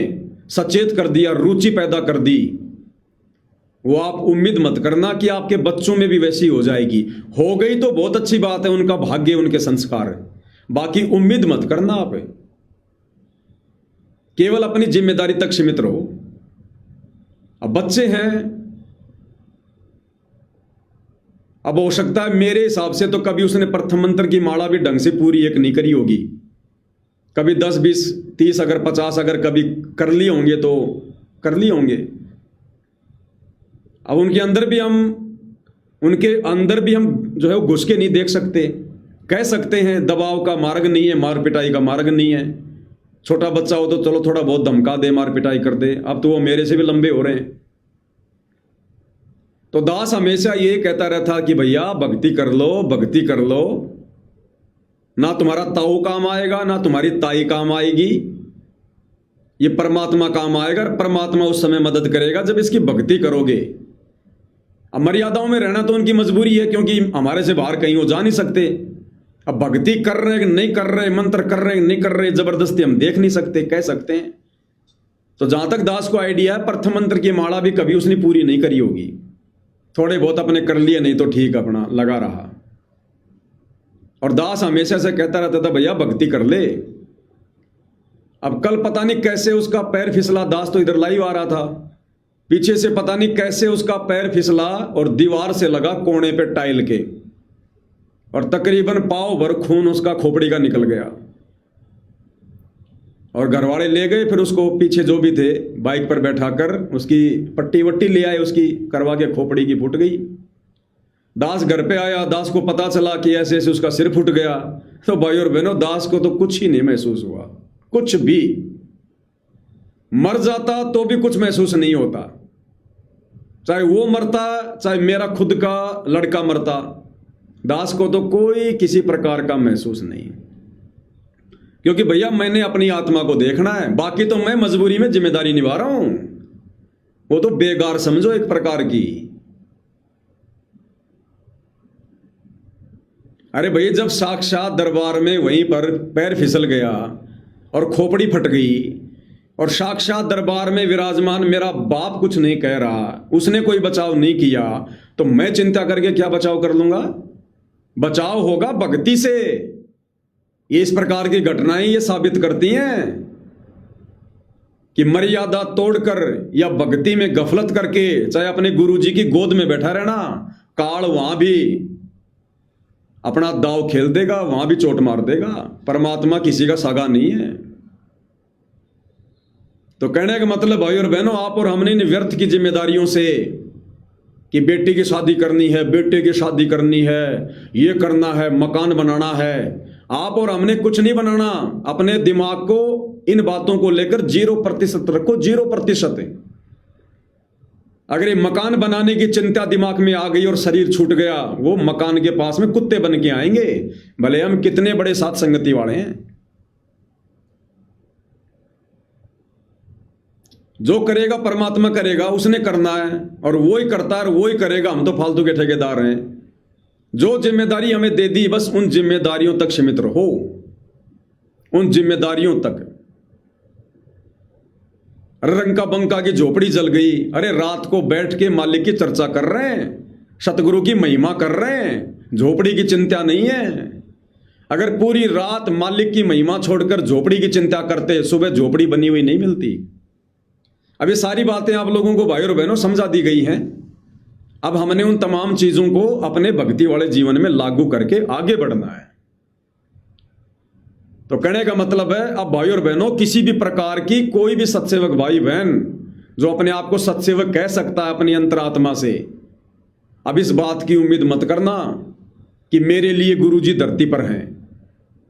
सचेत कर दिया, रुचि पैदा कर दी, वो आप उम्मीद मत करना कि आपके बच्चों में भी वैसी हो जाएगी। हो गई तो बहुत अच्छी बात है, उनका भाग्य, उनके संस्कार, बाकी उम्मीद मत करना। आप केवल अपनी जिम्मेदारी तक सीमित रहो। अब बच्चे हैं, अब हो सकता है मेरे हिसाब से तो कभी उसने प्रथम मंत्र की माला भी ढंग से पूरी एक नहीं करी होगी, कभी 10, 20, 30, अगर 50 अगर कभी कर लिए होंगे तो कर लिए होंगे। अब उनके अंदर भी हम जो है वो घुस के नहीं देख सकते। कह सकते हैं दबाव का मार्ग नहीं है, मार पिटाई का मार्ग नहीं है। छोटा बच्चा हो तो चलो थोड़ा बहुत धमका दे, मार पिटाई कर दे, अब तो वो मेरे से भी लंबे हो रहे हैं। तो दास हमेशा ये कहता रहता कि भैया भक्ति कर लो, भक्ति कर लो, ना तुम्हारा ताऊ काम आएगा ना तुम्हारी ताई काम आएगी, ये परमात्मा काम आएगा। परमात्मा उस समय मदद करेगा जब इसकी भक्ति करोगे। अब मर्यादाओं में रहना तो उनकी मजबूरी है, क्योंकि हमारे से बाहर कहीं वो जा नहीं सकते। अब भक्ति कर रहे हैं नहीं कर रहे, मंत्र कर रहे हैं नहीं कर रहे, जबरदस्ती हम देख नहीं सकते, कह सकते हैं। तो जहां तक दास को आइडिया है, प्रथम मंत्र की माला भी कभी उसने पूरी नहीं करी होगी, थोड़े बहुत अपने कर लिए, नहीं तो ठीक अपना लगा रहा। और दास हमेशा से कहता रहता था भैया भक्ति कर ले। अब कल पता नहीं कैसे उसका पैर फिसला, दास तो इधर लाइव आ रहा था, पीछे से पता नहीं कैसे उसका पैर फिसला और दीवार से लगा कोने पे टाइल के, और तकरीबन पाव भर खून उसका खोपड़ी का निकल गया। और घरवाले ले गए, फिर उसको पीछे जो भी थे बाइक पर बैठाकर उसकी पट्टी वट्टी ले आए, उसकी करवा के खोपड़ी की फूट गई। दास घर पे आया, दास को पता चला कि ऐसे ऐसे उसका सिर फूट गया। तो भाई और बहनों, दास को तो कुछ ही नहीं महसूस हुआ, कुछ भी। मर जाता तो भी कुछ महसूस नहीं होता, चाहे वो मरता चाहे मेरा खुद का लड़का मरता, दास को तो कोई किसी प्रकार का महसूस नहीं। क्योंकि भैया मैंने अपनी आत्मा को देखना है, बाकी तो मैं मजबूरी में जिम्मेदारी निभा रहा हूं, वो तो बेकार समझो एक प्रकार की। अरे भैया जब साक्षात दरबार में वहीं पर पैर फिसल गया और खोपड़ी फट गई, और साक्षात दरबार में विराजमान मेरा बाप कुछ नहीं कह रहा, उसने कोई बचाव नहीं किया, तो मैं चिंता करके क्या बचाव कर लूंगा? बचाव होगा भक्ति से। ये इस प्रकार की घटनाएं ये साबित करती हैं कि मर्यादा तोड़कर या भक्ति में गफलत करके, चाहे अपने गुरुजी की गोद में बैठा रहना, काल वहां भी अपना दाव खेल देगा, वहां भी चोट मार देगा। परमात्मा किसी का सागा नहीं है। तो कहने का मतलब भाई और बहनों, आप और हमने इन व्यर्थ की जिम्मेदारियों से कि बेटी की शादी करनी है, बेटे की शादी करनी है, ये करना है, मकान बनाना है, आप और हमने कुछ नहीं बनाना। अपने दिमाग को इन बातों को लेकर 0% रखो, 0%। अगर ये मकान बनाने की चिंता दिमाग में आ गई और शरीर छूट गया, वो मकान के पास में कुत्ते बन के आएंगे, भले हम कितने बड़े साथ संगति वाले हैं। जो करेगा परमात्मा करेगा, उसने करना है और वो ही करता है और वो ही करेगा, हम तो फालतू के ठेकेदार हैं। जो जिम्मेदारी हमें दे दी, बस उन जिम्मेदारियों तक सीमित रहो, उन जिम्मेदारियों तक। रंका बंका की झोपड़ी जल गई, अरे रात को बैठ के मालिक की चर्चा कर रहे हैं, सतगुरु की महिमा कर रहे हैं, झोपड़ी की चिंता नहीं है। अगर पूरी रात मालिक की महिमा छोड़कर झोपड़ी की चिंता करते, सुबह झोपड़ी बनी हुई नहीं मिलती। अब ये सारी बातें आप लोगों को भाई और बहनों समझा दी गई हैं। अब हमने उन तमाम चीजों को अपने भक्ति वाले जीवन में लागू करके आगे बढ़ना है। तो कहने का मतलब है, अब भाई और बहनों, किसी भी प्रकार की कोई भी सत्सेवक भाई बहन जो अपने आप को सत्सेवक कह सकता है अपनी अंतरात्मा से, अब इस बात की उम्मीद मत करना कि मेरे लिए गुरुजी धरती पर हैं।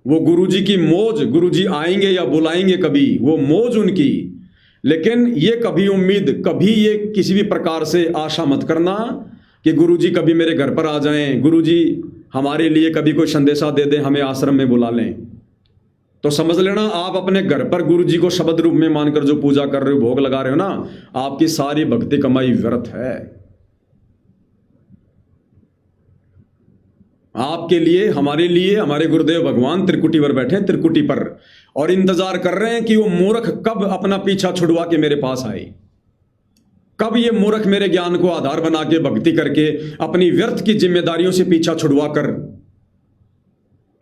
वो गुरुजी की मौज, गुरुजी आएंगे या बुलाएंगे कभी, वो मौज उनकी, लेकिन ये कभी उम्मीद, कभी ये किसी भी प्रकार से आशा मत करना कि गुरुजी कभी मेरे घर पर आ जाएं, गुरुजी हमारे लिए कभी कोई संदेशा दे दें, हमें आश्रम में बुला लें। तो समझ लेना, आप अपने घर पर गुरुजी को शब्द रूप में मानकर जो पूजा कर रहे हो, भोग लगा रहे हो ना, आपकी सारी भक्ति कमाई व्यर्थ है। आपके लिए, हमारे लिए, हमारे गुरुदेव भगवान त्रिकुटी पर बैठे, त्रिकुटी पर, और इंतजार कर रहे हैं कि वो मूर्ख कब अपना पीछा छुड़वा के मेरे पास आए, कब ये मूर्ख मेरे ज्ञान को आधार बना के भक्ति करके अपनी व्यर्थ की जिम्मेदारियों से पीछा छुड़वा कर,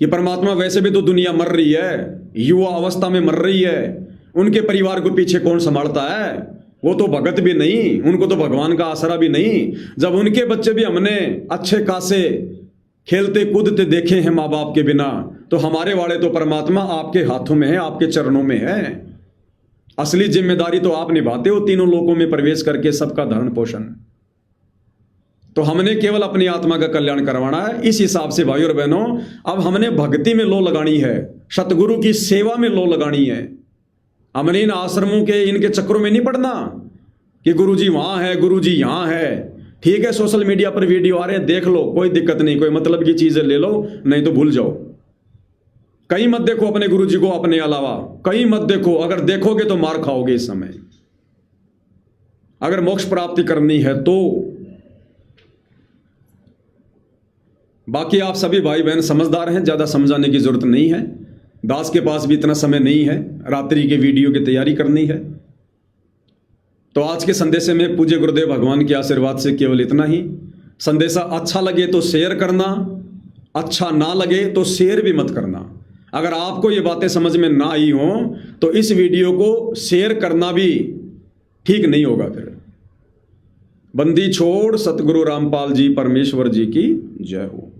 कि परमात्मा वैसे भी तो दुनिया मर रही है, युवा अवस्था में मर रही है, उनके परिवार को पीछे कौन संभालता है, वो तो भगत भी नहीं, उनको तो भगवान का आसरा भी नहीं। जब उनके बच्चे भी हमने अच्छे खासे खेलते कूदते देखे हैं माँ बाप के बिना, तो हमारे वाले तो परमात्मा आपके हाथों में है, आपके चरणों में है। असली जिम्मेदारी तो आप निभाते हो, तीनों लोकों में प्रवेश करके सबका धरण पोषण। तो हमने केवल अपनी आत्मा का कल्याण करवाना है। इस हिसाब से भाई और बहनों, अब हमने भक्ति में लो लगानी है, सतगुरु की सेवा में लो लगानी है। हमने इन आश्रमों के, इनके चक्रों में नहीं पड़ना कि गुरुजी वहां है, गुरुजी यहां है। ठीक है, सोशल मीडिया पर वीडियो आ रहे हैं, देख लो, कोई दिक्कत नहीं, कोई मतलब की चीजें ले लो, नहीं तो भूल जाओ। कहीं मत देखो अपने गुरुजी को अपने अलावा, कहीं मत देखो। अगर देखोगे तो मार खाओगे इस समय। अगर मोक्ष प्राप्ति करनी है तो बाकी आप सभी भाई बहन समझदार हैं, ज्यादा समझाने की जरूरत नहीं है। दास के पास भी इतना समय नहीं है, रात्रि के वीडियो की तैयारी करनी है। तो आज के संदेश में पूज्य गुरुदेव भगवान के आशीर्वाद से केवल इतना ही। संदेशा अच्छा लगे तो शेयर करना, अच्छा ना लगे तो शेयर भी मत करना। अगर आपको ये बातें समझ में ना आई हो तो इस वीडियो को शेयर करना भी ठीक नहीं होगा। फिर बंदी छोड़ सतगुरु रामपाल जी परमेश्वर जी की जय हो।